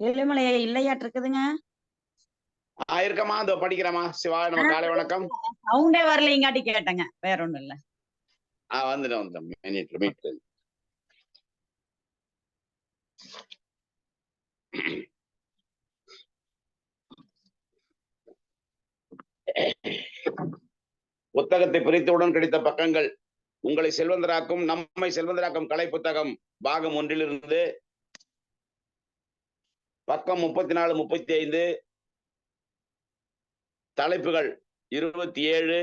ஏழுமலையா இல்லையாட்டு இருக்குதுங்க. இருக்கமா அதோ படிக்கிறமா. சிவாய நம்ம காலை வணக்கம். சவுண்டே வரலைங்காட்டி கேட்டேங்க, வேற ஒண்ணும் இல்ல. வந்துட்டேன் மீட். புத்தகத்தை பிரித்தவுடன் கிடைத்த பக்கங்கள் உங்களை செல்வந்தராக்கும் நம்மை செல்வந்தராக்கும் கலை புத்தகம் பாகம் 1 பக்கம் 34 35 தலைப்புகள் 27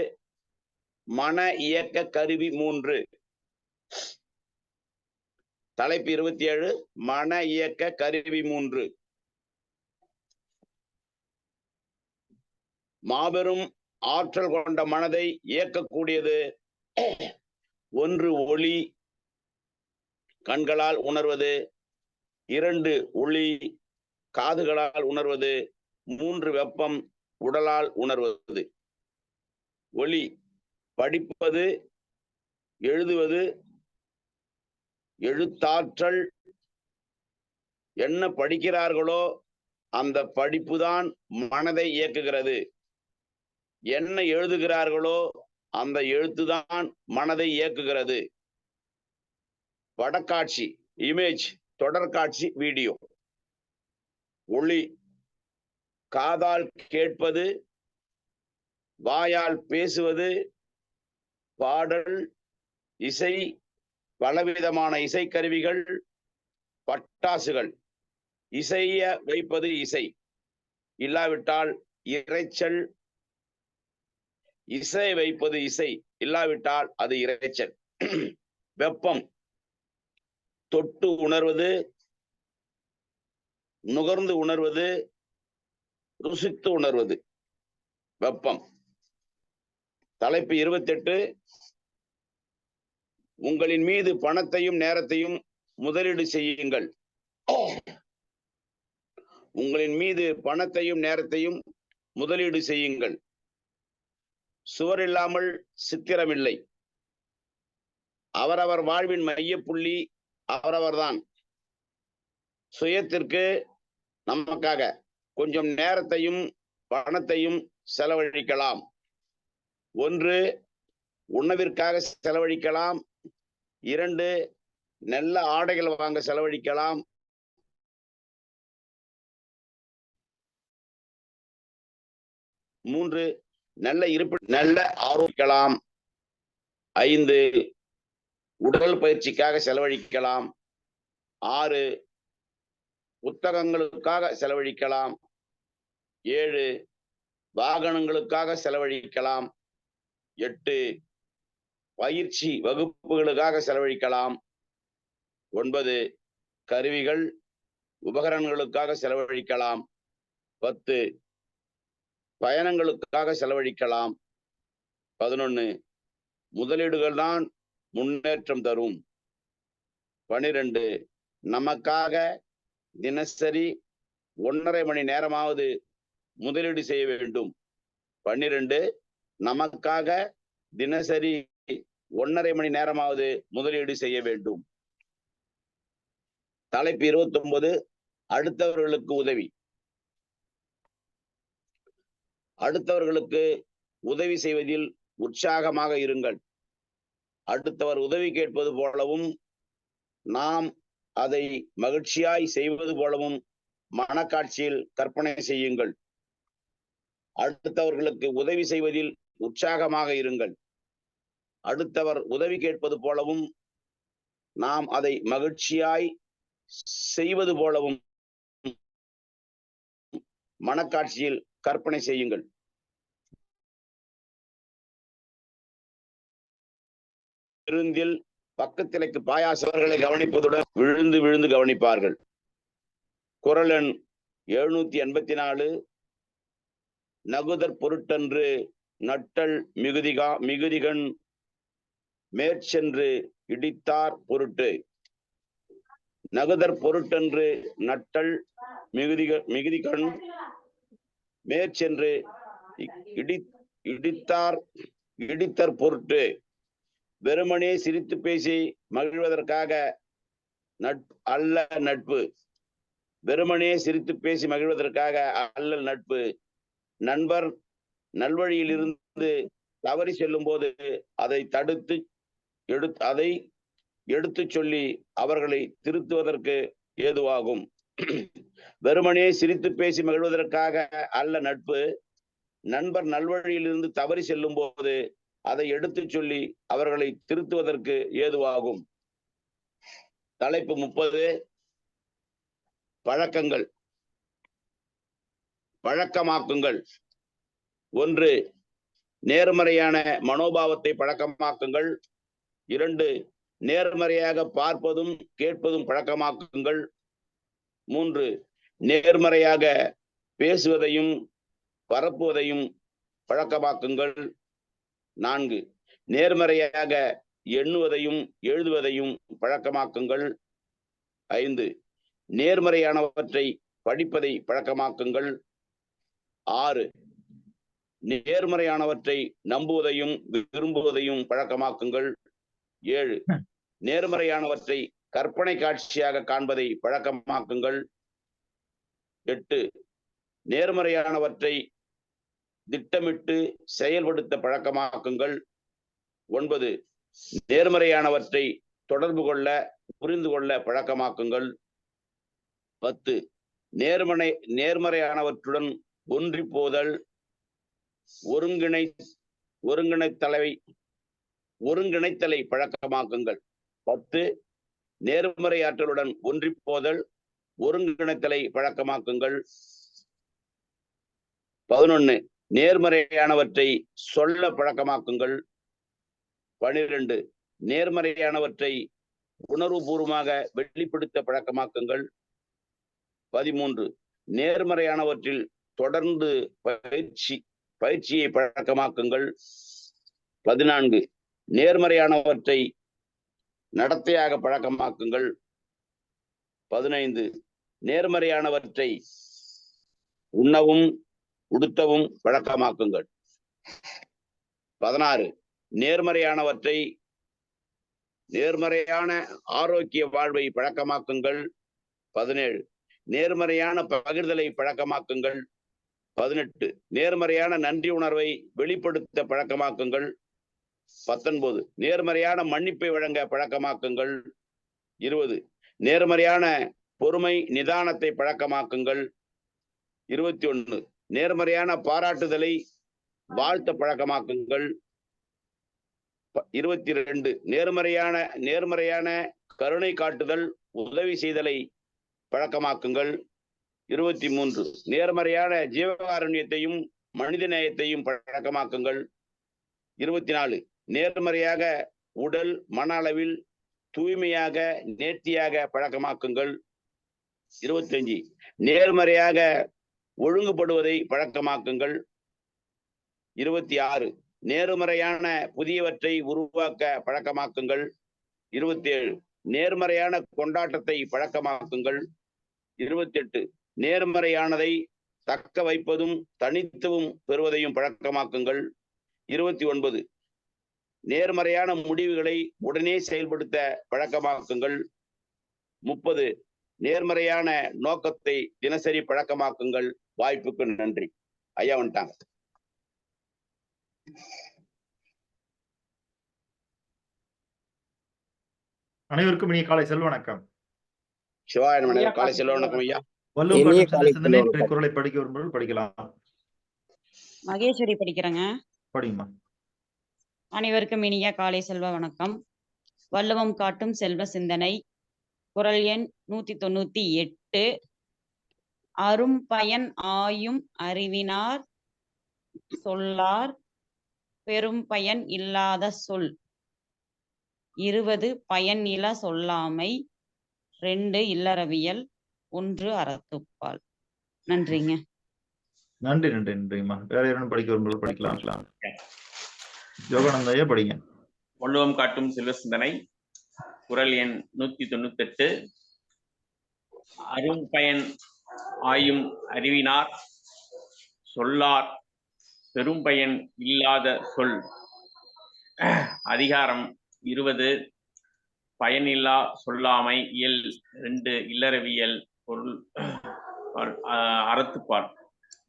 மன இயக்க கருவி 3. தலைப்பு 27 மன இயக்க கருவி 3. மாபெரும் ஆற்றல் கொண்ட மனதை இயக்கக்கூடியது 1 ஒளி கண்களால் உணர்வது, 2 ஒளி காதுகளால் உணர்வது, 3 வெப்பம் உடலால் உணர்வது. ஒளி படிப்பது, எழுதுவது, எழுத்தாற்றல். என்ன படிக்கிறார்களோ அந்த படிப்புதான் மனதை இயக்குகிறது. என்ன எழுதுகிறார்களோ அந்த எழுத்துதான் மனதை இயக்குகிறது. படக்காட்சி இமேஜ், தொடர்காட்சி வீடியோ. ஒளி காதால் கேட்பது, வாயால் பேசுவது, பாடல், இசை, பலவிதமான இசைக்கருவிகள், பட்டாசுகள். இசைய வைப்பது இசை, இல்லாவிட்டால் இரைச்சல். இசை வைப்பது இசை, இல்லாவிட்டால் அது இரைச்சல். வெப்பம் தொட்டு உணர்வது, நுகர்ந்து உணர்வது, ருசித்து உணர்வது வெப்பம். தலைப்பு 28 உங்களின் மீது பணத்தையும் நேரத்தையும் முதலீடு செய்யுங்கள். உங்களின் மீது பணத்தையும் நேரத்தையும் முதலீடு செய்யுங்கள். சுவர் இல்லாமல் சித்திரமில்லை. அவரவர் வாழ்வின் மையப்புள்ளி அவரவர்தான். சுயத்திற்கு நமக்காக கொஞ்சம் நேரத்தையும் பணத்தையும் செலவழிக்கலாம். 1 உணவிற்காக செலவழிக்கலாம். 2 நல்ல ஆடைகள் வாங்க செலவழிக்கலாம். 3 நல்ல இருப்பு, நல்ல ஆரோக்கியம். 5 உடல் பயிற்சிக்காக செலவழிக்கலாம். 6 புத்தகங்களுக்காக செலவழிக்கலாம். 7 வாகனங்களுக்காக செலவழிக்கலாம். 8 பயிற்சி வகுப்புகளுக்காக செலவழிக்கலாம். 9 கருவிகள் உபகரணங்களுக்காக செலவழிக்கலாம். 10 பயணங்களுக்காக செலவழிக்கலாம். 11 முதலீடுகள் தான் முன்னேற்றம் தரும். 12 நமக்காக தினசரி 1.5 மணி நேரமாவது முதலீடு செய்ய வேண்டும். 12 நமக்காக தினசரி 1.5 மணி நேரமாவது முதலீடு செய்ய வேண்டும். தலைப்பு 29 அடுத்தவர்களுக்கு உதவி. அடுத்தவர்களுக்கு உதவி செய்வதில் உற்சாகமாக இருங்கள். அடுத்தவர் உதவி கேட்பது போலவும் நாம் அதை மகிழ்ச்சியாய் செய்வது போலவும் மனக்காட்சியில் கற்பனை செய்யுங்கள். அடுத்தவர்களுக்கு உதவி செய்வதில் உற்சாகமாக இருங்கள். அடுத்தவர் உதவி கேட்பது போலவும் நாம் அதை மகிழ்ச்சியாய் செய்வது போலவும் மனக்காட்சியில் கற்பனை செய்யுங்கள். விருந்தில் பக்கத்திலைக்கு பாயாசவர்களை கவனிப்பதுடன் விழுந்து விழுந்து கவனிப்பார்கள். குறள் எண் 784. நகுதற் பொருட்டன்று நட்டல் மிகுதிகண் மேற்சென்று இடித்தார் பொருட்டு. நகுதற் பொருட்டன்று நட்டல் மிகுதிகண் மேற்சென்று இடித்தற் பொருட்டு. வெறுமனே சிரித்து பேசி மகிழ்வதற்காக அல்ல நட்பு. வெறுமனே சிரித்து பேசி மகிழ்வதற்காக அல்லல் நட்பு. நண்பர் நல்வழியில் இருந்து தவறி செல்லும் போது அதை அதை எடுத்து சொல்லி அவர்களை திருத்துவதற்கு ஏதுவாகும். வெறுமனே சிரித்து பேசி மகிழ்வதற்காக அல்ல நட்பு. நண்பர் நல்வழியில் இருந்து தவறி செல்லும் போது அதை எடுத்து சொல்லி அவர்களை திருத்துவதற்கு ஏதுவாகும். தலைப்பு 30. பழக்கங்கள். பழக்கமாக்குங்கள். 1. நேர்மறையான மனோபாவத்தை பழக்கமாக்குங்கள். 2. நேர்மறையாக பார்ப்பதும் கேட்பதும் பழக்கமாக்குங்கள். 3. நேர்மறையாக பேசுவதையும் பரப்புவதையும் பழக்கமாக்குங்கள். 4. நேர்மறையாக எண்ணுவதையும் எழுதுவதையும் பழக்கமாக்குங்கள். 5. நேர்மறையானவற்றை படிப்பதை பழக்கமாக்குங்கள். 6. நேர்மறையானவற்றை நம்புவதையும் விரும்புவதையும் பழக்கமாக்குங்கள். 7. நேர்மறையானவற்றை கற்பனை காட்சியாக காண்பதை பழக்கமாக்குங்கள். 8. நேர்மறையானவற்றை திட்டமிட்டு செயல்படுத்த பழக்கமாக்குங்கள். 9. நேர்மறையானவற்றை தொடர்பு கொள்ள புரிந்து கொள்ள பழக்கமாக்குங்கள். 10. நேர்மறையானவற்றுடன் ஒன்றி போதல் ஒருங்கிணைத்தலை பழக்கமாக்குங்கள். 10. நேர்மறையாற்றலுடன் ஒன்றி போதல் ஒருங்கிணைத்தலை பழக்கமாக்குங்கள். 11. நேர்மறையானவற்றை சொல்ல பழக்கமாக்குங்கள். 12. நேர்மறையானவற்றை உணர்வுபூர்வமாக வெளிப்படுத்த பழக்கமாக்குங்கள். 13. நேர்மறையானவற்றில் தொடர்ந்து பயிற்சியை பழக்கமாக்குங்கள். 14. நேர்மறையானவற்றை நடத்தையாக பழக்கமாக்குங்கள். 15. நேர்மறையானவற்றை உண்ணவும் உடுத்தவும் பழக்கமாக்குங்கள். 16. நேர்மறையான ஆரோக்கிய வாழ்வை பழக்கமாக்குங்கள். 17. நேர்மறையான பகிர்தலை பழக்கமாக்குங்கள். 18. நேர்மறையான நன்றி உணர்வை வெளிப்படுத்த பழக்கமாக்குங்கள். 19. நேர்மறையான மன்னிப்பை வழங்க பழக்கமாக்குங்கள். 20. நேர்மறையான பொறுமை நிதானத்தை பழக்கமாக்குங்கள். 21. நேர்மறையான பாராட்டுதலை வாழ்த்த பழக்கமாக்குங்கள். 22. நேர்மறையான கருணை காட்டுதல் உதவி செய்தலை பழக்கமாக்குங்கள். 23. நேர்மறையான ஜீவகாருண்யத்தையும் மனிதநேயத்தையும் பழக்கமாக்குங்கள். 24. நேர்மறையாக உடல் மன அளவில் தூய்மையாக நேர்த்தியாக பழக்கமாக்குங்கள். 25. நேர்மறையாக ஒழுங்குபடுவதை பழக்கமாக்குங்கள். 26. நேர்மறையான புதியவற்றை உருவாக்க பழக்கமாக்குங்கள். 27. நேர்மறையான கொண்டாட்டத்தை பழக்கமாக்குங்கள். 28. நேர்மறையானதை தக்க வைப்பதும் தனித்துவம் பெறுவதையும் பழக்கமாக்குங்கள். 29. நேர்மறையான முடிவுகளை உடனே செயல்படுத்த பழக்கமாக்குங்கள். 30. நேர்மறையான நோக்கத்தை தினசரி பழக்கமாக்குங்கள். வாய்ப்புக்கு நன்றி. ஐயா வந்துட்டாங்க. அனைவருக்கும் இனிய காலை செல்வ வணக்கம். சிவாய காலை செல்வ வணக்கம் ஐயா. வள்ளுவம் குரலை படிக்க வரும்போது படிக்கலாம். மகேஸ்வரி படிக்கிறேங்க. படிங்கம்மா. அனைவருக்கும் இனிய காலை செல்வ வணக்கம். வள்ளுவம் காட்டும் செல்வ சிந்தனை. குறள் எண் 198. அரும் பயன் ஆயும் அறிவினார் சொல்லார் பெரும் பயன் இல்லாத சொல். 20 பயன் இல சொல்லாமை. 2 இல்லறவியல். 1 அறத்துப்பால். நன்றிங்க. நன்றிம்மா. வேற யாரும் படிக்க வரும்போது படிக்கலாம். யோகானந்தையா படிங்க. வள்ளுவம் காட்டும் செல்வ சிந்தனை. குறள் எண் 198. அரும் பயன் ஆயும் அறிவினார் சொல்லார் பெரும் பயன் இல்லாத சொல். அதிகாரம் 20 பயனில்லா சொல்லாமை. இயல் 2 இல்லறவியல். பொருள் அறத்துப்பால்.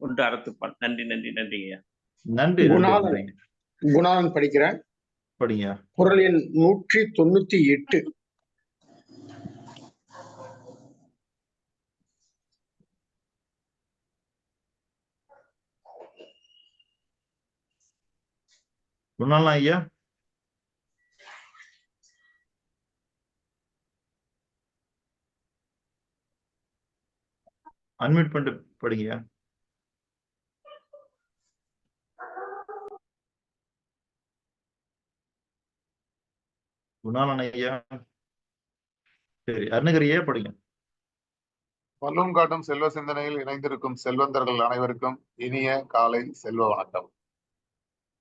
1 அறத்துப்பால். நன்றி நன்றி நன்றி ஐயா. நன்றி. குணாளன் படிக்கிறேன். படிங்க. குறள் எண் 198. குணாளன் ஐயா. அன்மியூட் பண்ணிட்டு படிங்க. குணாளன் ஐயா. சரி, அருணகிரியே படிங்க. வல்லும் காட்டும் செல்வ சிந்தனையில் இணைந்திருக்கும் செல்வந்தர்கள் அனைவருக்கும் இனிய காலை செல்வ வணக்கம்.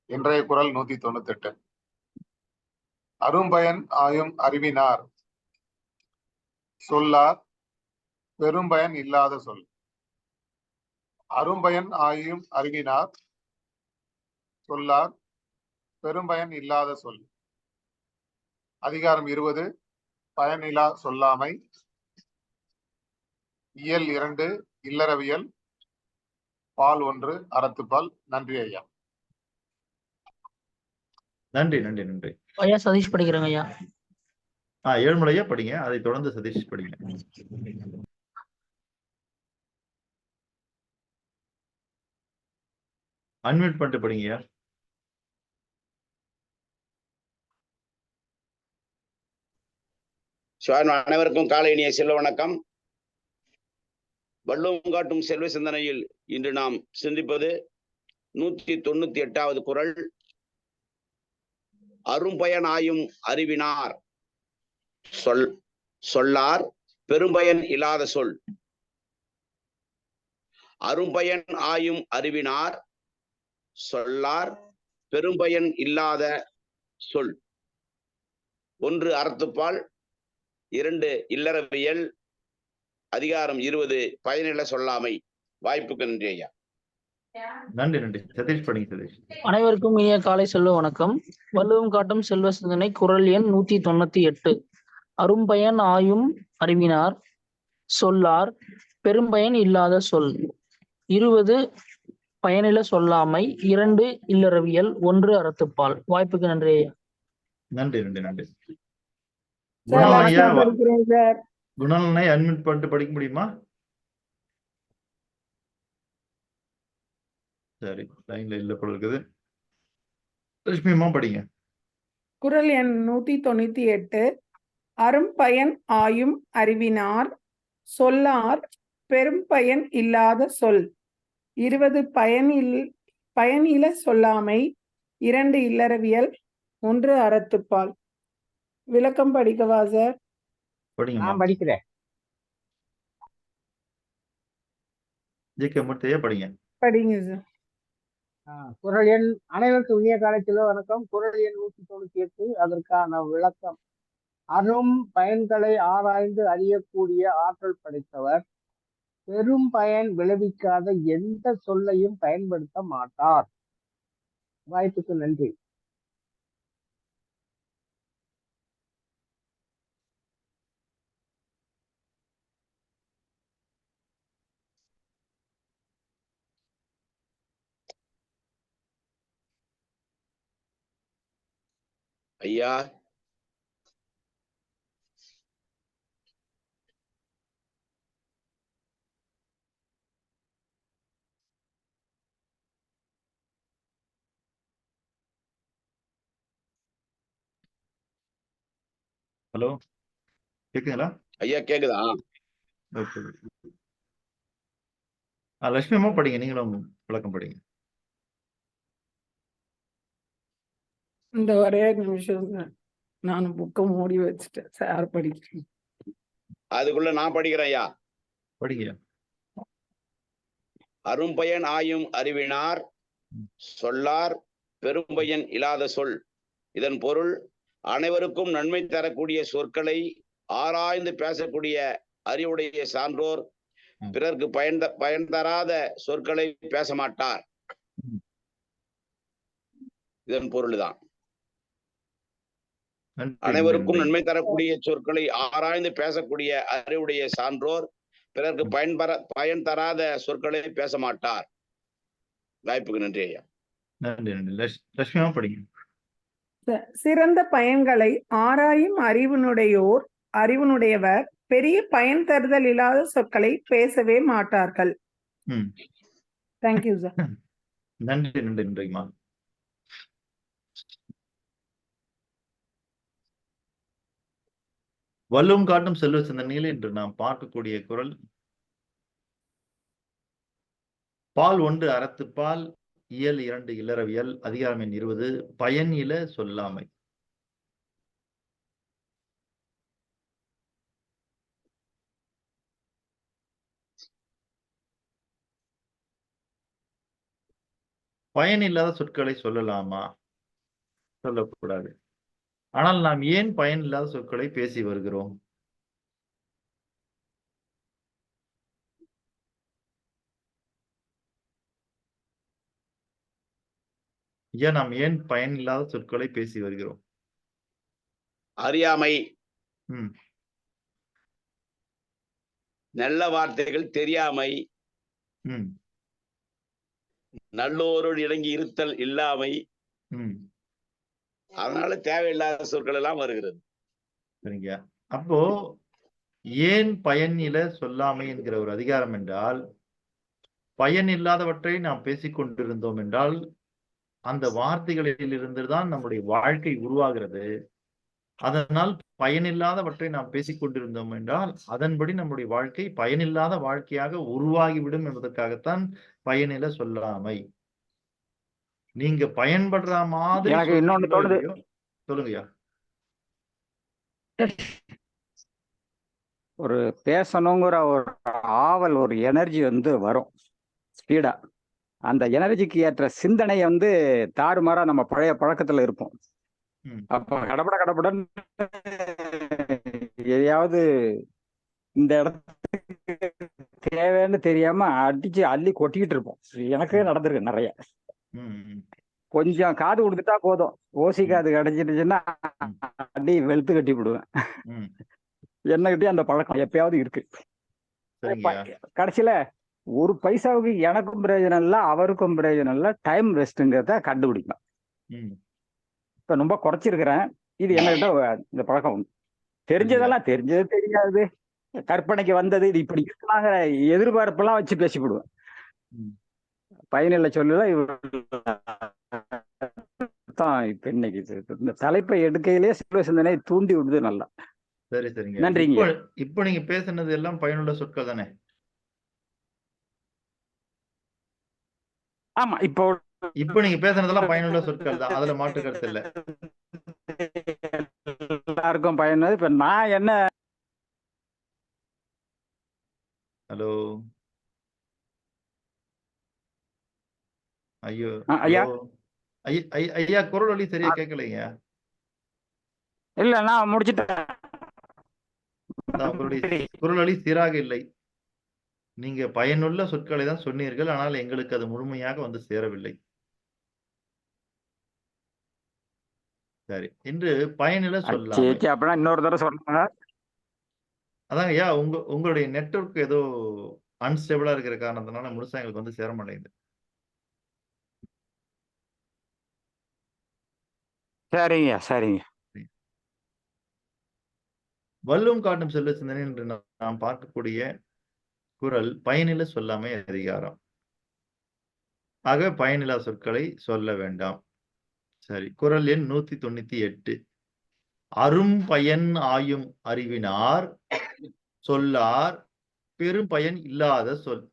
இன்றைய குறள் 198. அரும்பயன் ஆயும் அறிவினார் சொல்லார் பெரும்பயன் இல்லாத சொல். அரும்பயன் ஆயும் அறிவினார் சொல்லார் பெரும்பயன் இல்லாத சொல். அதிகாரம் 20 பயனிலா சொல்லாமை. இயல் 2 இல்லறவியல். பால் 1 அறத்துப்பால். நன்றி ஐயா. நன்றி நன்றி நன்றி ஐயா. சதீஷ் படிக்கிறேங்க ஐயா. ஏழுமலையா படிங்க. அதை தொடர்ந்து சதீஷ் படிங்க. அன்மியூட் பண்ணிட்டு படிங்க. அனைவருக்கும் காலை இனிய செல்வ வணக்கம். வள்ளுவம் காட்டும் செல்வ சிந்தனையில் இன்று நாம் சிந்திப்பது 198வது குறள். அரும்பயன் ஆயும் அறிவினார் சொல்லார் பெரும்பயன் இல்லாத சொல். அரும்பயன் ஆயும் அறிவினார் சொல்லார் பெரும்பயன் இல்லாத சொல். 1 அறத்துப்பால். 2 இல்லறவியல். அதிகாரம் 20 பயனில சொல்லாமை. வாய்ப்புக்கு நன்றி ஐயா. நன்றி நன்றி. சதீஷ் படிங்க. சதீஷ். அனைவருக்கும் இனிய காலை செல்வ வணக்கம். வள்ளுவம் காட்டும் செல்வ சிந்தனை குறள் எண் 198. அரும்பயன் ஆயும் அறிவினார் சொல்லார் பெரும்பயன் இல்லாத சொல். 20 பயனில சொல்லாமை. 2 இல்லறவியல். 1 அறத்துப்பால். வாய்ப்புக்கு நன்றி ஐயா. நன்றி நன்றி நன்றி. குணாலனை அன்மியூட் பண்ணிட்டு படிக்க முடியுமா? சரி, லைன்ல இல்ல போல இருக்குது. லட்சுமிமா படிங்க. குறள் எண் 198. அரும்பயன் ஆயும் அறிவினார் சொல்லார் பெரும்பயன் இல்லாத சொல். 20 பயனில சொல்லாமை. 2 இல்லறவியல். 1 அறத்துப்பால். விளக்கம் படிக்கவா சார்? படிங்க. நான் படிக்கிறேன். ஜிகே மூர்த்தியா படிங்க. படிங்க சார். குறள் எண் அனைவருக்கும் இனிய காலத்தில் வணக்கம். குறள் எண் 198. அதற்கான விளக்கம். அரும் பயன்களை ஆராய்ந்து அறியக்கூடிய ஆற்றல் படைத்தவர் பெரும் பயன் விளைவிக்காத எந்த சொல்லையும் பயன்படுத்த மாட்டார். வாய்ப்புக்கு நன்றி. ஐயா. ஹலோ, கேக்குங்களா? ஐயா கேக்குதா? லட்சுமிமா படிங்க. நீங்களும் விளக்கம் படிங்க. இந்த ஒரே நிமிஷம் நான் புக்கை மூடி வச்சுட்டேன் சார். படிக்கிறேன். அதுக்குள்ள நான் படிக்கிறேன் ஐயா. படிங்க. அரும்பயன் ஆயும் அறிவினார் சொல்லார் பெரும்பயன் இல்லாத சொல். இதன் பொருள் அனைவருக்கும் நன்மை தரக்கூடிய சொற்களை ஆராய்ந்து பேசக்கூடிய அறிவுடைய சான்றோர் பிறர்க்கு பயன் தராத சொற்களை பேச மாட்டார். இதன் பொருள்தான். அனைவருக்கும் நன்மை தரக்கூடிய சொற்களை ஆராய்ந்து பேசக்கூடிய அறிவுடைய சான்றோர் பிறருக்கு பயன் தராத சொற்களை பேச மாட்டார். வாய்ப்புக்கு நன்றி ஐயா. நன்றி நன்றி. லட்சுமியா படிங்க. சிறந்த பயன்களை ஆராயும் அறிவினுடையவர் பெரிய பயன் தருதல் இல்லாத சொற்களை பேசவே மாட்டார்கள். Thank you sir. நன்றி நன்றி நன்றிமா. வல்லும் காட்டும் செல்வ சிந்தனையில் இன்று நாம் பார்க்கக்கூடிய குறள் பால் 1 அறத்துப்பால் இயல் 2 இல்லறவியல் அதிகாரம் எண் 20 பயன் இல சொல்லாமை. பயன் இல்லாத சொற்களை சொல்லலாமா? சொல்லக்கூடாது. ஆனால் நாம் ஏன் பயன் இல்லாத சொற்களை பேசி வருகிறோம்? நாம் ஏன் பயன் இல்லாத சொற்களை பேசி வருகிறோம்? அறியாமை, நல்ல வார்த்தைகள் தெரியாமை, நல்லோரோடு இணங்கி இருத்தல் இல்லாமை, அதனால தேவையில்லாத சொற்கள் எல்லாம் வருகிறது. சரிங்க. அப்போ ஏன் பயன் இல சொல்லாமை என்கிற ஒரு அதிகாரம் என்றால், பயன் இல்லாதவற்றை நாம் பேசிக் கொண்டிருந்தோம் என்றால் அந்த வார்த்தைகளில் இருந்துதான் நம்முடைய வாழ்க்கை உருவாகிறது. அதனால் பயனில்லாதவற்றை நாம் பேசிக் கொண்டிருந்தோம் என்றால் அதன்படி நம்முடைய வாழ்க்கை பயனில்லாத வாழ்க்கையாக உருவாகிவிடும் என்பதற்காகத்தான் பயனில சொல்லாமை. நீங்க பயன்படுற மாதிரி எனக்கு இன்னொன்னு தோணுது. சொல்லுங்கய்யா. ஒரு பேசணுங்கிற ஒரு ஆவல், ஒரு எனர்ஜி வரும் ஸ்பீடா. அந்த எனர்ஜிக்கு ஏற்ற சிந்தனை தாறுமாறா நம்ம பழைய பழக்கத்துல இருப்போம். அப்ப கடப்படன் எதையாவது இந்த இடத்துக்கு தேவைன்னு தெரியாம அடிச்சு அள்ளி கொட்டிக்கிட்டு இருப்போம். எனக்கே நடந்திருக்கு நிறைய. கொஞ்சம் காது கொடுத்துட்டா போதும், ஓசி காது கிடைச்சிட்டுச்சுன்னா அடி வெளுத்து கட்டி விடுவேன். என்னகிட்டே அந்த பழக்கம் எப்பயாவது இருக்கு. கடைசியில ஒரு பைசாவுக்கு எனக்கும் பிரயோஜனம் இல்லை, அவருக்கும் பிரயோஜனம் இல்லை, டைம் வேஸ்ட்ங்கிறத கண்டுபிடிக்கும். இப்ப ரொம்ப குறைச்சிருக்கிறேன். இது என்னகிட்ட இந்த பழக்கம் உண்டு. தெரிஞ்சதெல்லாம் தெரிஞ்சது தெரியாது, கற்பனைக்கு வந்தது இது இப்படி இருக்கலாங்கிற எதிர்பார்ப்பெல்லாம் வச்சு பேசிவிடுவேன். பயனில்லை சொல்லல தான். இப்ப இன்னைக்கு இந்த தலைப்பை எடுக்கையிலேயே செல்வ சிந்தனை தூண்டி விடுது நல்லா. சரி சரிங்க, நன்றிங்க. இப்ப நீங்க பேசுனது எல்லாம் பயனுள்ள சொற்கள் தானே? ஆமா, இப்போ நீங்க பேசுனதெல்லாம் பயனுள்ள சொற்கள் தான், அதுல மாற்று கருத்து இல்ல. எல்லாருக்கும் பயனுள்ளது. இப்ப நான் என்ன ஹலோ ஐயோ ஐயா ஐயா குரல் வழி சரியா கேட்கலைங்க. இல்ல நான் முடிச்சுட்டேன். குரல் வழி சீராக இல்லை. நீங்க பயனுள்ள சொற்களை தான் சொன்னீர்கள், ஆனால் எங்களுக்கு அது முழுமையாக சேரவில்லை. சரி, இன்று பயனில சொல்லலாம். அப்படின்னா இன்னொரு தடவை சொல்லுங்க. அதாங்க ஐயா, உங்களுடைய நெட்வொர்க் ஏதோ அன்ஸ்டேபிளா இருக்கிற காரணத்தினால முழுசா எங்களுக்கு சேர மாட்டேங்குது. சரிங்க சரிங்க. வல்லும் காட்டும் செல்வ சிந்தனை என்று நாம் பார்க்கக்கூடிய குறள் பயனில சொல்லாமை அதிகாரம். ஆக பயனில்லா சொற்களை சொல்ல வேண்டாம். சரி, குறள் எண் 198. அரும் பயன் ஆயும் அறிவினார் சொல்லார் பெரும் பயன் இல்லாத சொல்.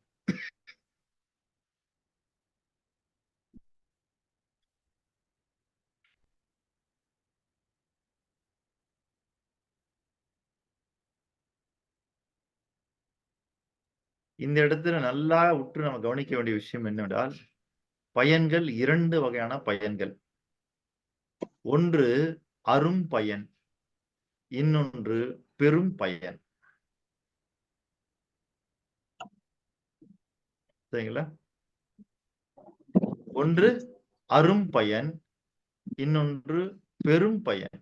இந்த இடத்துல நல்லா உற்று நம்ம கவனிக்க வேண்டிய விஷயம் என்னவென்றால், பயன்கள் 2 வகையான பயன்கள். ஒன்று அரும் பயன், இன்னொன்று பெரும் பயன். சரிங்களா? ஒன்று அரும் பயன், இன்னொன்று பெரும் பயன்.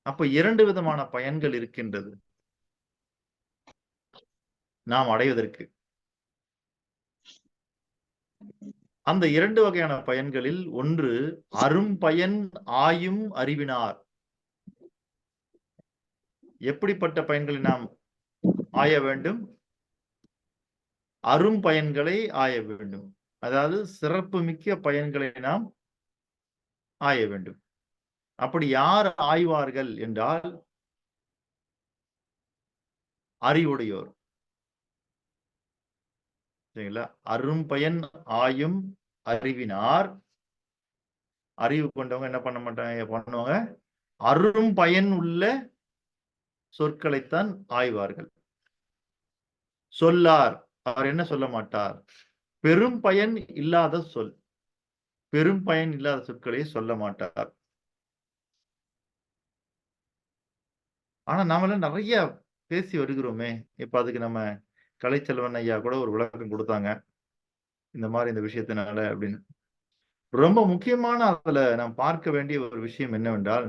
அப்ப 2 விதமான பயன்கள் இருக்கின்றது நாம் அடைவதற்கு. அந்த 2 வகையான பயன்களில் ஒன்று அரும்பயன் ஆயும் அறிவினார். எப்படிப்பட்ட பயன்களை நாம் ஆய வேண்டும்? அரும் பயன்களை ஆய வேண்டும். அதாவது சிறப்புமிக்க பயன்களை நாம் ஆய வேண்டும். அப்படி யார் ஆய்வார்கள் என்றால் அறிவுடையோர். சரிங்களா? அரும்பயன் ஆயும் அறிவினார். அறிவு கொண்டவங்க என்ன பண்ணுவாங்க? அரும் பயன் உள்ள சொற்களைத்தான் ஆய்வார்கள். சொல்லார், அவர் என்ன சொல்ல மாட்டார்? பெரும் பயன் இல்லாத சொல், பெரும் பயன் இல்லாத சொற்களை சொல்ல மாட்டார். ஆனா நாமெல்லாம் நிறைய பேசி வருகிறோமே. இப்ப அதுக்கு நம்ம கலைச்செல்வன் ஐயா கூட ஒரு விளக்கம் கொடுத்தாங்க, இந்த மாதிரி இந்த விஷயத்தினால அப்படின்னு. ரொம்ப முக்கியமான அதுல நாம் பார்க்க வேண்டிய ஒரு விஷயம் என்னவென்றால்,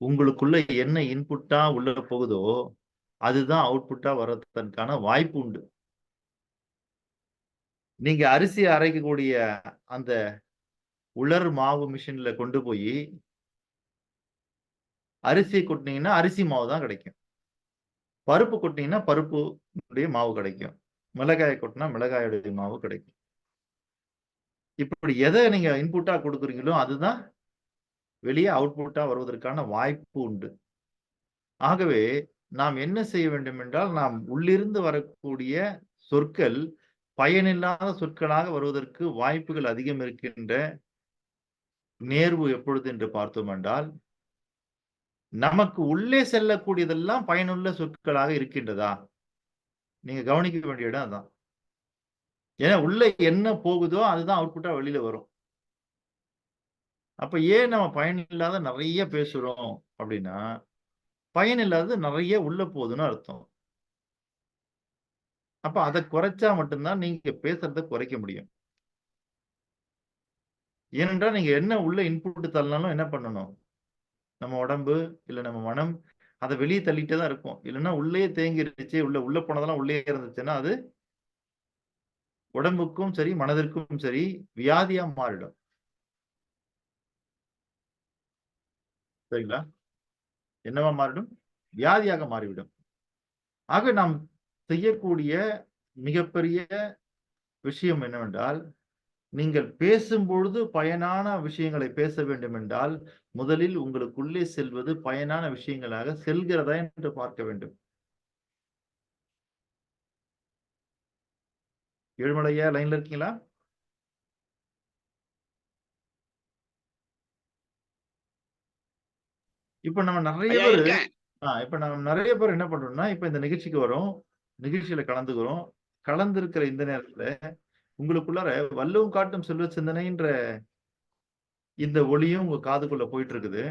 உங்களுக்குள்ள என்ன இன்புட்டா உள்ள போகுதோ அதுதான் அவுட்புட்டா வர்றதுக்கான வாய்ப்பு உண்டு. நீங்க அரிசி அரைக்கக்கூடிய அந்த உலர் மாவு மிஷின்ல கொண்டு போய் அரிசி கொட்டினீங்கன்னா அரிசி மாவு தான் கிடைக்கும். பருப்பு கொட்டினீங்கன்னா பருப்புடைய மாவு கிடைக்கும். மிளகாயை கொட்டினா மிளகாயுடைய மாவு கிடைக்கும். இப்படி எதை நீங்க இன்புட்டா கொடுக்குறீங்களோ அதுதான் வெளியே அவுட்புட்டா வருவதற்கான வாய்ப்பு உண்டு. ஆகவே நாம் என்ன செய்ய வேண்டும் என்றால், நாம் உள்ளிருந்து வரக்கூடிய சொற்கள் பயனில்லாத சொற்களாக வருவதற்கு வாய்ப்புகள் அதிகம் இருக்கின்ற நேர்வு எப்பொழுது என்று பார்த்தோம் என்றால், நமக்கு உள்ளே செல்லக்கூடியதெல்லாம் பயனுள்ள சொற்களாக இருக்கின்றதா? நீங்க கவனிக்க வேண்டிய இடம் அதான். ஏன்னா உள்ள என்ன போகுதோ அதுதான் அவுட்புட்டா வெளியில வரும். அப்ப ஏன் நம்ம பயனில்லாத நிறைய பேசுறோம் அப்படின்னா, பயனில்லாதது நிறைய உள்ள போகுதுன்னு அர்த்தம். அப்ப அதை குறைச்சா மட்டும்தான் நீங்க பேசுறதை குறைக்க முடியும். ஏனென்றால் நீங்க என்ன உள்ள இன்புட் தள்ளினாலும் என்ன பண்ணணும்? நம்ம உடம்பு இல்ல நம்ம மனம் அதை வெளியே தள்ளிட்டே தான் இருக்கும். இல்லைன்னா உள்ளே தேங்கி இருந்துச்சு, உள்ள போனதெல்லாம் உள்ளே இருந்துச்சுன்னா அது உடம்புக்கும் சரி மனதிற்கும் சரி வியாதியா மாறிடும். சரிங்களா? என்னவா மாறிடும்? வியாதியாக மாறிவிடும். ஆக நாம் செய்யக்கூடிய மிகப்பெரிய விஷயம் என்னவென்றால், நீங்கள் பேசும்பொழுது பயனான விஷயங்களை பேச வேண்டும் என்றால், முதலில் உங்களுக்குள்ளே செல்வது பயனான விஷயங்களாக செல்கிறதா என்று பார்க்க வேண்டும். ஏழுமலையா லைன்ல இருக்கீங்களா? இப்ப நம்ம நிறைய பேர் என்ன பண்றோம்னா, இப்ப இந்த நிகழ்ச்சிக்கு வரோம், நிகழ்ச்சியில கலந்துக்கிறோம். கலந்திருக்கிற இந்த நேரத்துல உங்களுக்குள்ளார வல்லவும் காட்டும் செல்வ சிந்தனைன்ற இந்த ஒளியும் உங்க காதுக்குள்ள போயிட்டு இருக்குது.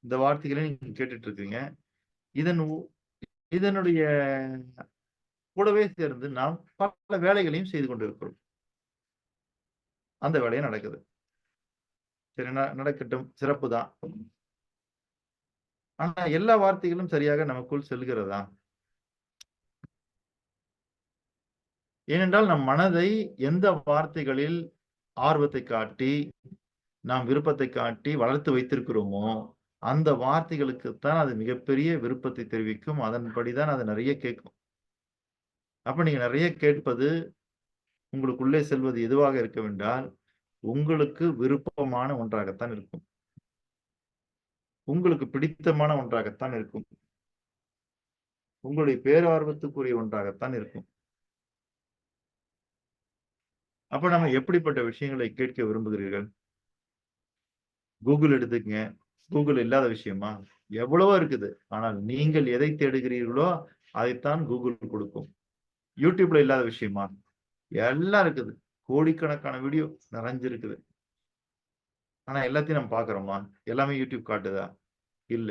இந்த வார்த்தைகளையும் நீங்க கேட்டுட்டு இருக்கீங்க. இதனுடைய கூடவே சேர்ந்து நாம் பல வேலைகளையும் செய்து கொண்டிருக்கிறோம். அந்த வேலையும் நடக்குது. சரி, நடக்கட்டும், சிறப்பு தான். ஆனா எல்லா வார்த்தைகளும் சரியாக நமக்குள் செல்கிறதா? ஏனென்றால் நம் மனதை எந்த வார்த்தைகளில் ஆர்வத்தை காட்டி நாம் விருப்பத்தை காட்டி வளர்த்து வைத்திருக்கிறோமோ அந்த வார்த்தைகளுக்குத்தான் அது மிகப்பெரிய விருப்பத்தை தெரிவிக்கும். அதன்படிதான் அது நிறைய கேட்கும். அப்ப நீங்க நிறைய கேட்பது உங்களுக்குள்ளே செல்வது எதுவாக இருக்க வேண்டால் உங்களுக்கு விருப்பமான ஒன்றாகத்தான் இருக்கும். உங்களுக்கு பிடித்தமான ஒன்றாகத்தான் இருக்கும். உங்களுடைய பேரார்வத்துக்குரிய ஒன்றாகத்தான் இருக்கும். அப்ப நம்ம எப்படிப்பட்ட விஷயங்களை கேட்க விரும்புகிறீர்கள்? கூகுள் எடுத்துக்கங்க. கூகுள் இல்லாத விஷயமா? எவ்வளவோ இருக்குது. ஆனால் நீங்கள் எதை தேடுகிறீர்களோ அதைத்தான் கூகுள் கொடுக்கும். யூடியூப்ல இல்லாத விஷயமா? எல்லாம் இருக்குது. கோடிக்கணக்கான வீடியோ நிறைஞ்சிருக்குது. ஆனா எல்லாத்தையும் நம்ம பாக்குறோமா? எல்லாமே யூடியூப் காட்டுதா? இல்ல.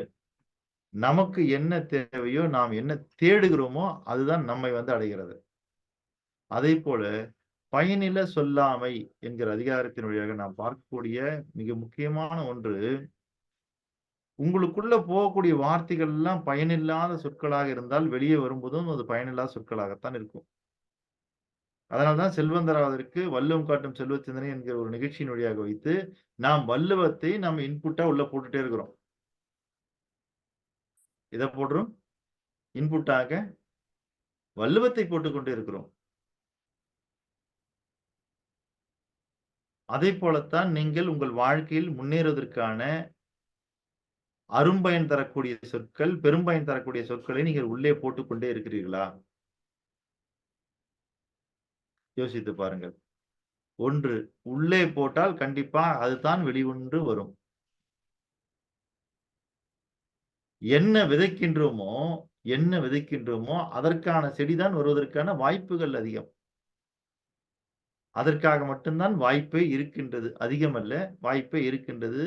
நமக்கு என்ன தேவையோ, நாம் என்ன தேடுகிறோமோ அதுதான் நம்மை அடைகிறது. அதே போல பயனில சொல்லாமை என்கிற அதிகாரத்தின் வழியாக நாம் பார்க்கக்கூடிய மிக முக்கியமான ஒன்று, உங்களுக்குள்ள போகக்கூடிய வார்த்தைகள் எல்லாம் பயனில்லாத சொற்களாக இருந்தால் வெளியே வரும்போதும் அது பயனில்லாத சொற்களாகத்தான் இருக்கும். அதனால்தான் செல்வந்தராவதற்கு வள்ளுவம் காட்டும் செல்வ சிந்தனை என்கிற ஒரு நிகழ்ச்சியின் வழியாக வைத்து நாம் வள்ளுவத்தை நம்ம இன்புட்டா உள்ள போட்டுட்டே இருக்கிறோம். இதை போடுறோம் இன்புட்டாக வள்ளுவத்தை போட்டுக்கொண்டே இருக்கிறோம். அதே போலத்தான் நீங்கள் உங்கள் வாழ்க்கையில் முன்னேறுவதற்கான அரும்பயன் தரக்கூடிய சொற்கள், பெரும்பயன் தரக்கூடிய சொற்களை நீங்கள் உள்ளே போட்டுக்கொண்டே இருக்கிறீர்களா? யோசித்து பாருங்கள். ஒன்று, உள்ளே போட்டால் கண்டிப்பா அதுதான் வெளிவந்து வரும். என்ன விதைக்கின்றோமோ அதற்கான செடிதான் வருவதற்கான வாய்ப்புகள் அதிகம். அதற்காக மட்டும்தான் வாய்ப்பே இருக்கின்றது. அதிகம் அல்ல, வாய்ப்பே இருக்கின்றது.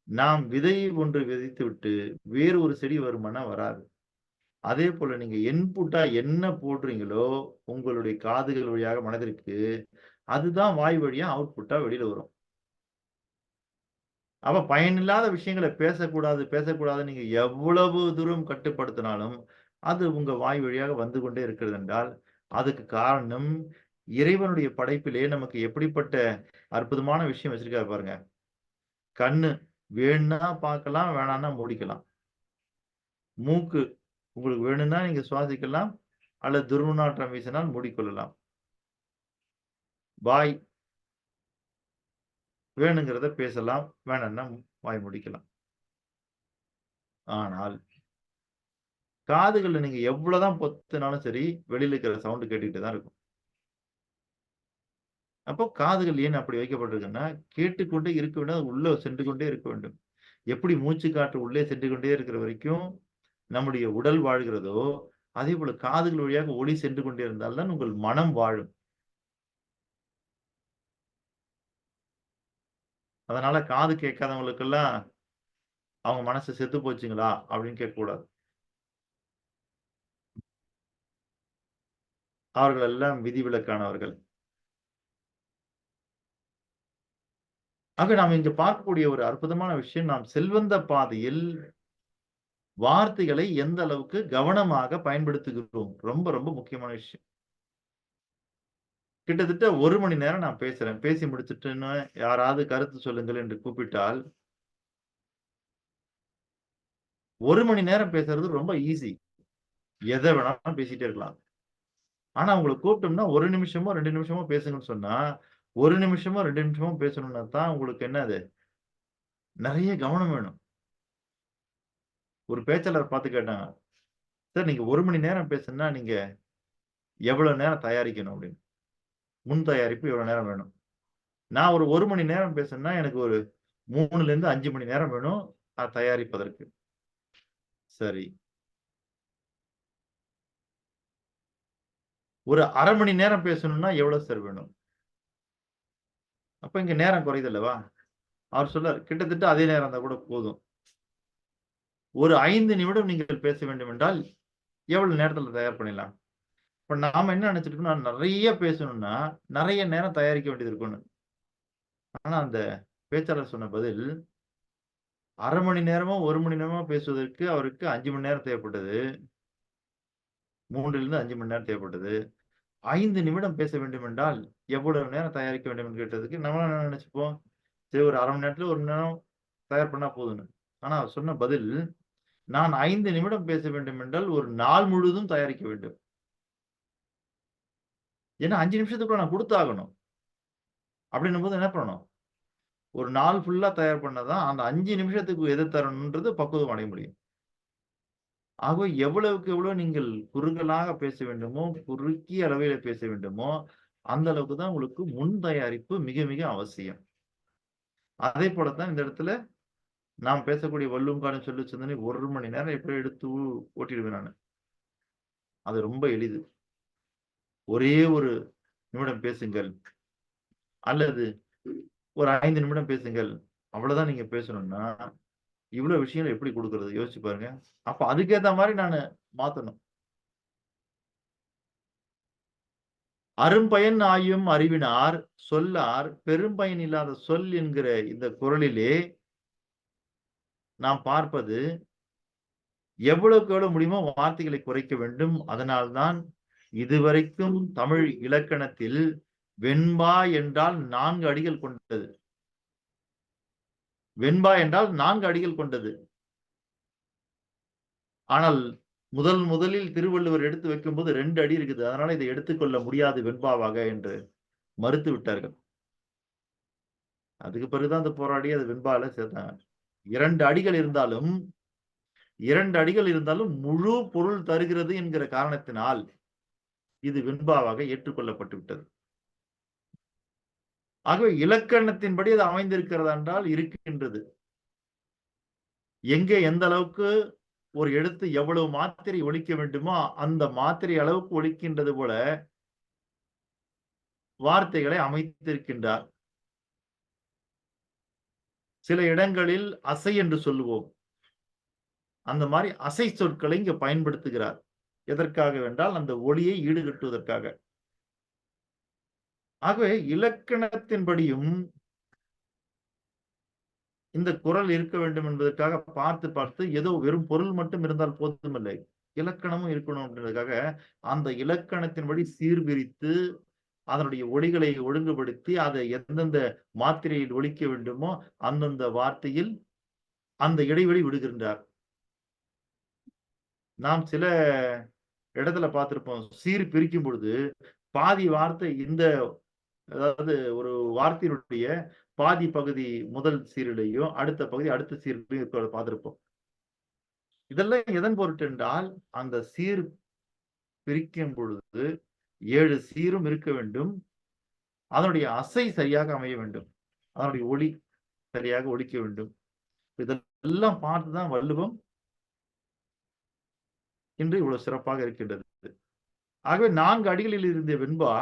நாம் விதையை ஒன்று விதைத்துவிட்டு வேறு ஒரு செடி வருமானா வராது. அதே போல நீங்க இன்புட்டா என்ன போடுறீங்களோ உங்களுடைய காதுகள் வழியாக மனதிற்கு, அதுதான் வாய் வழியா அவுட்புட்டா வெளியில வரும். அப்ப பயனில்லாத விஷயங்களை பேசக்கூடாது நீங்க எவ்வளவு தூரம் கட்டுப்படுத்தினாலும் அது உங்க வாய் வழியாக வந்து கொண்டே இருக்கிறது என்றால், அதுக்கு காரணம் இறைவனுடைய படைப்பிலே நமக்கு எப்படிப்பட்ட அற்புதமான விஷயம் வச்சிருக்காரு பாருங்க. கண்ணு வேணும்னா பார்க்கலாம், வேணாம்னா மூடிக்கலாம். மூக்கு உங்களுக்கு வேணும்னா நீங்க சுவாசிக்கலாம், அல்லது துர்நாற்றம் வீசினால் மூடிக்கொள்ளலாம். வாய் வேணுங்கிறத பேசலாம், வேணும்னா வாய் முடிக்கலாம். ஆனால் காதுகள்ல நீங்க எவ்வளவுதான் பொத்துனாலும் சரி, வெளியில இருக்கிற சவுண்ட் கேட்டுக்கிட்டு தான் இருக்கும். அப்போ காதுகள் ஏன் அப்படி வைக்கப்பட்டிருக்குன்னா, கேட்டுக்கொண்டே இருக்க வேண்டும், அது உள்ள சென்று கொண்டே இருக்க வேண்டும். எப்படி மூச்சு காற்று உள்ளே சென்று கொண்டே இருக்கிற வரைக்கும் நம்முடைய உடல் வாழ்கிறதோ, அதே போல காதுகள் வழியாக ஒளி சென்று கொண்டே இருந்தால் தான் உங்கள் மனம் வாழும். அதனால காது கேட்காதவங்களுக்கெல்லாம் அவங்க மனசு செத்து போச்சுங்களா அப்படின்னு கேட்கக்கூடாது. அவர்கள் எல்லாம் விதிவிலக்கானவர்கள். ஆக நாம் இங்க பார்க்கக்கூடிய ஒரு அற்புதமான விஷயம், நாம் செல்வந்த பாதையில் வார்த்தைகளை எந்த அளவுக்கு கவனமாக பயன்படுத்துகிறோம். ரொம்ப ரொம்ப முக்கியமான விஷயம். கிட்டத்தட்ட 1 மணி நேரம் நான் பேசுறேன். பேசி முடிச்சுட்டுன்னு யாராவது கருத்து சொல்லுங்கள் என்று கூப்பிட்டால் 1 மணி நேரம் பேசுறது ரொம்ப ஈஸி. எதை வேணாலும் பேசிட்டே இருக்கலாம். ஆனா உங்களை கூப்பிட்டோம்னா 1 நிமிஷமோ 2 நிமிஷமோ பேசுங்கன்னு சொன்னா 1 நிமிஷமோ 2 நிமிஷமோ பேசணும்னா தான் உங்களுக்கு என்னது நிறைய கவனம் வேணும். ஒரு பேச்சாளர் பார்த்து கேட்டாங்க, சார் நீங்க 1 மணி நேரம் பேசணும்னா நீங்க எவ்வளவு நேரம் தயாரிக்கணும் அப்படின்னு. முன் தயாரிப்பு எவ்வளவு நேரம் வேணும். நான் ஒரு 1 மணி நேரம் பேசணும்னா எனக்கு ஒரு 3ல இருந்து 5 மணி நேரம் வேணும் தயாரிப்பதற்கு. சரி, ஒரு 1/2 மணி நேரம் பேசணும்னா எவ்வளவு சார் வேணும்? அப்ப இங்க நேரம் குறையுது அல்லவா? அவர் சொல்றார், கிட்டத்தட்ட அதே நேரம் இருந்தா கூட போதும். ஒரு 5 நிமிடம் நீங்கள் பேச வேண்டும் என்றால் எவ்வளவு நேரத்துல தயார் பண்ணிடலாம்? இப்ப நாம என்ன நினைச்சிட்டு இருக்கோம், நிறைய பேசணும்னா நிறைய நேரம் தயாரிக்க வேண்டியது இருக்கும்னு. ஆனா அந்த பேச்சாளர் சொன்ன பதில், 1/2 மணி நேரமோ 1 மணி நேரமோ பேசுவதற்கு அவருக்கு 5 மணி நேரம் தேவைப்பட்டது. 3லிருந்து 5 மணி நேரம் தேவைப்பட்டது. 5 நிமிடம் பேச வேண்டும் என்றால் எவ்வளவு நேரம் தயாரிக்க வேண்டும் என்று கேட்டதுக்கு நம்ம என்ன நினைச்சுப்போம், சரி ஒரு 1/2 மணி நேரத்துல 1 மணி நேரம் தயார் பண்ணா போதும்னு. ஆனா அவர் சொன்ன பதில், நான் 5 நிமிடம் பேச வேண்டும் என்றால் ஒரு நாள் முழுவதும் தயாரிக்க வேண்டும். ஏன்னா 5 நிமிஷத்துக்குள்ள நான் கொடுத்தாகணும். அப்படின்னும் போது என்ன பண்ணணும், ஒரு நாள் ஃபுல்லா தயார் பண்ணாதான் அந்த 5 நிமிஷத்துக்கு எது தரணும்ன்றது பக்குவம் அடைய முடியும். ஆக எவ்வளவுக்கு எவ்வளவு நீங்கள் குறுகலாக பேச வேண்டுமோ, குறுகிய அளவில பேச வேண்டுமோ, அந்த அளவுக்கு தான் உங்களுக்கு முன் தயாரிப்பு மிக மிக அவசியம். அதே போலத்தான் இந்த இடத்துல நாம் பேசக்கூடிய வள்ளுவம் காட்டும் செல்வ சிந்தனை 1 மணி நேரம் எப்படி எடுத்து ஓட்டிடுவேன் நானு. அது ரொம்ப எளிது. ஒரே ஒரு நிமிடம் பேசுங்கள், அல்லது ஒரு 5 நிமிடம் பேசுங்கள். அவ்வளவுதான் நீங்க பேசணும்னா இவ்வளவு விஷயங்கள் எப்படி கொடுக்கிறது யோசிச்சு பாருங்க. அப்ப அதுக்கேத்த மாதிரி நானு மாத்தணும். அரும்பயன் ஆயும் அறிவினார் சொல்லார் பெரும்பயன் இல்லாத சொல் என்கிற இந்த குறளிலே நாம் பார்ப்பது எவ்வளவுக்கு எவ்வளவு முடியுமோ வார்த்தைகளை குறைக்க வேண்டும். அதனால்தான் இதுவரைக்கும் தமிழ் இலக்கணத்தில் வெண்பா என்றால் 4 அடிகள் கொண்டது. வெண்பா என்றால் 4 அடிகள் கொண்டது. ஆனால் முதலில் திருவள்ளுவர் எடுத்து வைக்கும்போது 2 அடி இருக்குது. அதனால இதை எடுத்துக்கொள்ள முடியாது வெண்பாவாக என்று மறுத்து விட்டார்கள். அதுக்கு பிறகுதான் அந்த போராடி அது வெண்பால சேர்த்தாங்க. 2 அடிகள் இருந்தாலும் முழு பொருள் தருகிறது என்கிற காரணத்தினால் இது வெண்பாவாக ஏற்றுக்கொள்ளப்பட்டு விட்டது. ஆகவே இலக்கணத்தின்படி அது அமைந்திருக்கிறதா என்றால் இருக்கின்றது. எங்கே எந்த அளவுக்கு ஒரு எழுத்து எவ்வளவு மாத்திரை ஒலிக்க வேண்டுமோ அந்த மாத்திரை அளவுக்கு ஒலிக்கின்றது போல வார்த்தைகளை அமைத்திருக்கின்றார். சில இடங்களில் அசை என்று சொல்லுவோம். அந்த மாதிரி அசை சொற்களை இங்க பயன்படுத்துகிறார். எதற்காக வென்றால் அந்த ஒளியை ஈடுகட்டுவதற்காக. ஆகவே இலக்கணத்தின்படியும் இந்த குறள் இருக்க வேண்டும் என்பதற்காக பார்த்து ஏதோ வெறும் பொருள் மட்டும் இருந்தால் போதுமில்லை, இலக்கணமும் இருக்கணும் அப்படின்றதுக்காக அந்த இலக்கணத்தின்படி சீர்பிரித்து அதனுடைய ஒலிகளை ஒழுங்குபடுத்தி அதை எந்தெந்த மாத்திரையில் ஒலிக்க வேண்டுமோ அந்தந்த வார்த்தையில் அந்த இடைவெளி விடுகின்றார். நாம் சில இடத்துல பார்த்திருப்போம், சீர் பிரிக்கும் பொழுது பாதி வார்த்தை அதாவது ஒரு வார்த்தையினுடைய பாதி பகுதி முதல் சீரிலையும் அடுத்த பகுதி அடுத்த சீரிலையும் இருக்கிறத பார்த்திருப்போம். இதெல்லாம் எதன் பொருட்டு என்றால் அந்த சீர் பிரிக்கும் பொழுது 7 சீரும் இருக்க வேண்டும். அதனுடைய அசை சரியாக அமைய வேண்டும். அதனுடைய ஒளி சரியாக ஒலிக்க வேண்டும். இதெல்லாம் பார்த்துதான் வள்ளுவம் இன்று இவ்வளவு சிறப்பாக இருக்கின்றது. ஆகவே 4 அடிகளில் இருந்த வெண்பா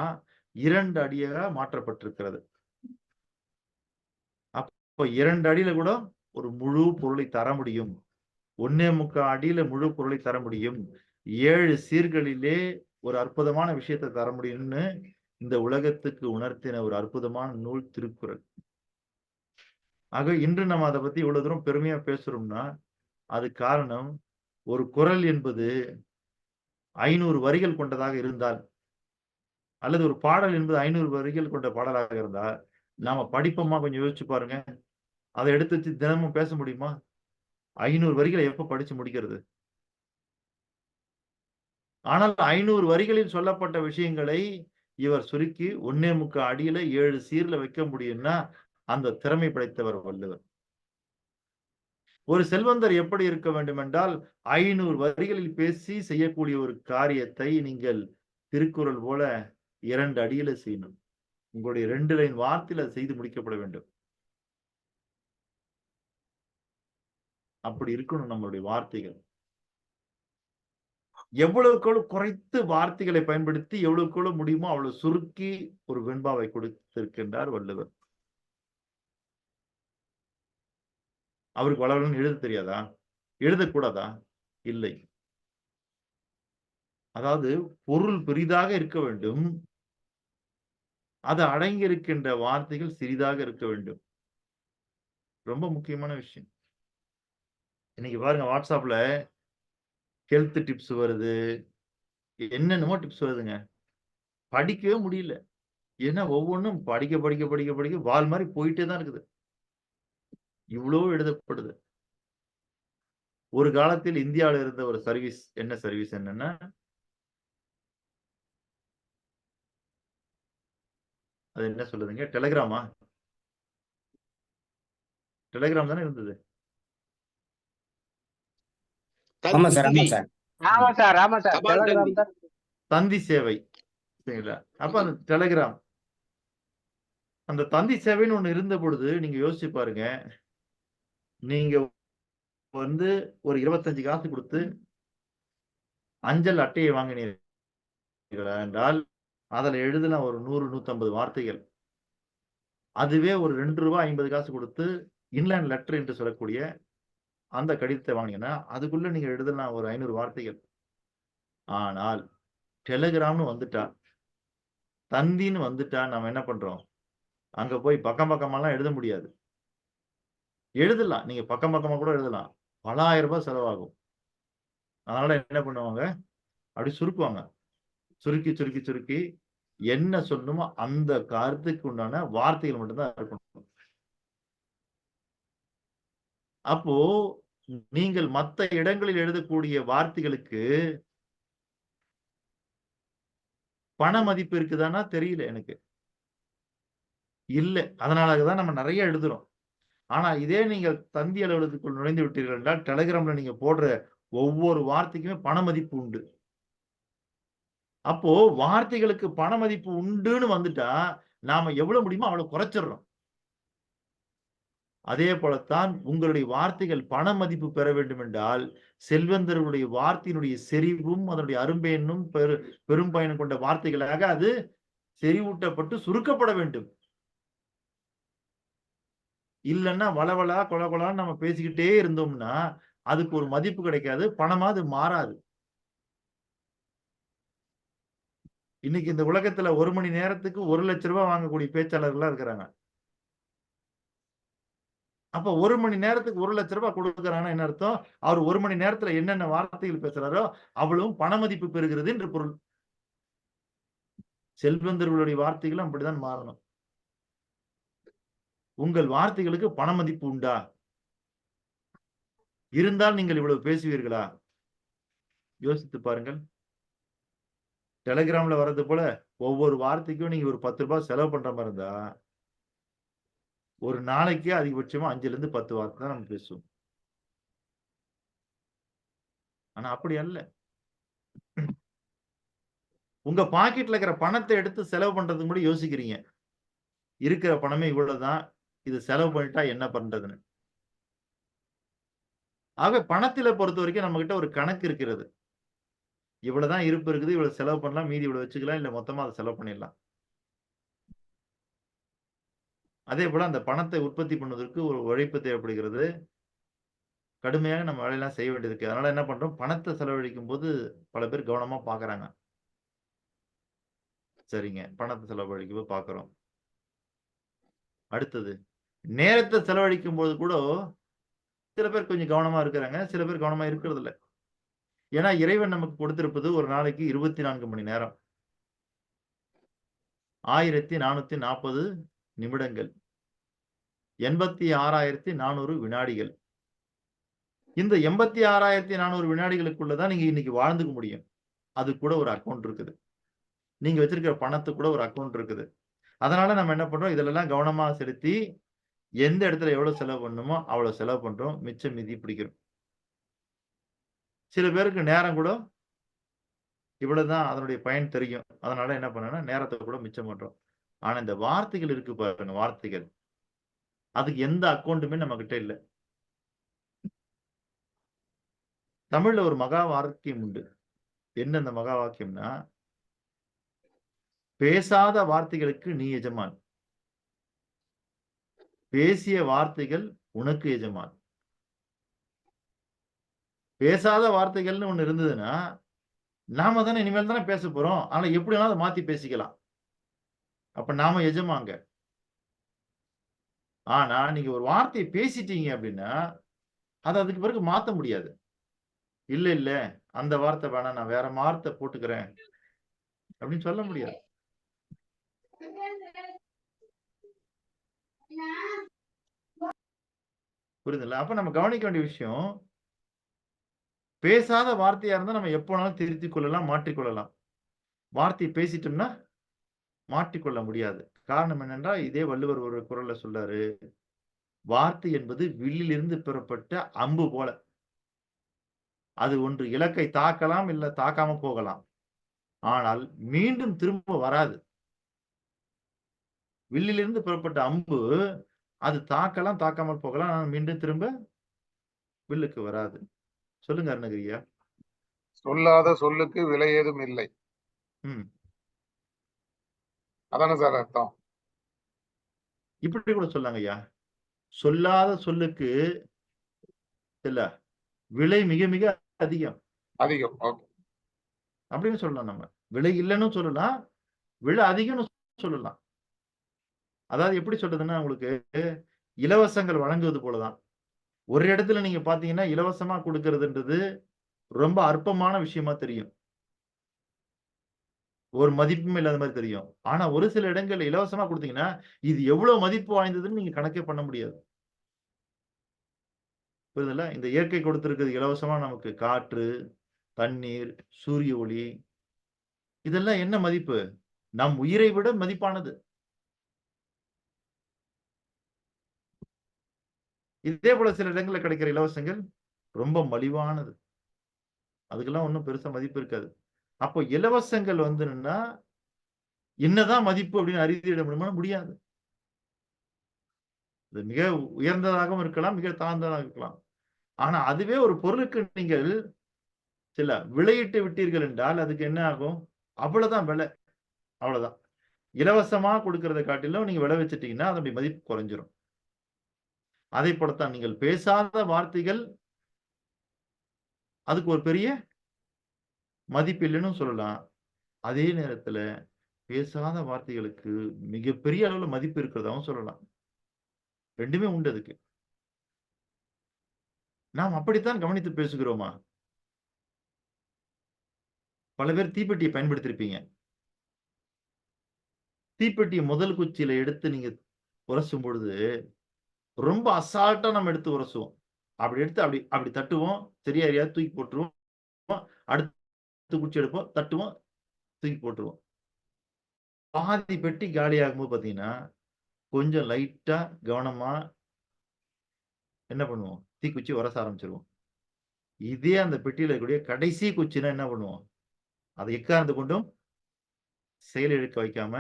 2 அடியாக மாற்றப்பட்டிருக்கிறது. அப்ப 2 அடியில கூட ஒரு முழு பொருளை தர முடியும். 1.25 அடியில முழு பொருளை தர முடியும். 7 சீர்களிலே ஒரு அற்புதமான விஷயத்தை தர முடியும்னு இந்த உலகத்துக்கு உணர்த்தின ஒரு அற்புதமான நூல் திருக்குறள். ஆக இன்று நம்ம அதை பத்தி இவ்வளவு தூரம் பெருமையா பேசுறோம்னா அது காரணம், ஒரு குறள் என்பது 500 வரிகள் கொண்டதாக இருந்தால் அல்லது ஒரு பாடல் என்பது 500 வரிகள் கொண்ட பாடலாக இருந்தால் நாம படிப்போமா? கொஞ்சம் யோசிச்சு பாருங்க. அதை எடுத்து வச்சு தினமும் பேச முடியுமா? 500 வரிகளை எப்ப படிச்சு முடிக்கிறது? ஆனால் 500 வரிகளில் சொல்லப்பட்ட விஷயங்களை இவர் சுருக்கி 1.25 அடியில 7 சீர்ல வைக்க முடியும்னா அந்த திறமை படைத்தவர் வள்ளுவர். ஒரு செல்வந்தர் எப்படி இருக்க வேண்டும் என்றால் 500 வரிகளில் பேசி செய்யக்கூடிய ஒரு காரியத்தை நீங்கள் திருக்குறள் போல 2 அடியில செய்யணும். உங்களுடைய 2 லைன் வார்த்தையில செய்து முடிக்கப்பட வேண்டும். அப்படி இருக்கணும் நம்மளுடைய வார்த்தைகள். எவ்வளவுக்கு குறைத்து வார்த்தைகளை பயன்படுத்தி எவ்வளவுக்கு முடியுமோ அவ்வளவு சுருக்கி ஒரு வெண்பாவை கொடுத்திருக்கின்றார் வள்ளுவர். அவருக்கு வளவலன்னு எழுத தெரியாதா? எழுதக்கூடாதா? இல்லை. அதாவது பொருள் பெரிதாக இருக்க வேண்டும், அது அடங்கி இருக்கின்ற வார்த்தைகள் சிறிதாக இருக்க வேண்டும். ரொம்ப முக்கியமான விஷயம். இன்னைக்கு பாருங்க, வாட்ஸ்அப்ல ஹெல்த் டிப்ஸ் வருது, என்னென்னமோ டிப்ஸ் வருதுங்க. படிக்கவே முடியல. ஏன்னா ஒவ்வொன்றும் படிக்க படிக்க படிக்க படிக்க வால் மாதிரி போயிட்டே தான் இருக்குது. இவ்வளவு எழுதப்படுது. ஒரு காலத்தில் இந்தியாவில் இருந்த ஒரு சர்வீஸ், என்ன சர்வீஸ் என்னன்னா, அது என்ன சொல்லுதுங்க, டெலிகிராமா? டெலிகிராம் தானே இருந்தது. தந்தி சேவை சரிங்களா? அப்ப அந்த டெலிகிராம், அந்த தந்தி சேவைன்னு ஒண்ணு இருந்த பொழுது நீங்க யோசிச்சு பாருங்க. நீங்க ஒரு 25 காசு கொடுத்து அஞ்சல் அட்டையை வாங்கினீர்கள் என்றால் அதுல எழுதலாம் ஒரு 100-150 வார்த்தைகள். அதுவே ஒரு 2 ரூபாய் 50 காசு கொடுத்து இன்லேண்ட் லெட்டர் என்று சொல்லக்கூடிய அந்த கடிதத்தை வாங்கினீங்கன்னா அதுக்குள்ள நீங்க எழுதலாம் ஒரு 500 வார்த்தைகள். ஆனால் டெலிகிராம்னு வந்துட்டா தந்தின்னு வந்துட்டா நம்ம என்ன பண்றோம்? அங்க போய் பக்கம் பக்கமாலாம் எழுத முடியாது. எழுதலாம். நீங்க பக்கம் பக்கமா கூட எழுதலாம். பல ஆயிரம் ரூபாய் செலவாகும். அதனால என்ன பண்ணுவாங்க? அப்படி சுருக்குவாங்க. சுருக்கி, சுருக்கி, சுருக்கி என்ன சொல்லணுமோ அந்த கருத்துக்கு உண்டான வார்த்தைகள் மட்டும் தான் இருக்கணும். அப்போ நீங்கள் மத்த இடங்களில் எழுதக்கூடிய வார்த்தைகளுக்கு பண மதிப்பு இருக்குதான்னா தெரியல எனக்கு. இல்ல. அதனால தான் நம்ம நெறைய எழுதுறோம். ஆனா இதே நீங்கள் தந்தி அலுவலகத்துக்குள் நுழைந்து விட்டீர்கள் என்றால், டெலிகிராம்ல நீங்க போடுற ஒவ்வொரு வார்த்தைக்குமே பண மதிப்பு உண்டு. அப்போ வார்த்தைகளுக்கு பண மதிப்பு உண்டுன்னு வந்துட்டா, நாம எவ்வளவு முடியுமோ அவ்வளவு குறைச்சிடுறோம். அதே போலத்தான் உங்களுடைய வார்த்தைகள் பண மதிப்பு பெற வேண்டும் என்றால், செல்வந்தர்களுடைய வார்த்தையினுடைய செறிவும், அதனுடைய அரும்பெயனும் பெரும் பயன் கொண்ட வார்த்தைகளாக அது செறிவூட்டப்பட்டு சுருக்கப்பட வேண்டும். இல்லன்னா வளவளா, கொழகொழான்னு நம்ம பேசிக்கிட்டே இருந்தோம்னா, அதுக்கு ஒரு மதிப்பு கிடைக்காது. பணமா அது மாறாது. இன்னைக்கு இந்த உலகத்துல 1 மணி நேரத்துக்கு ரூ. 1,00,000 வாங்கக்கூடிய பேச்சாளர்கள்லாம் இருக்கிறாங்க. அப்ப 1 மணி நேரத்துக்கு ரூ. 1,00,000 கொடுக்குறாங்கன்னா என்ன அர்த்தம்? அவர் 1 மணி நேரத்துல என்னென்ன வார்த்தைகள் பேசுறாரோ, அவ்வளவும் பண மதிப்பு பெறுகிறது என்று பொருள். செல்வந்தர்களுடைய வார்த்தைகளும் அப்படித்தான் மாறணும். உங்கள் வார்த்தைகளுக்கு பண மதிப்பு உண்டா? இருந்தால் நீங்கள் இவ்வளவு பேசுவீர்களா? யோசித்து பாருங்கள். டெலிகிராம்ல வர்றது போல ஒவ்வொரு வார்த்தைக்கும் நீங்க ஒரு ரூ. 10 செலவு பண்ற மாரி இருந்தா, ஒரு நாளைக்கு அதிகபட்சமா 5லிருந்து 10 வார்த்தை தான் நம்ம பேசுவோம். ஆனா அப்படி அல்ல. உங்க பாக்கெட்ல இருக்கிற பணத்த எடுத்து செலவு பண்றதுக்கு முன்னாடி யோசிக்கிறீங்க. இருக்கிற பணமே இவ்வளவுதான். இது செலவு பண்ணிட்டா என்ன பண்றதுன்னு. ஆக பணத்தில பொறுத்தவரைக்கும் நம்மகிட்ட ஒரு கணக்கு இருக்கிறது. இவ்வளவுதான் இருப்பு இருக்குது. இவ்வளவு செலவு பண்ணலாம். மீதி இவ்வளவு வச்சுக்கலாம். இல்ல மொத்தமா அத செலவு பண்ணிடலாம். அதேபோல அந்த பணத்தை உற்பத்தி பண்ணுவதற்கு ஒரு உழைப்பு தேவைப்படுகிறது. கடுமையாக நம்ம வேலையெல்லாம் செய்ய வேண்டியது இருக்கு. அதனால என்ன பண்றோம்? பணத்த செலவழிக்கும்போது பல பேர் கவனமா பார்க்குறாங்க. சரிங்க. பணத்த செலவழிக்கும்போது பார்க்குறோம். அடுத்தது, நேரத்த செலவழிக்கும்போது கூட சில பேர் கொஞ்சம் கவனமா இருக்கிறாங்க. சில பேர் கவனமா இருக்கிறதில்ல. ஏன்னா இறைவன் நமக்கு கொடுத்திருப்பது ஒரு நாளைக்கு 24 மணி நேரம். 1440 நிமிடங்கள். 86,400 வினாடிகள். இந்த 86,400 வினாடிகளுக்குள்ள தான் நீங்க இன்னைக்கு வாழ்ந்துக்க முடியும். அது கூட ஒரு அக்கவுண்ட் இருக்குது. நீங்க வச்சிருக்கிற பணத்துக்கு கூட ஒரு அக்கவுண்ட் இருக்குது. அதனால நம்ம என்ன பண்றோம்? இதுலலாம் கவனமா செலுத்தி, எந்த இடத்துல எவ்வளவு செலவு பண்ணணுமோ, அவ்வளவு செலவு பண்றோம். மிச்சம் மீதி பிடிக்கிறோம். சில பேருக்கு நேரம் கூட இவ்வளவுதான் அதனுடைய பயன் தெரியும். அதனால என்ன பண்ணேன்னா, நேரத்த கூட மிச்சம் பண்றோம். ஆனா இந்த வார்த்தைகள் இருக்கு பாருங்க, வார்த்தைகள். அதுக்கு எந்த அக்கவுண்டுமே நம்மகிட்ட இல்ல. தமிழ்ல ஒரு மகா வாக்கியம் உண்டு. என்ன அந்த மகா வாக்கியம்னா, பேசாத வார்த்தைகளுக்கு நீ எஜமான். பேசிய வார்த்தைகள் உனக்கு எஜமான். பேசாத வார்த்தைகள்னு ஒண்ணு இருந்ததுன்னா, நாம தானே இனிமேல் தானே பேசப் போறோம். ஆனா எப்படி வேணாலும் அத மாத்தி பேசிக்கலாம். அப்ப நாம எஜமாங்க. ஆனா நீங்க ஒரு வார்த்தைய பேசிட்டீங்க அப்படின்னா, அத அதுக்கு பிறகு மாத்த முடியாது. இல்ல, இல்ல. அந்த வார்த்தை வேணாம். நான் வேற வார்த்தை போட்டுக்கிறேன். அப்படின்னு சொல்ல முடியாது. புரியுதுல்ல? அப்ப நம்ம கவனிக்க வேண்டிய விஷயம், பேசாத வார்த்தையா இருந்தா நம்ம எப்ப வேணாலும் திருத்திக் கொள்ளலாம், மாற்றிக்கொள்ளலாம். வார்த்தைய பேசிட்டோம்னா மாற்றிக்கொள்ள முடியாது. காரணம் என்னென்றால், இதே வள்ளுவர் ஒரு குறள்ல சொல்றாரு. வார்த்தை என்பது வில்லிலிருந்து பெறப்பட்ட அம்பு போல. அது ஒன்று இலக்கை தாக்கலாம், இல்ல தாக்காம போகலாம். ஆனால் மீண்டும் திரும்ப வராது. வில்லிலிருந்து பெறப்பட்ட அம்பு, அது தாக்கலாம், தாக்காமல் போகலாம். ஆனா மீண்டும் திரும்ப வில்லுக்கு வராது. சொல்லுங்க அருணகிரியா. சொல்லாத சொல்லுக்கு விலை ஏதும் இல்லை. ம். அதானே சார் அர்த்தம்? இப்படி கூட சொல்லாங்க ஐயா. சொல்லாத சொல்லுக்கு இல்ல விலை மிக மிக அதிகம். அதிகம். ஓகே. அப்படின்னு சொல்லலாம் நம்ம. விலை இல்லன்னு சொல்லலாம். விலை அதிகம்னு சொல்லலாம். அதாவது எப்படி சொல்றதுன்னா, உங்களுக்கு இலவசங்கள் வழங்குவது போலதான். ஒரு இடத்துல நீங்க பாத்தீங்கன்னா, இலவசமா கொடுக்கறதுன்றது ரொம்ப அற்பமான விஷயமா தெரியும். ஒரு மதிப்பும் இல்லாத மாதிரி தெரியும். ஆனா ஒரு சில இடங்கள்ல இலவசமா குடுத்தீங்கன்னா, இது எவ்வளவு மதிப்பு வாய்ந்ததுன்னு நீங்க கணக்கே பண்ண முடியாது. புரியுதுல்ல? இந்த இயற்கை கொடுத்திருக்கிறது இலவசமா நமக்கு காற்று, தண்ணீர், சூரிய ஒளி இதெல்லாம் என்ன மதிப்பு? நம் உயிரை விட மதிப்பானது. இதே போல சில இடங்கள்ல கிடைக்கிற இலவசங்கள் ரொம்ப மலிவானது. அதுக்கெல்லாம் ஒண்ணும் பெருசா மதிப்பு இருக்காது. அப்போ இலவசங்கள் வந்துன்னா, என்னதான் மதிப்பு அப்படின்னு அறுதியிட முடியுமா? முடியாது. இது மிக உயர்ந்ததாகவும் இருக்கலாம், மிக தாழ்ந்ததாக இருக்கலாம். ஆனா அதுவே ஒரு பொருளுக்கு நீங்கள் சில விலையிட்டு விட்டீர்கள் என்றால், அதுக்கு என்ன ஆகும்? அவ்வளவுதான் விலை. அவ்வளவுதான். இலவசமா கொடுக்கிறத காட்டிலும் நீங்க விலை வச்சுட்டீங்கன்னா, அதனுடைய மதிப்பு குறைஞ்சிரும். அதைப் போலத்தான் நீங்கள் பேசாத வார்த்தைகள் அதுக்கு ஒரு பெரிய மதிப்பு இல்லைன்னு சொல்லலாம். அதே நேரத்துல பேசாத வார்த்தைகளுக்கு மிகப்பெரிய அளவுல மதிப்பு இருக்கிறதாவும் சொல்லலாம். 2மே உண்டு அதுக்கு. நாம் அப்படித்தான் கவனித்து பேசுகிறோமா? பல பேர் தீப்பெட்டியை பயன்படுத்தியிருப்பீங்க. தீப்பெட்டிய முதல் குச்சியில எடுத்து நீங்க உரசும் பொழுது, ரொம்ப அசால்ட்டா நம்ம எடுத்து உரசுவோம். அப்படி எடுத்து அப்படி அப்படி தட்டுவோம். சரியா எரியாது தூக்கி போட்டுருவோம். அடுத்த குச்சி எடுப்போம், தட்டுவோம், தூக்கி போட்டுருவோம். பாதி பெட்டி காலியாகும்போது பார்த்தீங்கன்னா, கொஞ்சம் லைட்டா கவனமா என்ன பண்ணுவோம்? தீக்குச்சி உரச ஆரம்பிச்சுருவோம். இதே அந்த பெட்டியில இருக்கக்கூடிய கடைசி குச்சினா என்ன பண்ணுவோம்? அதை எக்காரணத்து கொண்டும் செயலிழக்க வைக்காம,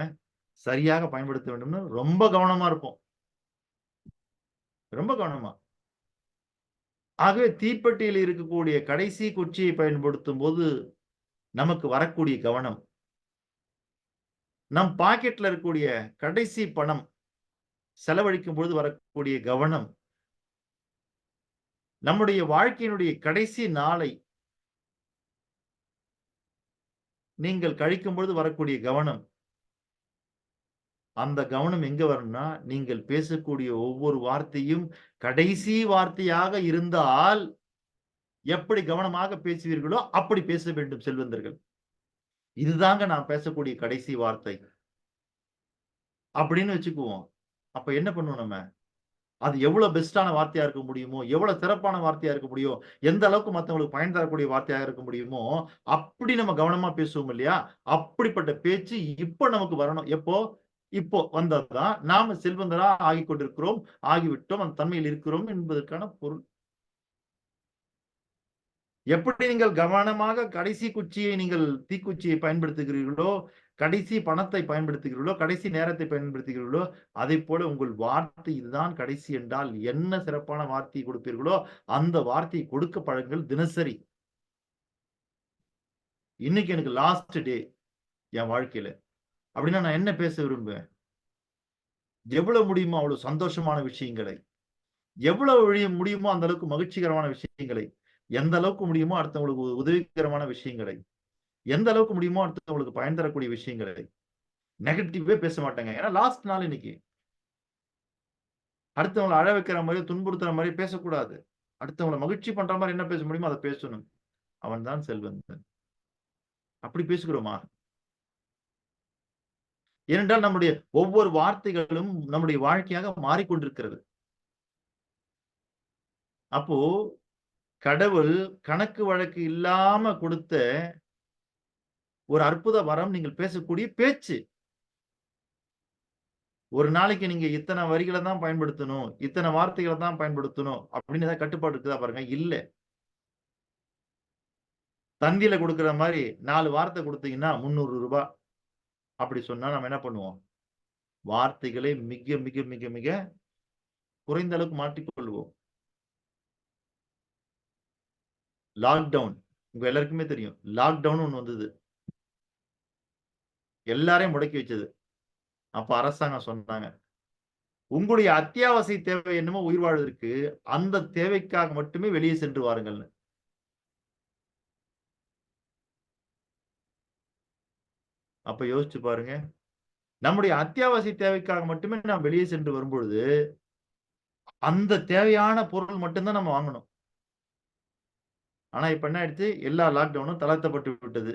சரியாக பயன்படுத்த வேண்டும்னு ரொம்ப கவனமா இருப்போம். ரொம்ப கவனமா. ஆகவே தீப்பெட்டியில் இருக்கக்கூடிய கடைசி குச்சியை பயன்படுத்தும்போது, நமக்கு வரக்கூடிய கவனம், நம் பாக்கெட்ல இருக்கக்கூடிய கடைசி பணம் செலவழிக்கும் பொழுது வரக்கூடிய கவனம், நம்முடைய வாழ்க்கையினுடைய கடைசி நாளை நீங்கள் கழிக்கும் பொழுது வரக்கூடிய கவனம், அந்த கவனம் எங்க வரும்னா, நீங்கள் பேசக்கூடிய ஒவ்வொரு வார்த்தையும் கடைசி வார்த்தையாக இருந்தால், எப்படி கவனமாக பேசுவீர்களோ, அப்படி பேச வேண்டும் செல்வந்தர்கள். இதுதாங்க நான் பேசக்கூடிய கடைசி வார்த்தை. அப்படின்னு வச்சுக்குவோம். அப்ப என்ன பண்ணுவோம் நம்ம? அது எவ்வளவு பெஸ்ட்டான வார்த்தையா இருக்க முடியுமோ, எவ்வளவு சிறப்பான வார்த்தையா இருக்க முடியும், எந்த அளவுக்கு மத்தவங்களுக்கு பயன் தரக்கூடிய வார்த்தையாக இருக்க முடியுமோ, அப்படி நம்ம கவனமா பேசுவோம் இல்லையா? அப்படிப்பட்ட பேச்சு இப்ப நமக்கு வரணும். எப்போ? இப்போ வந்தாதான் நாம செல்வந்தரா ஆகிக் கொண்டிருக்கிறோம், ஆகிவிட்டோம், அந்த தன்மையில் இருக்கிறோம் என்பதற்கான பொருள். எப்படி நீங்கள் கவனமாக கடைசி குச்சியை நீங்கள் தீக்குச்சியை பயன்படுத்துகிறீர்களோ, கடைசி பணத்தை பயன்படுத்துகிறீர்களோ, கடைசி நேரத்தை பயன்படுத்துகிறீர்களோ, அதைப் போல உங்கள் வார்த்தை இதுதான் கடைசி என்றால் என்ன சிறப்பான வார்த்தையை கொடுப்பீர்களோ, அந்த வார்த்தையை கொடுக்க பழகுங்கள் தினசரி. இன்னைக்கு எனக்கு லாஸ்ட் டே என் வாழ்க்கையில. அப்படின்னா நான் என்ன பேச விரும்புவேன்? எவ்வளவு முடியுமோ அவ்வளவு சந்தோஷமான விஷயங்களை, எவ்வளவு முடியுமோ அந்த அளவுக்கு மகிழ்ச்சிகரமான விஷயங்களை, எந்த அளவுக்கு முடியுமோ அடுத்தவங்களுக்கு உதவிகரமான விஷயங்களை, எந்த அளவுக்கு முடியுமோ அடுத்தவங்களுக்கு பயன் தரக்கூடிய விஷயங்களை, நெகட்டிவே பேச மாட்டேங்க. ஏன்னா லாஸ்ட் நாள் இன்னைக்கு. அடுத்தவங்களை அழ வைக்கிற மாதிரி, துன்புறுத்துற மாதிரி பேசக்கூடாது. அடுத்தவங்களை மகிழ்ச்சி பண்ற மாதிரி என்ன பேச முடியுமோ அதை பேசணும். அவன் தான் செல்வந்தன். அப்படி பேசுகிறோமா? ஏனென்றால் நம்முடைய ஒவ்வொரு வார்த்தைகளும் நம்முடைய வாழ்க்கையாக மாறிக்கொண்டிருக்கிறது. அப்போ கடவுள் கணக்கு வழக்கு இல்லாம கொடுத்த ஒரு அற்புத வரம் நீங்கள் பேசக்கூடிய பேச்சு. ஒரு நாளைக்கு நீங்க இத்தனை வரிகளை தான் பயன்படுத்தணும், இத்தனை வார்த்தைகளை தான் பயன்படுத்தணும் அப்படின்னு ஏதாவது கட்டுப்பாடு இருக்குதா பாருங்க? இல்ல. தந்தியில கொடுக்கிற மாதிரி 4 வார்த்தை கொடுத்தீங்கன்னா ரூ. 300 அப்படி சொன்னா நம்ம என்ன பண்ணுவோம்? வார்த்தைகளை மிக மிக மிக மிக குறைந்த அளவுக்கு மாற்றிக்கொள்வோம். லாக்டவுன் உங்க எல்லாருக்குமே தெரியும். லாக்டவுன் ஒண்ணு வந்தது. எல்லாரையும் முடக்கி வச்சது. அப்ப அரசாங்கம் சொன்னாங்க, உங்களுடைய அத்தியாவசிய தேவை என்னமோ உயிர் வாழ்வதற்கு அந்த தேவைக்காக மட்டுமே வெளியே சென்று வாருங்கள்னு. அப்ப யோசிச்சு பாருங்க. நம்முடைய அத்தியாவசிய தேவைக்காக மட்டுமே நாம் வெளியே சென்று வரும்பொழுது, அந்த தேவையான பொருள் மட்டும்தான் நம்ம வாங்கணும். ஆனா இப்ப என்ன ஆயிடுச்சு? எல்லா லாக்டவுனும் தளர்த்தப்பட்டு விட்டது.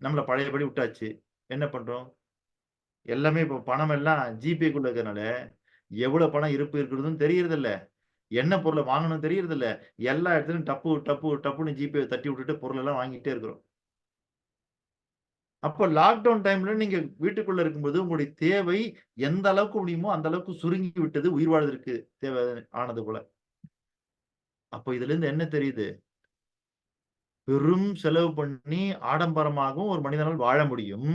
நம்மள பழையபடி விட்டாச்சு. என்ன பண்றோம்? எல்லாமே இப்போ பணம் எல்லாம் ஜிபேக்குள்ள இருக்கறனால, எவ்வளவு பணம் இருப்பு இருக்கிறதுன்னு தெரியறதில்ல. என்ன பொருள வாங்கணும்னு தெரியறதில்ல. எல்லா இடத்துலயும் டப்பு, டப்பு, டப்புன்னு ஜிபேவ தட்டி விட்டுட்டு பொருள் எல்லாம் வாங்கிட்டே இருக்கிறோம். அப்போ லாக்டவுன் டைம்ல நீங்க வீட்டுக்குள்ள இருக்கும்போது உங்களுடைய தேவை எந்த அளவுக்கு முடியுமோ அந்த அளவுக்கு சுருங்கி விட்டது உயிர் வாழ்வதற்கு தேவை ஆனது போல. அப்போ இதிலிருந்து என்ன தெரியுது? பெரும் செலவு பண்ணி ஆடம்பரமாகவும் ஒரு மனிதனால் வாழ முடியும்.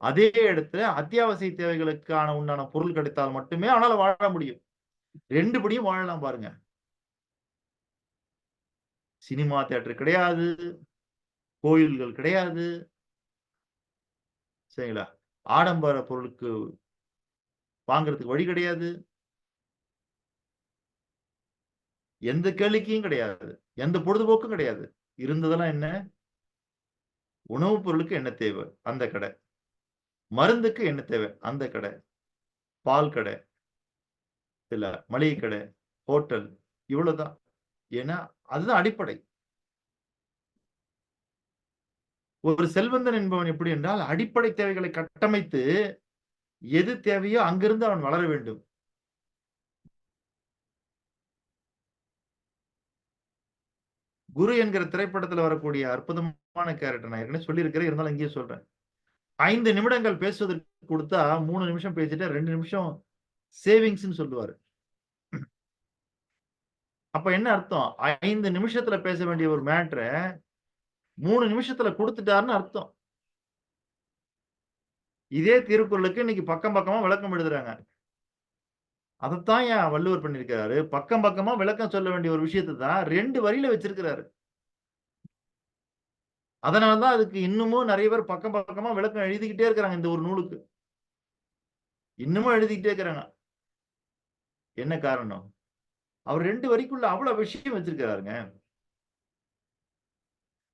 அதே இடத்துல அத்தியாவசிய தேவைகளுக்கான உண்டான பொருள் கிடைத்தால் மட்டுமே அவனால வாழ முடியும். 2 படியும் வாழலாம் பாருங்க. சினிமா தியேட்டர் கிடையாது. கோயில்கள் கிடையாது. சரிங்களா? ஆடம்பர பொருளுக்கு வாங்குறதுக்கு வழி கிடையாது. எந்த கேளிக்கையும் கிடையாது. எந்த பொழுதுபோக்கும் கிடையாது. இருந்ததெல்லாம் என்ன? உணவுப் பொருளுக்கு என்ன தேவை? அந்த கடை. மருந்துக்கு என்ன தேவை? அந்த கடை. பால் கடை. இல்ல மளிகை கடை, ஹோட்டல் இவ்வளவுதான். ஏன்னா அதுதான் அடிப்படை. ஒரு செல்வந்தன் என்பவன் எப்படி என்றால் அடிப்படை தேவைகளை கட்டமைத்து எது தேவையோ அங்கிருந்து அவன் வளர வேண்டும். குரு என்கிற திரைப்படத்துல வரக்கூடிய அற்புதமான கேரக்டர் நான் ஏற்கனவே சொல்லியிருக்கிறேன், இருந்தாலும் இங்கேயே சொல்றேன். 5 நிமிடங்கள் பேசுவதற்கு கொடுத்தா 3 நிமிஷம் பேசிட்டு 2 நிமிஷம் சேவிங்ஸ்ன்னு சொல்லுவாரு. அப்ப என்ன அர்த்தம்? 5 நிமிஷத்துல பேச வேண்டிய ஒரு மேட்டர 3 நிமிஷத்துல குடுத்துட்டாருன்னு அர்த்தம். இதே திருக்குறளுக்கு இன்னைக்கு பக்கம் பக்கமா விளக்கம் எழுதுறாங்க. அதத்தான் ஏன் வள்ளுவர் பண்ணியிருக்கிறாரு. பக்கம் பக்கமா விளக்கம் சொல்ல வேண்டிய ஒரு விஷயத்த தான் 2 வரியில வச்சிருக்கிறாரு. அதனால தான் அதுக்கு இன்னமும் நெறைய பேர் பக்கம் பக்கமா விளக்கம் எழுதிக்கிட்டே இருக்கிறாங்க இந்த ஒரு நூலுக்கு. இன்னமும் எழுதிக்கிட்டே இருக்கிறாங்க. என்ன காரணம்? அவர் 2 வரிக்குள்ள அவ்வளவு விஷயம் வச்சிருக்கிறாருங்க.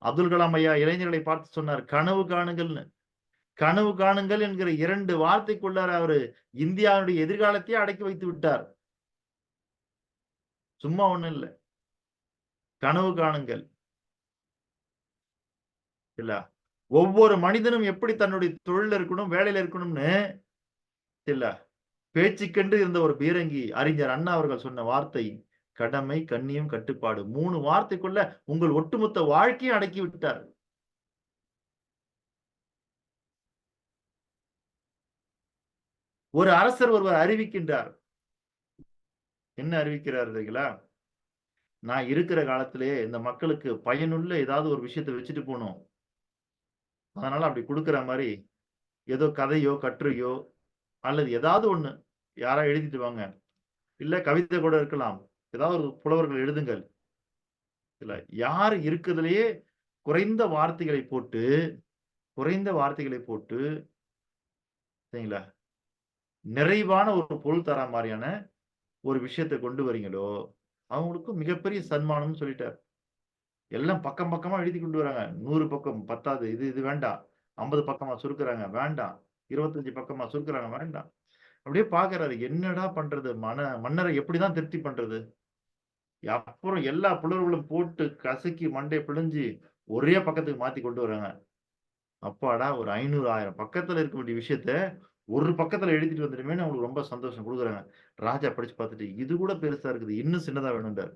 அப்துல் கலாம் ஐயா இளைஞர்களை பார்த்து சொன்னார், கனவு காணுங்கள்னு. கனவு காணுங்கள் என்கிற 2 வார்த்தைக்குள்ளார அவரு இந்தியாவுடைய எதிர்காலத்தையே அடக்கி வைத்து விட்டார். சும்மா ஒண்ணும் இல்ல. கனவு காணுங்கள். இல்ல. ஒவ்வொரு மனிதனும் எப்படி தன்னுடைய தொழில்ல இருக்கணும், வேலையில இருக்கணும்னு இல்ல. பேச்சுக்கென்று இருந்த ஒரு பீரங்கி அறிஞர் அண்ணா அவர்கள் சொன்ன வார்த்தை, கடமை, கண்ணியம், கட்டுப்பாடு. 3 வார்த்தைக்குள்ள உங்கள் ஒட்டுமொத்த வாழ்க்கையை அடக்கி விட்டார். ஒரு அரசர் ஒருவர் அறிவிக்கின்றார். என்ன அறிவிக்கிறார் தெரியுங்களா? நான் இருக்கிற காலத்திலே இந்த மக்களுக்கு பயனுள்ள ஏதாவது ஒரு விஷயத்த வச்சுட்டு போணும். அதனால அப்படி குடுக்குற மாரி ஏதோ கதையோ, கட்டுரையோ அல்லது ஏதாவது ஒண்ணு யாரா எழுதிட்டு வாங்க. இல்ல கவிதை கூட இருக்கலாம். ஏதாவது ஒரு புலவர்கள் எழுதுங்கள். இல்ல யார் இருக்கிறதுலயே குறைந்த வார்த்தைகளை போட்டு சரிங்களா? நிறைவான ஒரு பொருள் தரா மாரியான ஒரு விஷயத்த கொண்டு வரீங்களோ, அவங்களுக்கு மிகப்பெரிய சன்மானம்னு சொல்லிட்டார். எல்லாம் பக்கம் பக்கமா எழுதி கொண்டு வராங்க. 100 பக்கம் பத்தாது. இது வேண்டாம். 50 பக்கமா சுருக்குறாங்க. வேண்டாம். 25 பக்கமா சுருக்குறாங்க. வேண்டாம். அப்படியே பார்க்கிறாரு. என்னடா பண்றது? மன்னரை எப்படிதான் திருப்தி பண்றது? அப்புறம் எல்லா புலவர்களும் போட்டு கசக்கி மண்டைய பிழிஞ்சு ஒரே பக்கத்துக்கு மாத்தி கொண்டு வராங்க. அப்பாடா! ஒரு 500, 1000 பக்கத்துல இருக்க வேண்டிய விஷயத்த ஒரு பக்கத்துல எழுதிட்டு வந்துட்டோமேன்னு அவங்களுக்கு ரொம்ப சந்தோஷம் குடுக்குறாங்க. ராஜா படிச்சு பார்த்துட்டு, இது கூட பெருசா இருக்குது. இன்னும் சின்னதா வேணும்ன்றாரு.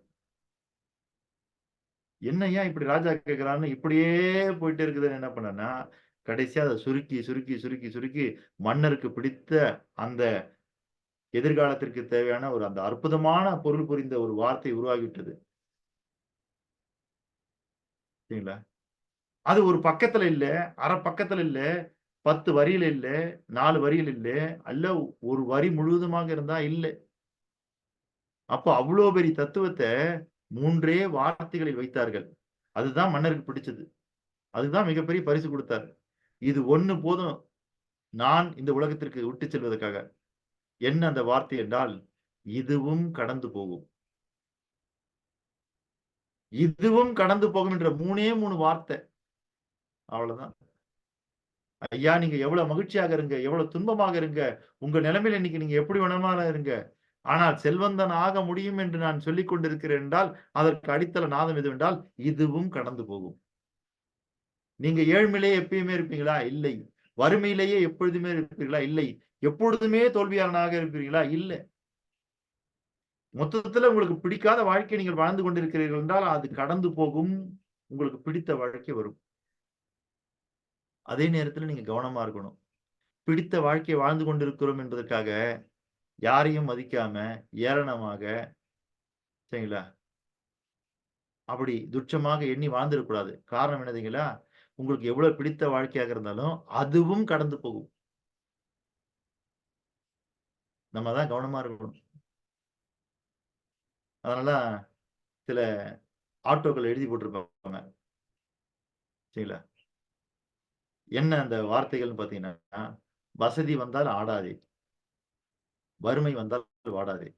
என்னய்யா இப்படி ராஜா கேட்கிறான்னு இப்படியே போயிட்டே இருக்குதுன்னு என்ன பண்ணேன்னா, கடைசியா அத சுருக்கி மன்னருக்கு பிடித்த அந்த எதிர்காலத்திற்கு தேவையான ஒரு அந்த அற்புதமான பொருள் புரிந்த ஒரு வார்த்தை உருவாகிவிட்டது. சரிங்களா? அது ஒரு பக்கத்துல இல்ல, அரை பக்கத்துல இல்ல, 10 வரியில இல்ல, 4 வரியில் இல்ல, அல்ல ஒரு வரி முழுவதுமாக இருந்தா இல்ல. அப்போ அவ்ளோ பெரிய தத்துவத்த 3 வார்த்தைகளில் வைத்தார்கள். அதுதான் மன்னருக்கு பிடிச்சது. அதுதான் மிகப்பெரிய பரிசு குடுத்தார். இது ஒண்ணு போதும் நான் இந்த உலகத்திற்கு விட்டுச் செல்வதற்காக. என்ன அந்த வார்த்தை என்றால், இதுவும் கடந்து போகும். இதுவும் கடந்து போகும் என்ற 3 வார்த்தை. அவ்வளவுதான். ஐயா நீங்க எவ்வளவு மகிழ்ச்சியாக இருங்க, எவ்வளவு துன்பமாக இருங்க, உங்க நிலைமையில இன்னைக்கு நீங்க எப்படி வேணுமானாலும் இருங்க. ஆனால் செல்வந்தன் ஆக முடியும் என்று நான் சொல்லிக் கொண்டிருக்கிறேன் என்றால் அதற்கு அடித்தள நாதம் எதுவென்றால் இதுவும் கடந்து போகும். நீங்க ஏழ்மையிலேயே எப்பயுமே இருப்பீங்களா? இல்லை. வறுமையிலேயே எப்பொழுதுமே இருப்பீர்களா? இல்லை. எப்பொழுதுமே தோல்வியாளனாக இருப்பீர்களா? இல்லை. மொத்தத்துல உங்களுக்கு பிடிக்காத வாழ்க்கை நீங்கள் வாழ்ந்து கொண்டிருக்கிறீர்கள் என்றால் அது கடந்து போகும். உங்களுக்கு பிடித்த வாழ்க்கை வரும். அதே நேரத்துல நீங்க கவனமா இருக்கணும். பிடித்த வாழ்க்கையை வாழ்ந்து கொண்டிருக்கிறோம் என்பதற்காக யாரையும் மதிக்காம, ஏளனமாக, சரிங்களா? அப்படி துச்சமாக எண்ணி வாழ்ந்துடக்கூடாது. காரணம் என்னதுங்களா? உங்களுக்கு எவ்வளவு பிடித்த வாழ்க்கையாக இருந்தாலும் அதுவும் கடந்து போகும். நம்ம தான் கவனமா இருக்கணும். அதனால சில ஆட்டோக்கள் எழுதி போட்டிருப்பாங்க. சரிங்களா? என்ன அந்த வார்த்தைகள்னு பார்த்தீங்கன்னா, வசதி வந்தால் ஆடாதே. வறுமை வந்தால் வாடாதே.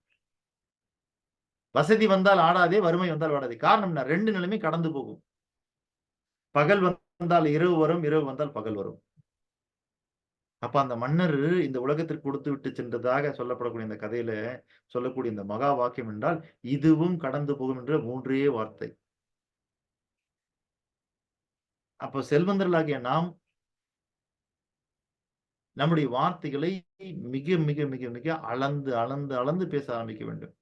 வசதி வந்தால் ஆடாதே, வறுமை வந்தால் வாடாதே. காரணம் என்ன? 2 நிலைமை கடந்து போகும். பகல் வந்தால் இரவு வரும், இரவு வந்தால் பகல் வரும். அப்ப அந்த மன்னர் இந்த உலகத்திற்கு கொடுத்து விட்டு சென்றதாக சொல்லப்படக்கூடிய இந்த கதையில சொல்லக்கூடிய இந்த மகா வாக்கியம் என்றால், இதுவும் கடந்து போகும் என்ற 3 வார்த்தை. அப்ப செல்வந்தர்களாகிய நாம் நம்முடைய வார்த்தைகளை மிக மிக மிக மிக அளந்து அளந்து அளந்து பேச ஆரம்பிக்க வேண்டும்.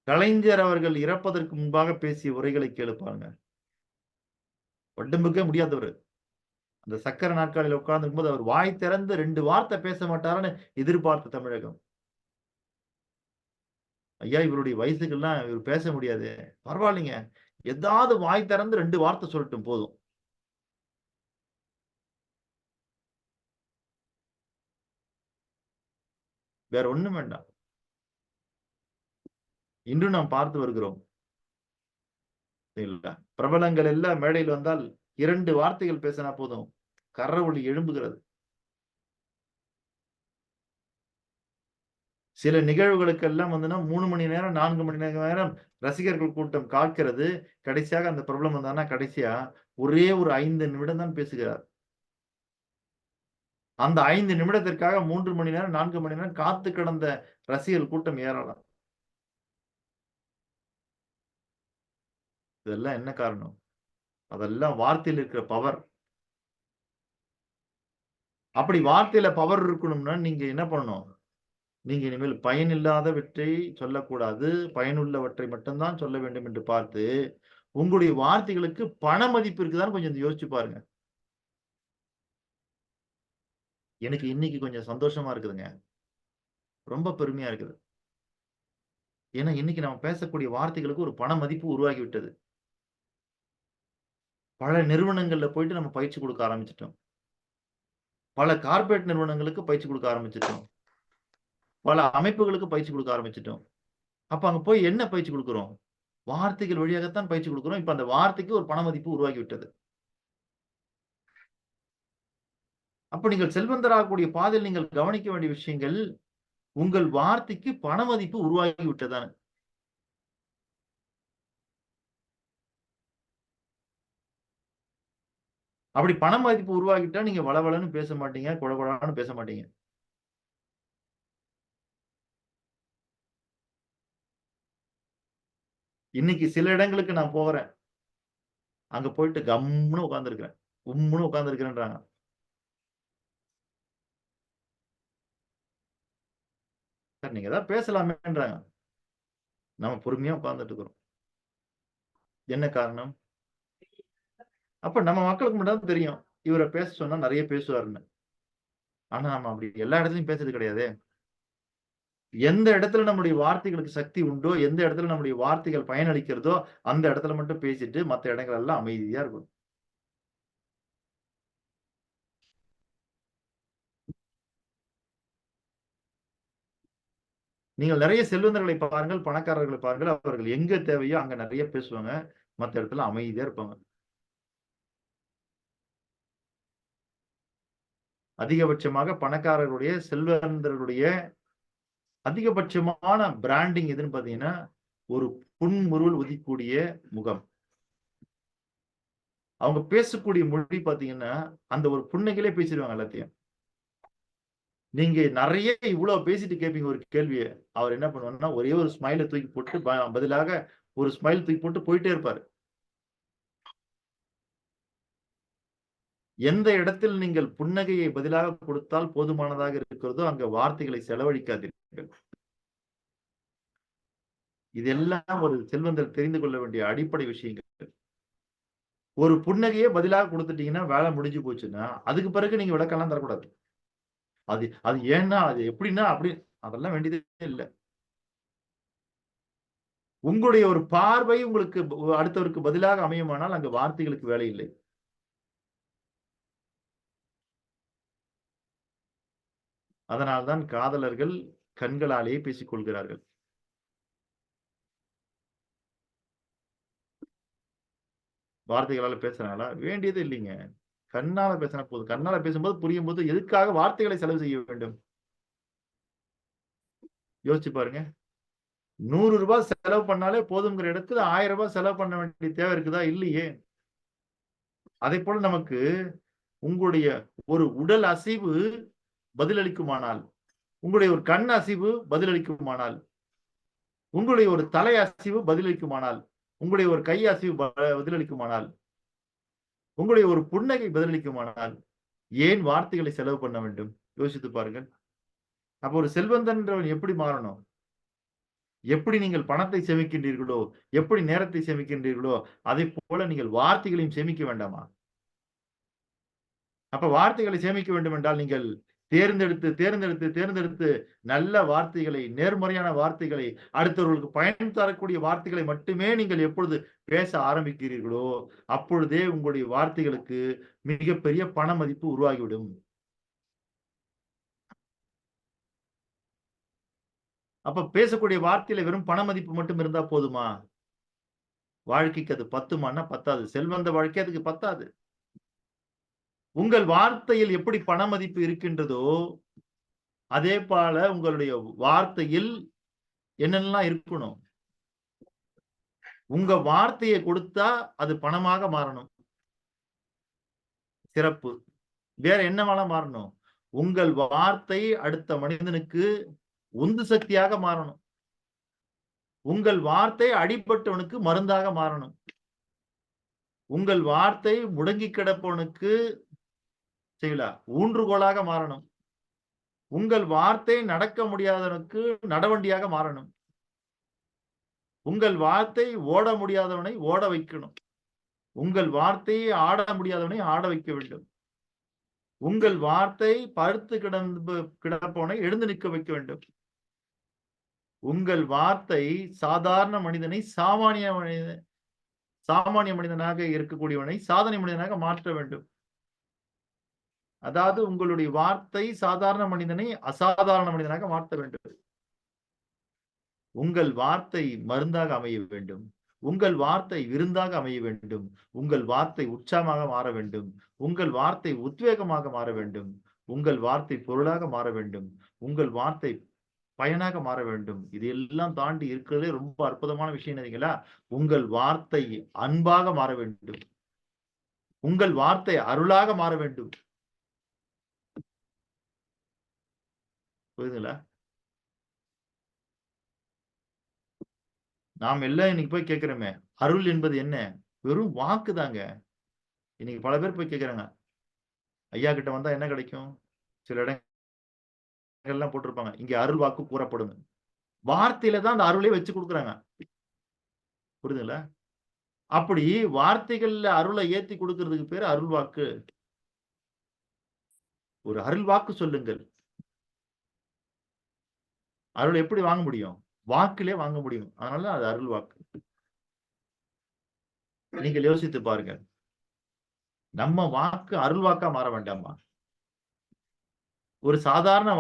கலைஞர் அவர்கள் இறப்பதற்கு முன்பாக பேசிய உரைகளை கேளுப்பாங்க. உடம்புக்கே முடியாதவர். அந்த சக்கர நாற்காலியில உட்கார்ந்திருக்கும் போது அவர் வாய் திறந்து 2 வார்த்தை பேச மாட்டாருன்னு எதிர்பார்த்த தமிழகம். ஐயா இவருடைய வயசுக்கெல்லாம் இவர் பேச முடியாது. பரவாயில்லைங்க. ஏதாவது வாய் திறந்து 2 வார்த்தை சொல்லட்டும் போதும். வேற ஒண்ணும் வேண்டாம். இன்று நாம் பார்த்து வருகிறோம். இல்ல. பிரபலங்கள் எல்லாம் மேடையில் வந்தால் 2 வார்த்தைகள் பேசினா போதும். கரவொலி எழும்புகிறது. சில நிகழ்வுகளுக்கெல்லாம் 3 மணி நேரம், 4 மணி நேரம் ரசிகர்கள் கூட்டம் காக்கிறது. கடைசியாக அந்த பிரபலம் வந்தானா கடைசியா ஒரே ஒரு 5 நிமிடம் தான் பேசுகிறார். அந்த 5 நிமிடத்திற்காக 3 மணி நேரம், 4 மணி நேரம் காத்து கிடந்த ரசிகர்கள் கூட்டம் ஏறலாம். இதெல்லாம் என்ன காரணம்? அதெல்லாம் வார்த்தையில் இருக்கிற பவர். அப்படி வார்த்தையில பவர் இருக்கணும்னா நீங்க என்ன பண்ணணும்? நீங்க இனிமேல் பயனில்லாதவற்றை சொல்லக்கூடாது. பயனுள்ளவற்றை மட்டும் தான் சொல்ல வேண்டும் என்று பார்த்து, உங்களுடைய வார்த்தைகளுக்கு பண மதிப்பு இருக்குதான்னு கொஞ்சம் யோசிச்சு பாருங்க. எனக்கு இன்னைக்கு கொஞ்சம் சந்தோஷமா இருக்குதுங்க. ரொம்ப பெருமையா இருக்குது. ஏன்னா இன்னைக்கு நம்ம பேசக்கூடிய வார்த்தைகளுக்கு ஒரு பண மதிப்பு உருவாகி விட்டது. பல நிறுவனங்கள்ல போயிட்டு நம்ம பயிற்சி கொடுக்க ஆரம்பிச்சுட்டோம். பல கார்ப்பரேட் நிறுவனங்களுக்கு பயிற்சி கொடுக்க ஆரம்பிச்சுட்டோம். பல அமைப்புகளுக்கு பயிற்சி கொடுக்க ஆரம்பிச்சுட்டோம். அப்ப அங்க போய் என்ன பயிற்சி கொடுக்கிறோம்? வார்த்தைகள் வழியாகத்தான் பயிற்சி கொடுக்கிறோம். இப்ப அந்த வார்த்தைக்கு ஒரு பண மதிப்பு உருவாகி விட்டது. அப்ப நீங்கள் செல்வந்தராகக்கூடிய பாதையில் நீங்கள் கவனிக்க வேண்டிய விஷயங்கள், உங்கள் வார்த்தைக்கு பண மதிப்பு உருவாகி விட்டதான. அப்படி பண மதிப்பு உருவாகிட்டா நீங்க வளவளன்னு பேச மாட்டீங்க, கொழகொழன்னு பேச மாட்டீங்க. இன்னைக்கு சில இடங்களுக்கு நான் போறேன். அங்க போயிட்டு கம்முன்னு உட்கார்ந்திருக்கிறேன். உம்முன்னு உட்கார்ந்திருக்கிறேன்றாங்க. சார் நீங்க ஏதாவது பேசலாமேன்றாங்க. நம்ம பொறுமையா உட்கார்ந்துட்டு இருக்கிறோம். என்ன காரணம்? அப்ப நம்ம மக்களுக்கு மட்டும் தான் தெரியும். இவர பேச சொன்னா நெறைய பேசுவாருன்னு. ஆனா நம்ம அப்படி எல்லா இடத்துலயும் பேசுறது கிடையாதே. எந்த இடத்துல நம்முடைய வார்த்தைகளுக்கு சக்தி உண்டோ, எந்த இடத்துல நம்முடைய வார்த்தைகள் பயனளிக்கிறதோ, அந்த இடத்துல மட்டும் பேசிட்டு மத்த இடங்கள் எல்லாம் அமைதியா இருக்கணும். நீங்கள் நிறைய செல்வந்தர்களை பாருங்கள், பணக்காரர்களை பாருங்கள். அவர்கள் எங்க தேவையோ அங்க நிறைய பேசுவாங்க. மத்த இடத்துல அமைதியா இருப்பாங்க. அதிகபட்சமாக பணக்காரர்களுடைய, செல்வந்தர்களுடைய அதிகபட்சமான பிராண்டிங் எதுன்னு பார்த்தீங்கன்னா, ஒரு புன்முறுவல் உதிக்கூடிய முகம். அவங்க பேசக்கூடிய மொழி பாத்தீங்கன்னா அந்த ஒரு புன்னகையிலே பேசிடுவாங்க எல்லாத்தையும். நீங்க நிறைய இவ்வளவு பேசிட்டு கேட்பீங்க ஒரு கேள்வியை, அவர் என்ன பண்ணுவாருன்னா ஒரே ஒரு ஸ்மைலை தூக்கி போட்டு பதிலாக ஒரு ஸ்மைல் தூக்கி போட்டு போயிட்டே இருப்பாரு. எந்த இடத்தில் நீங்கள் புன்னகையை பதிலாக கொடுத்தால் போதுமானதாக இருக்கிறதோ அங்க வார்த்தைகளை செலவழிக்காதீர்கள். இதெல்லாம் ஒரு செல்வந்தர் தெரிந்து கொள்ள வேண்டிய அடிப்படை விஷயங்கள். ஒரு புன்னகையே பதிலாக கொடுத்துட்டீங்கன்னா வேலை முடிஞ்சு போச்சுன்னா அதுக்கு பிறகு நீங்க விளக்கெல்லாம் தரக்கூடாது. அது அது ஏன்னா அது எப்படின்னா அப்படி அதெல்லாம் வேண்டியதே இல்லை. உங்களுடைய ஒரு பார்வை உங்களுக்கு அடுத்தவருக்கு பதிலாக அமையுமானால் அங்க வார்த்தைகளுக்கு வேலை இல்லை. அதனால்தான் காதலர்கள் கண்களாலேயே பேசிக் கொள்கிறார்கள். வார்த்தைகளால பேசுறாங்களா? வேண்டியது இல்லைங்க. கண்ணால பேசினா போதும். கண்ணால பேசும்போது புரியும் போது எதுக்காக வார்த்தைகளை செலவு செய்ய வேண்டும்? யோசிச்சு பாருங்க. 100 ரூபாய் செலவு பண்ணாலே போதுங்கிற இடத்துல 1000 ரூபாய் செலவு பண்ண வேண்டிய தேவை இருக்குதா? இல்லையே. அதே போல நமக்கு உங்களுடைய ஒரு உடல் அசைவு பதிலளிக்குமானால், உங்களுடைய ஒரு கண் அசைவு பதிலளிக்குமானால், உங்களுடைய ஒரு தலை அசைவு பதிலளிக்குமானால், உங்களுடைய ஒரு கை அசைவு பதிலளிக்குமானால், உங்களுடைய ஒரு புன்னகை பதிலளிக்குமானால் ஏன் வார்த்தைகளை செலவு பண்ண வேண்டும்? யோசித்து பாருங்கள். அப்ப ஒரு செல்வந்தன்றவன் எப்படி மாறணும்? எப்படி நீங்கள் பணத்தை சேமிக்கின்றீர்களோ, எப்படி நேரத்தை சேமிக்கின்றீர்களோ, அதை போல நீங்கள் வார்த்தைகளையும் சேமிக்க வேண்டாமா? அப்ப வார்த்தைகளை சேமிக்க வேண்டும் என்றால் நீங்கள் தேர்ந்தெடுத்து தேர்ந்தெடுத்து தேர்ந்தெடுத்து நல்ல வார்த்தைகளை, நேர்மறையான வார்த்தைகளை, அடுத்தவர்களுக்கு பயன் தரக்கூடிய வார்த்தைகளை மட்டுமே நீங்கள் எப்பொழுது பேச ஆரம்பிக்கிறீர்களோ அப்பொழுதே உங்களுடைய வார்த்தைகளுக்கு மிகப்பெரிய பண மதிப்பு உருவாகிவிடும். அப்ப பேசக்கூடிய வார்த்தையில வெறும் பண மதிப்பு மட்டும் இருந்தா போதுமா? வாழ்க்கைக்கு அது பத்துமானா பத்தாது. செல்வந்த வாழ்க்கை அதுக்கு பத்தாது. உங்கள் வார்த்தையில் எப்படி பண மதிப்பு இருக்கின்றதோ அதே போல உங்களுடைய வார்த்தையில் என்னெல்லாம் இருக்கணும்? உங்க வார்த்தையை கொடுத்தா அது பணமாக மாறணும். சிறப்பு. வேற என்னவெல்லாம் மாறணும்? உங்கள் வார்த்தை அடுத்த மனிதனுக்கு உந்து சக்தியாக மாறணும். உங்கள் வார்த்தை அடிபட்டவனுக்கு மருந்தாக மாறணும். உங்கள் வார்த்தை முடங்கி கிடப்பவனுக்கு ஊன்றுகோலாக மாறணும். உங்கள் வார்த்தை நடக்க முடியாதவனுக்கு நடவண்டியாக மாறணும். உங்கள் வார்த்தை ஓட முடியாதவனை ஓட வைக்கணும். உங்கள் வார்த்தையை ஆட முடியாதவனை ஆட வைக்க வேண்டும். உங்கள் வார்த்தை படுத்து கிடப்பவனை எழுந்து நிற்க வைக்க வேண்டும். உங்கள் வார்த்தை சாதாரண மனிதனை சாமானிய மனிதனாக இருக்கக்கூடியவனை சாதனை மனிதனாக மாற்ற வேண்டும். அதாவது உங்களுடைய வார்த்தை சாதாரண மனிதனை அசாதாரண மனிதனாக மாற்ற வேண்டும். உங்கள் வார்த்தை மருந்தாக அமைய வேண்டும். உங்கள் வார்த்தை விருந்தாக அமைய வேண்டும். உங்கள் வார்த்தை உற்சாகமாக மாற வேண்டும். உங்கள் வார்த்தை உத்வேகமாக மாற வேண்டும். உங்கள் வார்த்தை பொருளாக மாற வேண்டும். உங்கள் வார்த்தை பயனாக மாற வேண்டும். இதெல்லாம் தாண்டி இருக்கிறதே ரொம்ப அற்புதமான விஷயம் என்னங்களா? உங்கள் வார்த்தை அன்பாக மாற வேண்டும். உங்கள் வார்த்தை அருளாக மாற வேண்டும். புரியுதுங்களா? நாம் எல்லாம் இன்னைக்கு போய் கேட்கிறோமே, அருள் என்பது என்ன? வெறும் வாக்கு தாங்க. இன்னைக்கு பல பேர் போய் கேட்கிறாங்க, ஐயா கிட்ட வந்தா என்ன கிடைக்கும்? சில இடங்கள்லாம் போட்டிருப்பாங்க, இங்க அருள் வாக்கு கூறப்படுங்க. வார்த்தையில தான் அந்த அருளை வச்சு கொடுக்குறாங்க. புரியுதுங்களா? அப்படி வார்த்தைகள்ல அருளை ஏத்தி கொடுக்கறதுக்கு பேரு அருள் வாக்கு. ஒரு அருள் வாக்கு சொல்லுங்கள். அருள் எப்படி வாங்க முடியும்? வாக்கிலே வாங்க முடியும். அதனால அது அருள் வாக்கு. நீங்கள் யோசித்து பாருங்க. நம்ம வாக்கு அருள் வாக்கா மாற வேண்டாமா? ஒரு சாதாரண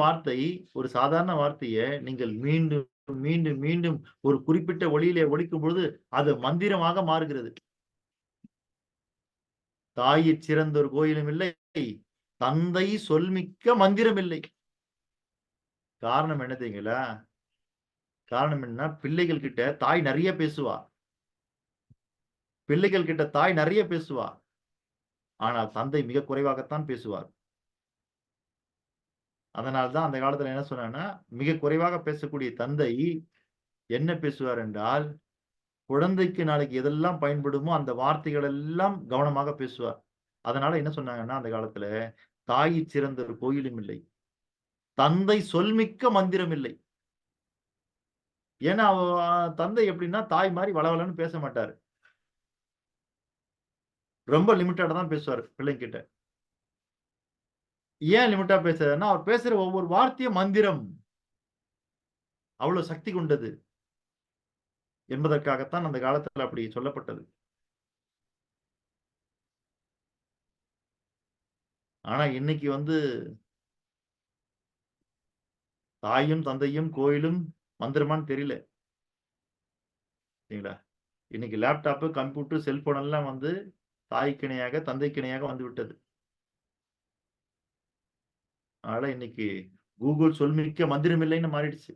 வார்த்தையை நீங்கள் மீண்டும் மீண்டும் மீண்டும் ஒரு குறிப்பிட்ட ஒளியிலே ஒலிக்கும் பொழுது அது மந்திரமாக மாறுகிறது. தாயிற் சிறந்தொரு கோயிலும் இல்லை, தந்தை சொல்மிக்க மந்திரம் இல்லை. காரணம் என்ன தெரியுங்களா? காரணம் என்ன? பிள்ளைகள் கிட்ட தாய் நிறைய பேசுவா. பிள்ளைகள் கிட்ட தாய் நிறைய பேசுவா. ஆனால் தந்தை மிக குறைவாகத்தான் பேசுவார். அதனால்தான் அந்த காலத்துல என்ன சொன்னாங்கன்னா, மிக குறைவாக பேசக்கூடிய தந்தை என்ன பேசுவார் என்றால், குழந்தைக்கு நாளைக்கு எதெல்லாம் பயன்படுமோ அந்த வார்த்தைகள் எல்லாம் கவனமாக பேசுவார். அதனால என்ன சொன்னாங்கன்னா, அந்த காலத்துல தாய் சிறந்த ஒரு கோயிலும் இல்லை, தந்தை சொல்மிக்க மந்திரம் இல்லை. ஏன்னா தந்தை எப்படின்னா தாய் மாதிரி வளவலன்னு பேச மாட்டாரு. ரொம்ப லிமிட்டடா தான் பேசுவாரு பிள்ளைங்கிட்ட. ஏன் லிமிட்டா பேசுறாருன்னா, அவர் பேசுற ஒவ்வொரு வார்த்தையும் மந்திரம். அவ்வளவு சக்தி கொண்டது என்பதற்காகத்தான் அந்த காலத்துல அப்படி சொல்லப்பட்டது. ஆனா இன்னைக்கு தாயும் தந்தையும் கோயிலும் மந்திரமான்னு தெரியல. சரிங்களா? இன்னைக்கு லேப்டாப், கம்ப்யூட்டர், செல்போன் எல்லாம் தாய்க்கு இணையாக தந்தைக்கு இணையாக வந்து விட்டது. அதனால இன்னைக்கு கூகுள் சொல்மிக்க மந்திரம் இல்லைன்னு மாறிடுச்சு.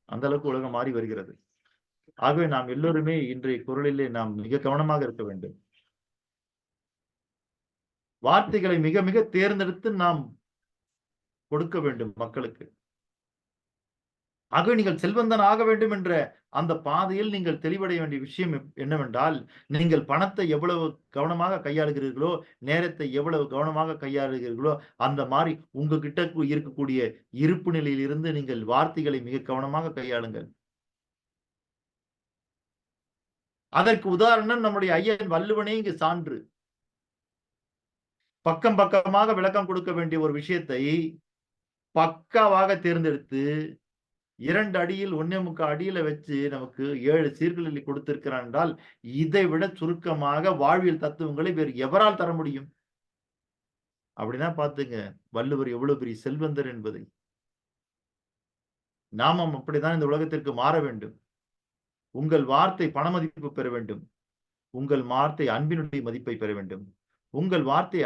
அந்த அளவுக்கு உலகம் மாறி வருகிறது. ஆகவே நாம் எல்லோருமே இன்றைய குரலிலே நாம் மிக கவனமாக இருக்க வேண்டும். வார்த்தைகளை மிக மிக தேர்ந்தெடுத்து நாம் கொடுக்க வேண்டும் மக்களுக்கு. ஆகவே நீங்கள் செல்வந்தன் ஆக வேண்டும் என்ற அந்த பாதையில் நீங்கள் தெளிவடைய வேண்டிய விஷயம் என்னவென்றால், நீங்கள் பணத்தை எவ்வளவு கவனமாக கையாளுகிறீர்களோ, நேரத்தை எவ்வளவு கவனமாக கையாளுகிறீர்களோ, அந்த மாதிரி உங்ககிட்ட இருக்கக்கூடிய இருப்பு நிலையில் இருந்து நீங்கள் வார்த்தைகளை மிக கவனமாக கையாளுங்கள். அதற்கு உதாரணம் நம்முடைய ஐயன் வள்ளுவனே இங்கு சான்று. பக்கம் பக்கமாக விளக்கம் கொடுக்க வேண்டிய ஒரு விஷயத்தை பக்காவாக தேர்ந்தெடுத்து 2 அடியில் 1.25 அடியில வச்சு நமக்கு 7 சீர்களில் கொடுத்திருக்கிறான் என்றால், இதை விட சுருக்கமாக வாழ்வியல் தத்துவங்களை வேறு எவரால் தர முடியும்? அப்படிதான் பாத்துங்க வள்ளுவர் எவ்வளவு பெரிய செல்வந்தர் என்பதை. நாமும் அப்படித்தான் இந்த உலகத்திற்கு மாற வேண்டும். உங்கள் வார்த்தை பணமதிப்பு பெற வேண்டும். உங்கள் வார்த்தை அன்பினுடைய மதிப்பை பெற வேண்டும். உங்கள் வார்த்தை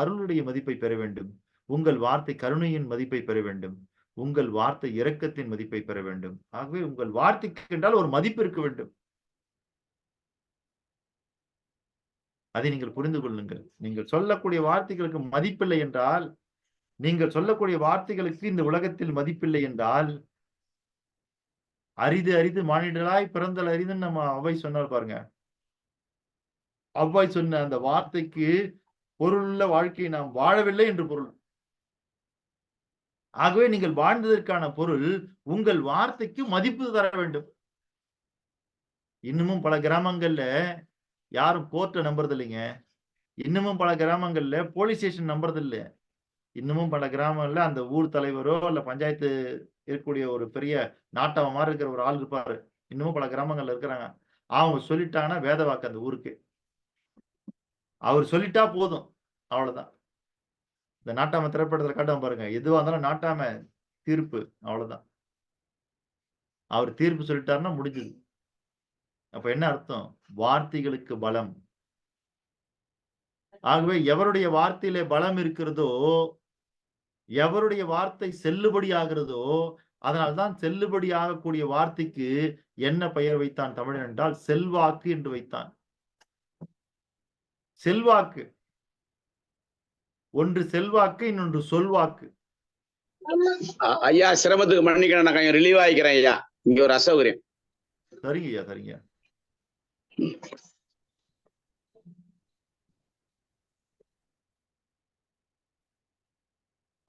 அருளுடைய மதிப்பை பெற வேண்டும். உங்கள் வார்த்தை கருணையின் மதிப்பை பெற வேண்டும். உங்கள் வார்த்தை இரக்கத்தின் மதிப்பை பெற வேண்டும். ஆகவே உங்கள் வார்த்தைக்கு என்றால் ஒரு மதிப்பு இருக்க வேண்டும். அதை நீங்கள் புரிந்து கொள்ளுங்கள். நீங்கள் சொல்லக்கூடிய வார்த்தைகளுக்கு மதிப்பில்லை என்றால், நீங்கள் சொல்லக்கூடிய வார்த்தைகளுக்கு இந்த உலகத்தில் மதிப்பில்லை என்றால், அரிது அரிது மானிடராய் பிறந்தல் அரிதுன்னு நம்ம அவ்வை சொன்னார் பாருங்க. அவ்வை சொன்ன அந்த வார்த்தைக்கு பொருளுள்ள வாழ்க்கையை நாம் வாழவில்லை என்று பொருள். ஆகவே நீங்கள் வாழ்ந்ததற்கான பொருள் உங்கள் வார்த்தைக்கு மதிப்பு தர வேண்டும். இன்னமும் பல கிராமங்கள்ல யாரும் கோர்ட்டை நம்புறது இல்லைங்க. இன்னமும் பல கிராமங்கள்ல போலீஸ் ஸ்டேஷன் நம்புறது இல்லை. இன்னமும் பல கிராமங்கள்ல அந்த ஊர் தலைவரோ இல்ல பஞ்சாயத்து இருக்கக்கூடிய ஒரு பெரிய நாட்டவ மாதிரி இருக்கிற ஒரு ஆள் இருப்பாரு. இன்னமும் பல கிராமங்கள்ல இருக்கிறாங்க. அவங்க சொல்லிட்டாங்கன்னா வேத வாக்கு அந்த ஊருக்கு. அவர் சொல்லிட்டா போதும், அவ்வளவுதான். இந்த நாட்டாம திரைப்படத்துல காட்டாம பாருங்க, எதுவா இருந்தாலும் நாட்டாம தீர்ப்பு, அவ்வளவுதான். அவர் தீர்ப்பு சொல்லிட்டாருன்னா முடிஞ்சது. அப்ப என்ன அர்த்தம்? வார்த்தைகளுக்கு பலம். ஆகவே எவருடைய வார்த்தையிலே பலம் இருக்கிறதோ, எவருடைய வார்த்தை செல்லுபடி ஆகிறதோ, அதனால்தான் செல்லுபடி ஆகக்கூடிய வார்த்தைக்கு என்ன பெயர் வைத்தான் தமிழன் என்றால் செல்வாக்கு என்று வைத்தான். செல்வாக்கு. ஒன்று செல்வாக்கு, இன்னொன்று சொல்வாக்கு. ஐயா சிரமத்துக்கு மன்னிக்கணும், நான் கொஞ்சம் ரிலீவ் ஆகிக்கிறேன் ஐயா, இங்க ஒரு அசௌகரியம். சரிங்க ஐயா, சரிங்க.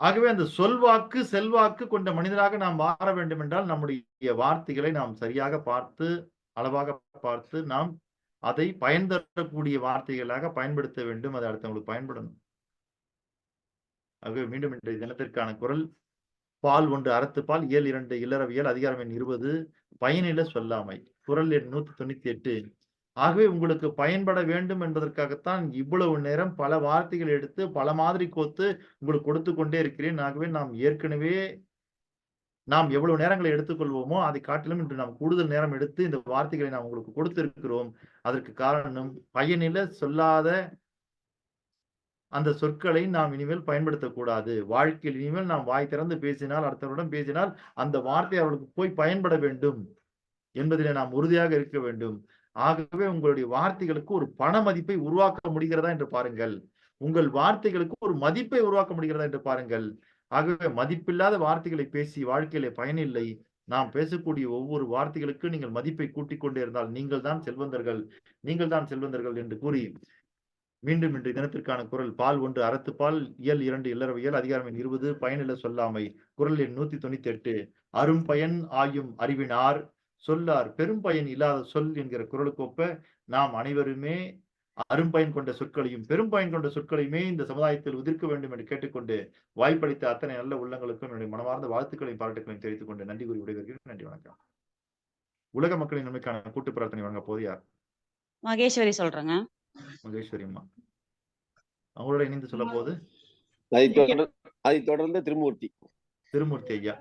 ஆகவே அந்த சொல்வாக்கு செல்வாக்கு கொண்ட மனிதராக நாம் மாற வேண்டும் என்றால் நம்முடைய வார்த்தைகளை நாம் சரியாக பார்த்து, அளவாக பார்த்து, நாம் அதை பயன் தரக்கூடிய வார்த்தைகளாக பயன்படுத்த வேண்டும். அது அடுத்தவங்களுக்கு பயன்படணும். ஆகவே மீண்டும் இன்றைய தினத்திற்கான குரல், பால் 1 அறத்துப்பால், இயல் 2 இல்லறவியல், அதிகாரம் எண் 20, பயனில சொல்லாமை, குரல் எண் 198. ஆகவே உங்களுக்கு பயன்பட வேண்டும் என்பதற்காகத்தான் இவ்வளவு நேரம் பல வார்த்தைகள் எடுத்து பல மாதிரி கோத்து உங்களுக்கு கொடுத்து கொண்டே இருக்கிறேன். ஆகவே நாம் எவ்வளவு நேரங்களை எடுத்துக்கொள்வோமோ அதை காட்டிலும் இன்று நாம் கூடுதல் நேரம் எடுத்து இந்த வார்த்தைகளை நாம் உங்களுக்கு கொடுத்திருக்கிறோம். அதற்கு காரணம் பயனில சொல்லாத அந்த சொற்களை நாம் இனிமேல் பயன்படுத்தக்கூடாது. வாழ்க்கையில் இனிமேல் நாம் வாய் திறந்து பேசினால், அடுத்தவரிடம் பேசினால் அந்த வார்த்தை அவர்களுக்கு போய் பயன்பட வேண்டும் என்பதிலே நாம் உறுதியாக இருக்க வேண்டும். ஆகவே உங்களுடைய வார்த்தைகளுக்கு ஒரு பண மதிப்பை உருவாக்க முடிகிறதா என்று பாருங்கள். உங்கள் வார்த்தைகளுக்கு ஒரு மதிப்பை உருவாக்க முடிகிறதா என்று பாருங்கள். ஆகவே மதிப்பில்லாத வார்த்தைகளை பேசி வாழ்க்கையிலே பயனில்லை. நாம் பேசக்கூடிய ஒவ்வொரு வார்த்தைகளுக்கு நீங்கள் மதிப்பை கூட்டிக் கொண்டே இருந்தால் நீங்கள் தான் செல்வந்தர்கள், நீங்கள் தான் செல்வந்தர்கள் என்று கூறி மீண்டும் இன்றைய தினத்திற்கான குரல் பால் 1 அறத்துப்பால் இயல் 2 இல்லறவியல் அதிகாரம் எண் 20 பயனில சொல்லாமை குரல் எண் 198 அரும் பயன் ஆயும் அறிவினார் சொல்லார் பெரும் பயன் இல்லாத சொல் என்கிற குரலுக்கொப்ப நாம் அனைவருமே அரும்பயன் கொண்ட சொற்களையும் பெரும் பயன் கொண்ட சொற்களையுமே இந்த சமுதாயத்தில் உதிர்க்க வேண்டும் என்று கேட்டுக்கொண்டு வாய்ப்பளித்த அத்தனை நல்ல உள்ளங்களுக்கும் என்னுடைய மனமார்ந்த வாழ்த்துக்களையும் பாராட்டுகளையும் தெரிவித்துக் கொண்டு நன்றி கூறி விடைபெறுகிறேன். நன்றி, வணக்கம். உலக மக்களின் நன்மைக்கான கூட்டு பிரார்த்தனை வழங்க போது யார்? மகேஸ்வரி சொல்றேங்க. மகேஸ்வரி அம்மா அவங்களோட இணைந்து சொல்ல போது அதை தொடர்ந்து திருமூர்த்தி ஐயா.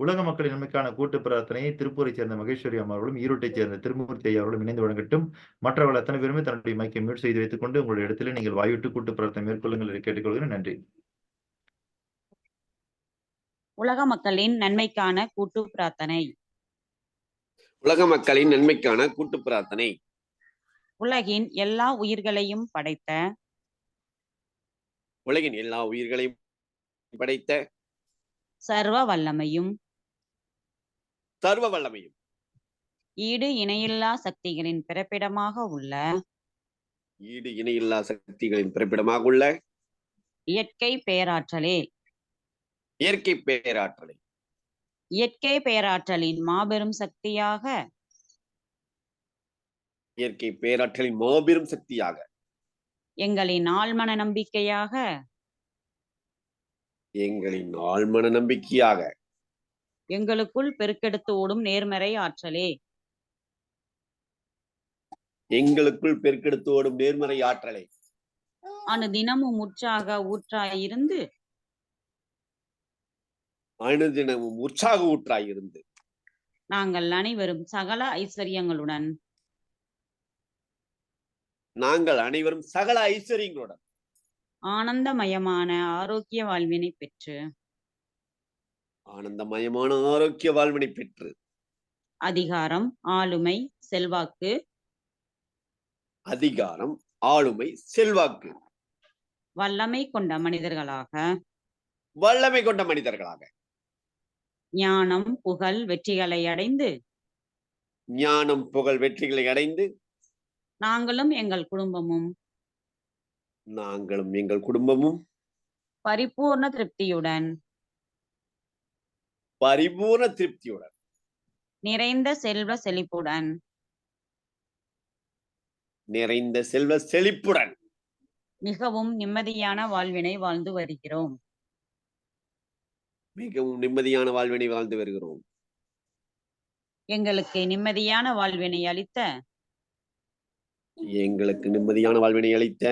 உலக மக்களின் நன்மைக்கான கூட்டு பிரார்த்தனையை திருப்பூரை சேர்ந்த மகேஸ்வரி அம்மா அவர்களும் ஈரோட்டை சேர்ந்த திருமூர்த்தி ஐயா அவர்களும் இணைந்து வழங்கட்டும். மற்றவர்கள் அத்தனை பேருமே தன்னுடைய மைக்கை மியூட் செய்து வைத்துக் கொண்டு உங்களுடைய இடத்திலே நீங்கள் வாய்விட்டு கூட்டு பிரார்த்தனை மேற்கொள்ளுங்கள் என்று கேட்டுக்கொள்கிறேன். நன்றி. உலக மக்களின் நன்மைக்கான கூட்டு பிரார்த்தனை. உலக மக்களின் நன்மைக்கான கூட்டு பிரார்த்தனை. உலகின் எல்லா உயிர்களையும் படைத்த உலகின் எல்லா உயிர்களையும் படைத்த சர்வ வல்லமையும் ஈடு இணையில்லா சக்திகளின் பிறப்பிடமாக உள்ள இயற்கை பேராற்றலே இயற்கை பேராற்றலின் மாபெரும் சக்தியாக எங்களின் ஆழ்மன நம்பிக்கையாக எங்களுக்குள் பெருக்கெடுத்து ஓடும் நேர்மறை ஆற்றலே அனுதினமும் உற்சாக ஊற்றாயிருந்து நாங்கள் அனைவரும் சகல ஐஸ்வர்யங்களுடன் ஆனந்தமயமான ஆரோக்கிய வாழ்வினை பெற்று அதிகாரம் ஆளுமை செல்வாக்கு வல்லமை கொண்ட மனிதர்களாக ஞானம் புகழ் வெற்றிகளை அடைந்து நாங்களும் எங்கள் குடும்பமும் பரிபூர்ண திருப்தியுடன் நிறைந்த செல்வ செழிப்புடன் மிகவும் நிம்மதியான வாழ்வினை வாழ்ந்து வருகிறோம். எங்களுக்கு நிம்மதியான வாழ்வினை அளித்த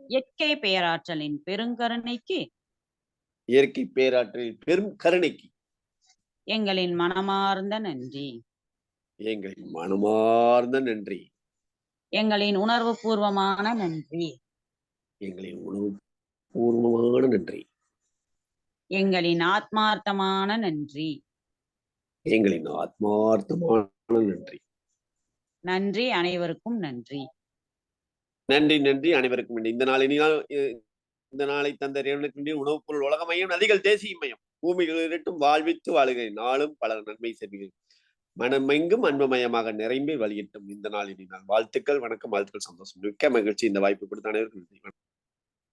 இயற்கை பேராற்றலின் பெருங்கருணைக்கு எங்களின் மனமார்ந்த நன்றி. எங்களின் உணர்வுபூர்வமான நன்றி. எங்களின் ஆத்மார்த்தமான நன்றி. நன்றி, அனைவருக்கும் நன்றி. அனைவருக்கும் இந்த நாளை தந்த இறைவனுக்கு உணவுப் பொருள் உலகமையும் நதிகள் தேசிய மையம் பூமிகள் இரட்டும் வாழ்வித்து வாழுகிறேன் நாளும் பல நன்மை செய்கிறேன் மனமெங்கும் அன்பமயமாக நிரம்பி வழியிட்டும் இந்த நாளின் வாழ்த்துக்கள். வணக்கம், வாழ்த்துக்கள், சந்தோஷம், மிக்க மகிழ்ச்சி. இந்த வாய்ப்பு கொடுத்த அனைவருக்கும் நன்றி.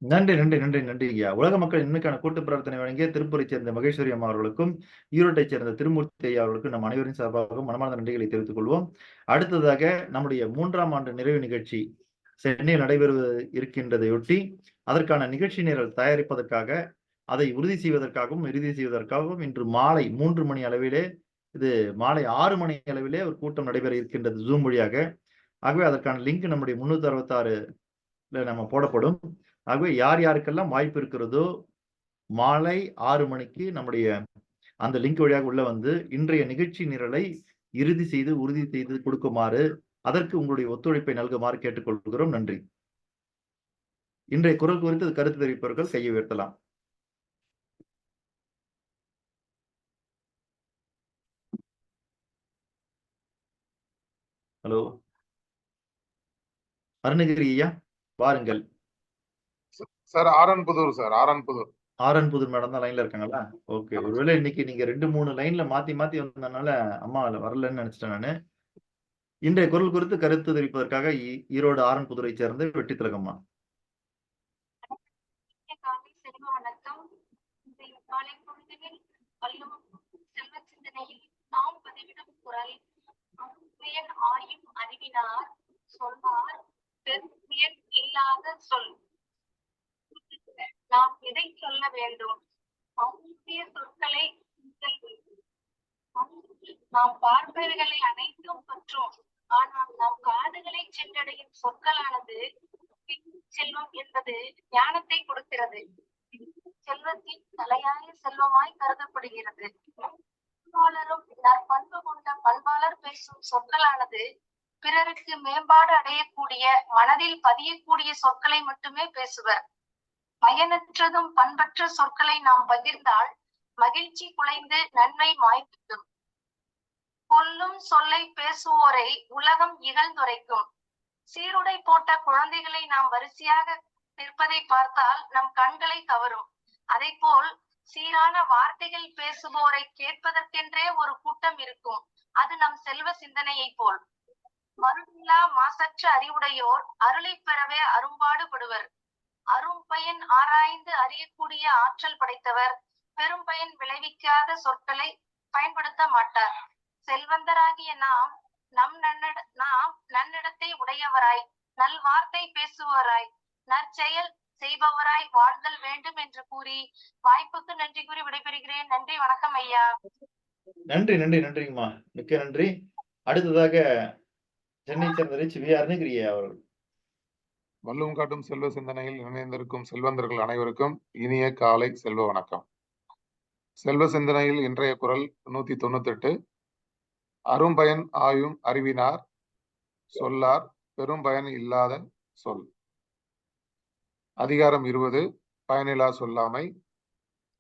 நன்றி நன்றி நன்றி ஐயா. உலக மக்கள் நன்மைக்கான கூட்டு பிரார்த்தனை வழங்கிய திருப்பூரை சேர்ந்த மகேஸ்வரி அம்மா அவர்களுக்கும் ஈரோட்டை சேர்ந்த திருமூர்த்தி ஐயா அவர்களுக்கும் நம் அனைவரின் சார்பாக மனமார்ந்த நன்றிகளை தெரிவித்துக் கொள்வோம். அடுத்ததாக நம்முடைய 3ஆம் ஆண்டு நிறைவு நிகழ்ச்சி சென்னையில் நடைபெறுவது இருக்கின்றதையொட்டி அதற்கான நிகழ்ச்சி நிரல் தயாரிப்பதற்காக அதை உறுதி செய்வதற்காகவும் இறுதி செய்வதற்காகவும் இன்று மாலை 3 மணி அளவிலே இது மாலை 6 மணி அளவிலே ஒரு கூட்டம் நடைபெற இருக்கின்றது ஜூம் வழியாக. ஆகவே அதற்கான லிங்க் நம்முடைய 366 நம்ம போடப்படும். ஆகவே யார் யாருக்கெல்லாம் வாய்ப்பு இருக்கிறதோ மாலை 6 மணிக்கு நம்முடைய அந்த லிங்க் வழியாக உள்ள வந்து இன்றைய நிகழ்ச்சி நிரலை உறுதி செய்து கொடுக்குமாறு அதற்கு உங்களுடைய ஒத்துழைப்பை நல்குமாறு கேட்டுக்கொள்கிறோம். நன்றி. இன்றைய குரல் குறித்து கருத்து தெரிவிப்பவர்கள் கையை உயர்த்தலாம். ஹலோ அருணகிரி ஐயா, வாருங்கள். Sir Aranpudur sir, Aranpudur. Aranpudur madam தான் லைன்ல இருக்காங்களா? ஓகே. ஒருவேளை இன்னைக்கு நீங்க 2-3 லைன்ல மாத்தி மாத்தி வந்ததுனால அம்மா வரலன்னு நினைச்சிட்டேன் நானு. இன்றைய குரல் குறித்து கருத்து தெரிவிப்பதற்காக ஈரோடு ஆரன்புதூரை சேர்ந்த வெற்றி திலகம்மா. வணக்கம். இன்றைய காலை பொழுதில் வள்ளுவம் செல்வ சிந்தனையில் நாம் பதிவிடும் குரல் அரும்பெயர் ஆயும் அறிவினார் சொன்னார் பெரும்பெயர் இல்லாத சொல். நாம் எதை சொல்ல வேண்டும்? அரும்பிய சொற்களை நாம் பார்ப்பவைகளை அனைத்தும் பற்றும், ஆனால் நாம் காதுகளை சென்றடையும் சொற்களானது செல்வம் என்பது ஞானத்தை கொடுக்கிறது. செல்வத்தின் தலையாய செல்வமாய் கருதப்படுகிறது. பண்பாளரும் நற்பண்பு கொண்ட பண்பாளர் பேசும் சொற்களானது பிறருக்கு மேம்பாடு அடையக்கூடிய, மனதில் பதியக்கூடிய சொற்களை மட்டுமே பேசுவர். பயனற்றதும் பண்பற்ற சொற்களை நாம் பகிர்ந்தால் மகிழ்ச்சி குலைந்து நன்மை மாய்விடும். கொல்லும் சொல்லை பேசுவோரை உலகம் இகழ்ந்துரைக்கும். சீருடை போட்ட குழந்தைகளை நாம் வரிசையாக நிற்பதை பார்த்தால் நம் கண்களை கவரும். அதை போல் சீரான வார்த்தைகள் பேசுவோரை கேட்பதற்கென்றே ஒரு கூட்டம் இருக்கும். அது நம் செல்வ சிந்தனையை போல். மருளில்லா மாசற்ற அறிவுடையோர் அருளை பெறவே அரும்பாடுபடுவர். அரும்பயன் ஆராய்ந்து அறியக்கூடிய ஆற்றல் படைத்தவர் பெரும் பயன் விளைவிக்காத சொற்களை பயன்படுத்த மாட்டார். செல்வந்தராகிய நாம் நன்னிடத்தை உடையவராய், நல்வார்த்தை பேசுவராய், நற்செயல் செய்பவராய் வாழ்தல் வேண்டும் என்று கூறி வாய்ப்புக்கு நன்றி கூறி விடைபெறுகிறேன். நன்றி, வணக்கம் ஐயா. நன்றி நன்றி நன்றிங்கம்மா, மிக்க நன்றி. அடுத்ததாக சென்னை சேர்ந்த வி அருணகிரி அவர்கள். வள்ளுவம் காட்டும் செல்வ சிந்தனையில் இணைந்திருக்கும் செல்வந்தர்கள் அனைவருக்கும் இனிய காலை செல்வ வணக்கம். செல்வ சிந்தனையில் இன்றைய குரல் 198. அரும்பயன் ஆயும் அறிவினார் சொல்லார் பெரும் பயன் இல்லாத சொல். அதிகாரம் 20 பயனிலா சொல்லாமை.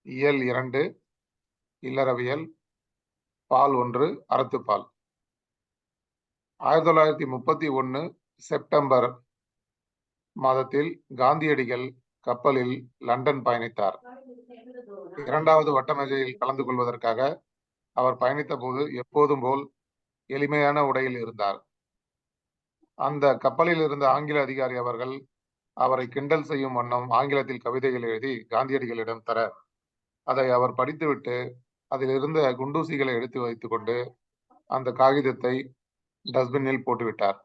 இயல் 2 இல்லறவியல். பால் 1 அறத்துப்பால். 1931 செப்டம்பர் மாதத்தில் காந்தியடிகள் கப்பலில் லண்டன் பயணித்தார். 2வது வட்டமேஜையில் கலந்து கொள்வதற்காக அவர் பயணித்த போது எப்போதும் போல் எளிமையான உடையில் இருந்தார். அந்த கப்பலில் இருந்த ஆங்கில அதிகாரி அவர்கள் அவரை கிண்டல் செய்யும் வண்ணம் ஆங்கிலத்தில் கவிதைகள் எழுதி காந்தியடிகளிடம் தர, அதை அவர் படித்துவிட்டு அதில் இருந்த குண்டூசிகளை எடுத்து வைத்துக் கொண்டு அந்த காகிதத்தை டஸ்ட்பினில் போட்டுவிட்டார்.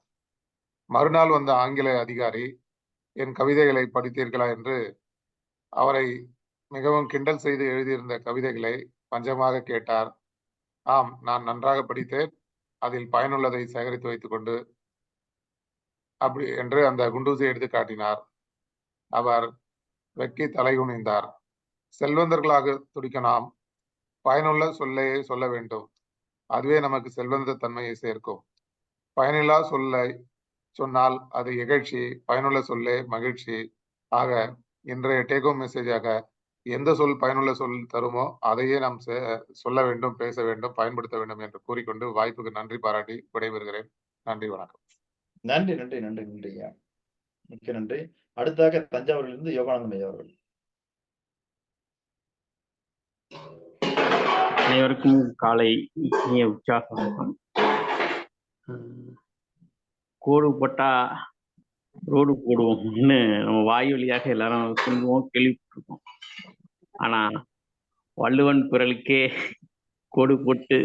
மறுநாள் வந்த ஆங்கில அதிகாரி என் கவிதைகளை படித்தீர்களா என்று அவரை மிகவும் கிண்டல் செய்து எழுதியிருந்த கவிதைகளை பஞ்சமாக கேட்டார். ஆம், நான் நன்றாக படித்தேன், அதில் பயனுள்ளதை சேகரித்து வைத்துக் கொண்டு அப்படி என்று அந்த குண்டூசியை எடுத்து காட்டினார். அவர் வெக்கி தலைகுனிந்தார். செல்வந்தர்களாக துடிக்க நாம் பயனுள்ள சொல்லையே சொல்ல வேண்டும். அதுவே நமக்கு செல்வந்த தன்மையை சேர்க்கும். பயனில்லா சொல்லை சொன்னால் அது இகழ்ச்சி, பயனுள்ள சொல்லே மகிழ்ச்சி. ஆக இன்றைய டேக்-ஹோம் மெசேஜாக எந்த சொல் பயனுள்ள சொல் தருமோ அதையே நாம் சொல்ல வேண்டும், பேச வேண்டும், பயன்படுத்த வேண்டும் என்று கூறிக்கொண்டு வாய்ப்புக்கு நன்றி பாராட்டி விடைபெறுகிறேன். நன்றி, வணக்கம். நன்றி நன்றி நன்றி நன்றி ஐயா, மிக்க நன்றி. அடுத்தாக தஞ்சாவூரிலிருந்து யோகானந்தம் ஐயா அவர்கள். அனைவருக்கும் காலை இனிய உற்சாக வணக்கம். கோடு போட்டா ரோடு போடுவோம்னு நம்ம வாய் வழியாக எல்லாரும் சொல்லுவோம், கேள்விப்பட்டிருக்கோம். ஆனா வள்ளுவன் குரலுக்கே கோடு போட்டு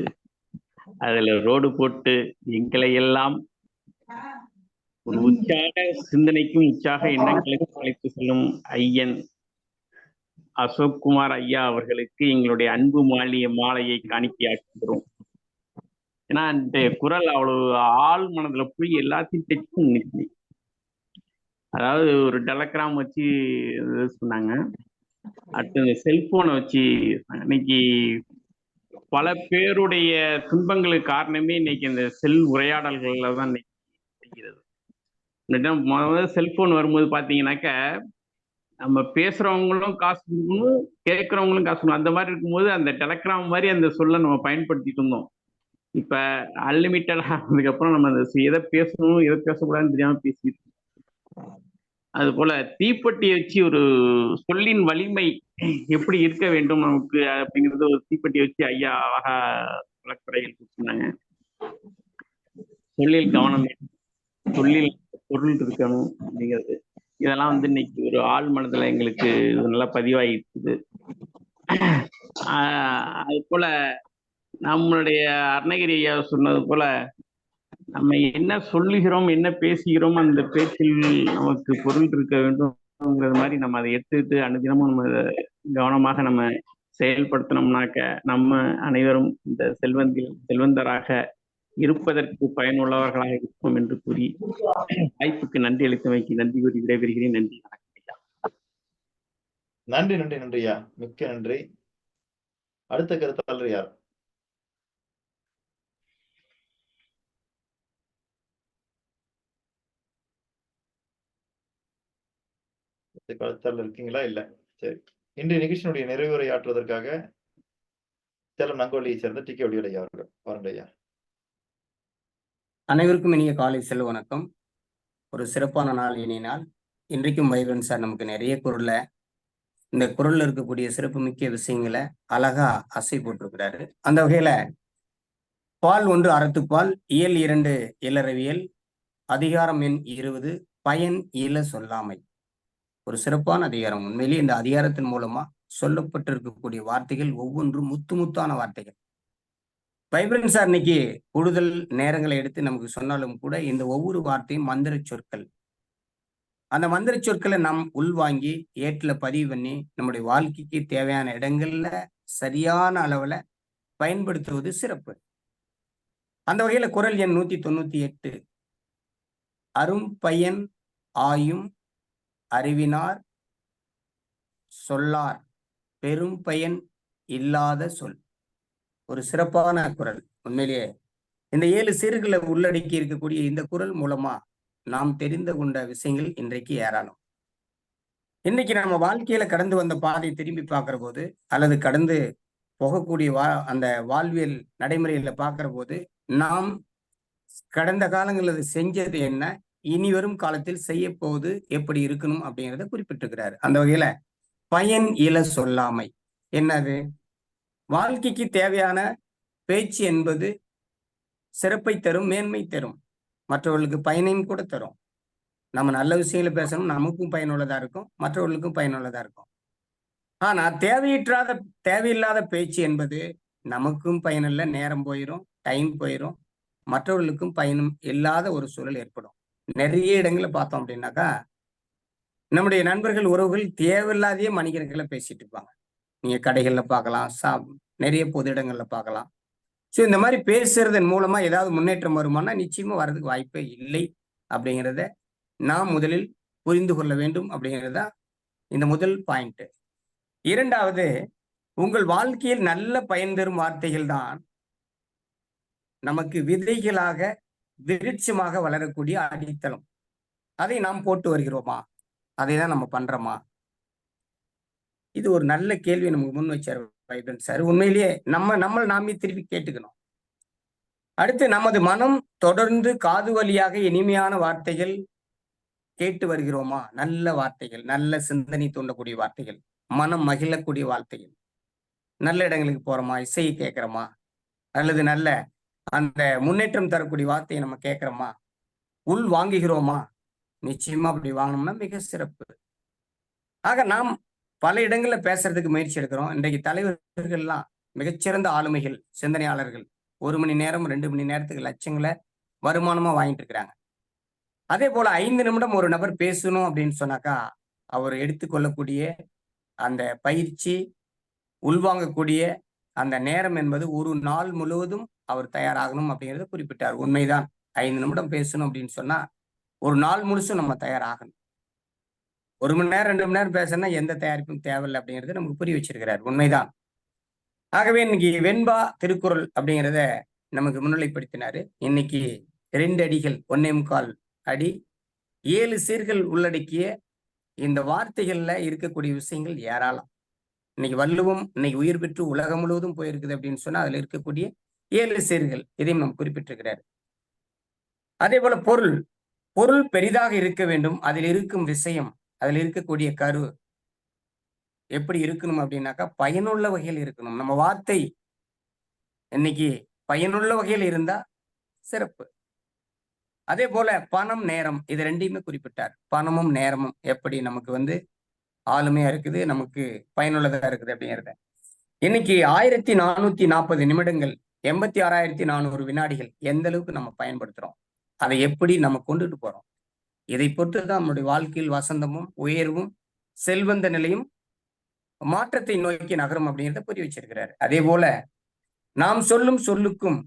அதுல ரோடு போட்டு எங்களை எல்லாம் ஒரு உற்சாக சிந்தனைக்கும் உற்சாக எண்ணங்களுக்கும் அழைத்து செல்லும் ஐயன் அசோக்குமார் ஐயா அவர்களுக்கு எங்களுடைய அன்பு மாலையை காணிக்கையாக்குகிறோம். ஏன்னா இந்த குரல் அவ்வளவு ஆள் மனதுல போய் எல்லாத்தையும் டச் பண்ணிச்சு. அதாவது ஒரு டெலகிராம் வச்சு சொன்னாங்க, அடுத்து இந்த செல்போனை வச்சு இன்னைக்கு பல பேருடைய துன்பங்களுக்கு காரணமே இன்னைக்கு இந்த செல் உரையாடல்கள்ல தான் இன்னைக்கு தெரிகிறது. முதல்ல செல்போன் வரும்போது பார்த்தீங்கன்னாக்க நம்ம பேசுறவங்களும் காசு கொடுக்கணும், கேட்கறவங்களும் காசு கொடுக்கணும். அந்த மாதிரி இருக்கும்போது அந்த டெலகிராம் மாதிரி அந்த சொல்லை நம்ம பயன்படுத்திட்டு இருந்தோம். இப்ப அன்லிமிட்டட் ஆனதுக்கு அப்புறம் நம்ம அந்த எதை பேசணும் எதை பேசக்கூடாதுன்னு தெரியாம பேசிட்டு இருக்கோம். அது போல தீப்பெட்டியை வச்சு ஒரு சொல்லின் வலிமை எப்படி இருக்க வேண்டும் நமக்கு அப்படிங்கிறது ஒரு தீப்பெட்டியை வச்சு ஐயா அழகா விளக்குறையில் கொடுத்துருந்தாங்க. சொல்லில் கவனம், சொல்லில் பொருள் இருக்கணும் அப்படிங்கிறது, இதெல்லாம் வந்து இன்னைக்கு ஒரு ஆள் மனதுல எங்களுக்கு நல்லா பதிவாகிருக்குது. அது போல நம்மளுடைய அருணகிரி ஐயா சொன்னது போல நம்ம என்ன சொல்லுகிறோம் என்ன பேசுகிறோம் அந்த பேச்சில் நமக்கு பொருள் இருக்க வேண்டும்ங்கிறது மாதிரி நம்ம அதை எடுத்துக்கிட்டு அனுதினமும் நம்ம கவனமாக நம்ம செயல்படுத்தினோம்னாக்க நம்ம அனைவரும் இந்த செல்வந்தராக இருப்பதற்கு பயனுள்ளவர்களாக இருப்போம் என்று கூறி வாய்ப்புக்கு நன்றி அளித்தமைக்கு நன்றி கூறி விடைபெறுகிறேன். நன்றி, வணக்கம். நன்றி நன்றி நன்றியா, மிக்க நன்றி. அடுத்த கருத்தாளர் யார்? கருத்தாளர் இருக்கீங்களா? இல்ல, சரி. இன்றைய நிகழ்ச்சியினுடைய நிறைவுரை ஆற்றுவதற்காக சேலம் நங்கோலியை சேர்ந்த டி கே ஒளியுடைய அவர்கள் வாருங்கள் ஐயா. அனைவருக்கும் இனிய காலை செல்வ வணக்கம். ஒரு சிறப்பான நாள், இனிய நாள். இன்றைக்கும் வைரன் சார் நமக்கு நிறைய குரல்ல இந்த குரல்ல இருக்கக்கூடிய சிறப்புமிக்க விஷயங்களை அழகா அசை போட்டிருக்கிறாரு. அந்த வகையில பால் 1 அறத்துப்பால், இயல் 2 இலறவியல், அதிகாரம் எண் 20 பயன் இல சொல்லாமை. ஒரு சிறப்பான அதிகாரம். உண்மையிலேயே இந்த அதிகாரத்தின் மூலமா சொல்லப்பட்டிருக்கக்கூடிய வார்த்தைகள் ஒவ்வொன்றும் முத்து முத்தான வார்த்தைகள். வைப்ரன் சார் இன்னைக்கு கூடுதல் நேரங்களை எடுத்து நமக்கு சொன்னாலும் கூட இந்த ஒவ்வொரு வார்த்தையும் மந்திர சொற்கள். அந்த மந்திர சொற்களை நாம் உள்வாங்கி ஏட்டில் பதிவு பண்ணி நம்முடைய வாழ்க்கைக்கு தேவையான இடங்கள்ல சரியான அளவுல பயன்படுத்துவது சிறப்பு. அந்த வகையில குறள் எண் 198, அரும் பயன் ஆயும் அறிவினார் சொல்லார் பெரும் பயன் இல்லாத சொல். ஒரு சிறப்பான குறள். உண்மையிலேயே இந்த 7 சீர்களை உள்ளடக்கி இருக்கக்கூடிய இந்த குறள் மூலமா நாம் தெரிந்து கொண்ட விஷயங்கள் இன்றைக்கு ஏராளம். இன்னைக்கு நம்ம வாழ்க்கையில கடந்து வந்த பாதை திரும்பி பார்க்கிற போது, அல்லது கடந்து போகக்கூடிய அந்த வாழ்வியல் நடைமுறையில பார்க்கிற போது, நாம் கடந்த காலங்களில் செஞ்சது என்ன, இனி வரும் காலத்தில் செய்ய போவது எப்படி இருக்கணும் அப்படிங்கிறத குறிப்பிட்டிருக்கிறாரு. அந்த வகையில பயன் இல சொல்லாமை என்னது? வாழ்க்கைக்கு தேவையான பேச்சு என்பது சிறப்பை தரும், மேன்மை தரும், மற்றவர்களுக்கு பயனையும் கூட தரும். நம்ம நல்ல விஷயங்களை பேசணும், நமக்கும் பயனுள்ளதா இருக்கும், மற்றவர்களுக்கும் பயனுள்ளதா இருக்கும். ஆனா தேவையில்லாத பேச்சு என்பது நமக்கும் பயனில்லை, நேரம் போயிடும், டைம் போயிடும், மற்றவர்களுக்கும் பயனும் இல்லாத ஒரு சூழல் ஏற்படும். நிறைய இடங்களை பார்த்தோம் அப்படின்னாக்கா நம்முடைய நண்பர்கள் உறவுகள் தேவையில்லாதையே மனிதர்களை பேசிட்டு இருப்பாங்க. நீங்க கடைகள்ல பார்க்கலாம், நிறைய பொது இடங்கள்ல பார்க்கலாம். ஸோ இந்த மாதிரி பேசுறதன் மூலமா ஏதாவது முன்னேற்றம் வருமானா நிச்சயமா வர்றதுக்கு வாய்ப்பே இல்லை அப்படிங்கிறத நாம் முதலில் புரிந்து கொள்ள வேண்டும் அப்படிங்கிறதா இந்த முதல் பாயிண்ட். இரண்டாவது, உங்கள் வாழ்க்கையில் நல்ல பயன் தரும் வார்த்தைகள் தான் நமக்கு விதைகளாக விருட்சமாக வளரக்கூடிய அடித்தளம். அதை நாம் போட்டு வருகிறோமா? அதை தான் நம்ம பண்றோமா? இது ஒரு நல்ல கேள்வி நமக்கு முன் வச்சார் வைப்ரன் சார். உண்மையிலேயே நாமே திருப்பி கேட்டுக்கணும். அடுத்து, நமது மனம் தொடர்ந்து காது வழியாக இனிமையான வார்த்தைகள் கேட்டு வருகிறோமா? நல்ல வார்த்தைகள், நல்ல சிந்தனை தூண்டக்கூடிய வார்த்தைகள், மனம் மகிழக்கூடிய வார்த்தைகள். நல்ல இடங்களுக்கு போறோமா? இசையை கேட்கிறோமா? அல்லது நல்ல அந்த முன்னேற்றம் தரக்கூடிய வார்த்தையை நம்ம கேட்கிறோமா? உள் வாங்குகிறோமா? நிச்சயமா அப்படி வாங்கினோம்னா மிக சிறப்பு. ஆக நாம் பல இடங்கள்ல பேசுறதுக்கு முயற்சி எடுக்கிறோம். இன்றைக்கு தலைவர்கள்லாம் மிகச்சிறந்த ஆளுமைகள், சிந்தனையாளர்கள். 1 மணி நேரம் 2 மணி நேரத்துக்கு லட்சங்களை வருமானமா வாங்கிட்டு இருக்கிறாங்க. அதே போல 5 நிமிடம் ஒரு நபர் பேசணும் அப்படின்னு சொன்னாக்கா அவர் எடுத்துக்கொள்ளக்கூடிய அந்த பயிற்சி, உள்வாங்கக்கூடிய அந்த நேரம் என்பது ஒரு நாள் முழுவதும் அவர் தயாராகணும் அப்படிங்கிறத குறிப்பிட்டார். உண்மைதான். 5 நிமிடம் பேசணும் அப்படின்னு சொன்னா ஒரு நாள் முழுசும் நம்ம தயாராகணும். 1 மணி நேரம் 2 மணி நேரம் பேசணும்னா எந்த தயாரிப்பும் தேவையில்லை அப்படிங்கிறது நமக்கு புரிய வச்சிருக்கிறார். உண்மைதான். ஆகவே இன்னைக்கு வெண்பா திருக்குறள் அப்படிங்கிறத நமக்கு முன்னிலைப்படுத்தினாரு. இன்னைக்கு 2 அடிகள் 1.25 அடி 7 சீர்கள் உள்ளடக்கிய இந்த வார்த்தைகள்ல இருக்கக்கூடிய விஷயங்கள் ஏராளம். இன்னைக்கு வள்ளுவம் இன்னைக்கு உயிர் பெற்று உலகம் முழுவதும் போயிருக்குது அப்படின்னு சொன்னா அதுல இருக்கக்கூடிய 7 சீர்கள் இதையும் நம்ம குறிப்பிட்டிருக்கிறார். அதே போல பொருள் பொருள் பெரிதாக இருக்க வேண்டும். அதில் இருக்கும் விஷயம், அதில் இருக்கக்கூடிய கரு எப்படி இருக்கணும் அப்படின்னாக்கா பயனுள்ள வகையில் இருக்கணும். நம்ம வார்த்தை இன்னைக்கு பயனுள்ள வகையில் இருந்தா சிறப்பு. அதே போல பணம், நேரம் இது ரெண்டையுமே குறிப்பிட்டார். பணமும் நேரமும் எப்படி நமக்கு ஆளுமையா இருக்குது, நமக்கு பயனுள்ளதா இருக்குது அப்படிங்கிறத. இன்னைக்கு 1440 நிமிடங்கள் 86,400 வினாடிகள் எந்த அளவுக்கு நம்ம பயன்படுத்துறோம், அதை எப்படி நம்ம கொண்டுட்டு போறோம், இதை பொறுத்து தான் நம்மளுடைய வாழ்க்கையில் வசந்தமும் உயர்வும் செல்வந்த நிலையும் மாற்றத்தை நோக்கி நகரும் அப்படிங்கிறத புரிய வச்சிருக்கிறாரு. அதே போல நாம் சொல்லும் சொல்லுக்கும்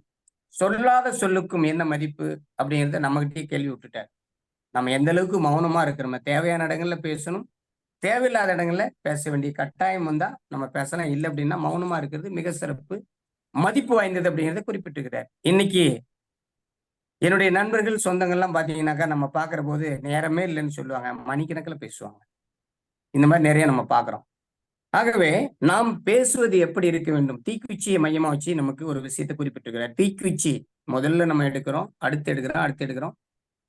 சொல்லாத சொல்லுக்கும் என்ன மதிப்பு அப்படிங்கிறத நம்மகிட்டயே கேள்வி விட்டுட்டார். நம்ம எந்த அளவுக்கு மௌனமா இருக்கிறோம், தேவையான இடங்கள்ல பேசணும், தேவையில்லாத இடங்கள்ல பேச வேண்டிய கட்டாயம் வந்தா நம்ம பேசலாம். இல்லை அப்படின்னா மௌனமா இருக்கிறது மிக சிறப்பு, மதிப்பு வாய்ந்தது அப்படிங்கிறத குறிப்பிட்டிருக்கிறார். இன்னைக்கு என்னுடைய நண்பர்கள் சொந்தங்கள்லாம் பாத்தீங்கன்னாக்கா நம்ம பாக்குற போது நேரமே இல்லைன்னு சொல்லுவாங்க, மணிக்கணக்கில் பேசுவாங்க. இந்த மாதிரி நிறைய நம்ம பாக்குறோம். ஆகவே நாம் பேசுவது எப்படி இருக்க வேண்டும், தீக்குச்சியை மையமா வச்சு நமக்கு ஒரு விஷயத்தை குறிப்பிட்டிருக்கிறார். தீக்குச்சி முதல்ல நம்ம எடுக்கிறோம், அடுத்து எடுக்கிறோம்,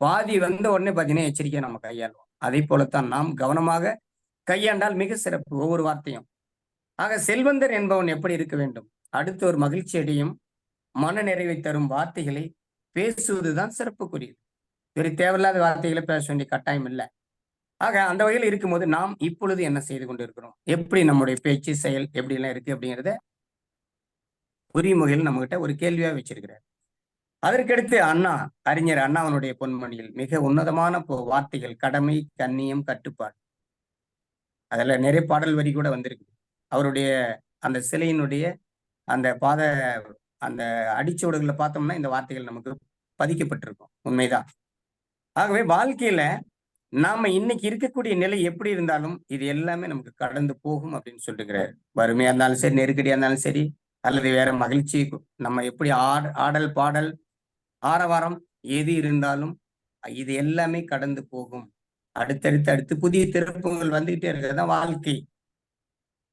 பாதி வந்த உடனே பாத்தீங்கன்னா எச்சரிக்கையா நம்ம கையாளுவோம். அதே போலத்தான் நாம் கவனமாக கையாண்டால் மிக சிறப்பு ஒவ்வொரு வார்த்தையும். ஆக செல்வந்தர் என்பவன் எப்படி இருக்க வேண்டும், அடுத்து ஒரு மகிழ்ச்சி அடையும் மன நிறைவை தரும் வார்த்தைகளை பேசுவதுதான் சிறப்புக்குரியது. வேறு தேவையில்லாத வார்த்தைகளை பேச வேண்டிய கட்டாயம் இல்லை. ஆக அந்த வகையில் இருக்கும்போது நாம் இப்பொழுது என்ன செய்து கொண்டு இருக்கிறோம், எப்படி நம்முடைய பேச்சு செயல் எப்படி எல்லாம் இருக்கு அப்படிங்கிறத புரிமுகையில் நம்மகிட்ட ஒரு கேள்வியா வச்சிருக்கிறார். அதற்கடுத்து அறிஞர் அண்ணாவனுடைய பொன்மொழியில் மிக உன்னதமான வார்த்தைகள் கடமை, கண்ணியம், கட்டுப்பாடு. அதுல நிறைய பாடல் வரி கூட வந்திருக்கு. அவருடைய அந்த சிலையினுடைய அந்த அந்த அடிச்சுவடுகளை பார்த்தோம்னா இந்த வார்த்தைகள் நமக்கு பதிக்கப்பட்டிருக்கும். உண்மைதான். ஆகவே வாழ்க்கையில நாம இன்னைக்கு இருக்கக்கூடிய நிலை எப்படி இருந்தாலும் இது எல்லாமே நமக்கு கடந்து போகும் அப்படின்னு சொல்லிருக்கிறார். வறுமையா இருந்தாலும் சரி, நெருக்கடியா இருந்தாலும் சரி, அல்லது வேற மகிழ்ச்சி, நம்ம எப்படி ஆடல் பாடல் ஆரவாரம் எது இருந்தாலும் இது எல்லாமே கடந்து போகும். அடுத்து புதிய திருப்பங்கள் வந்துகிட்டே இருக்கிறது தான் வாழ்க்கை.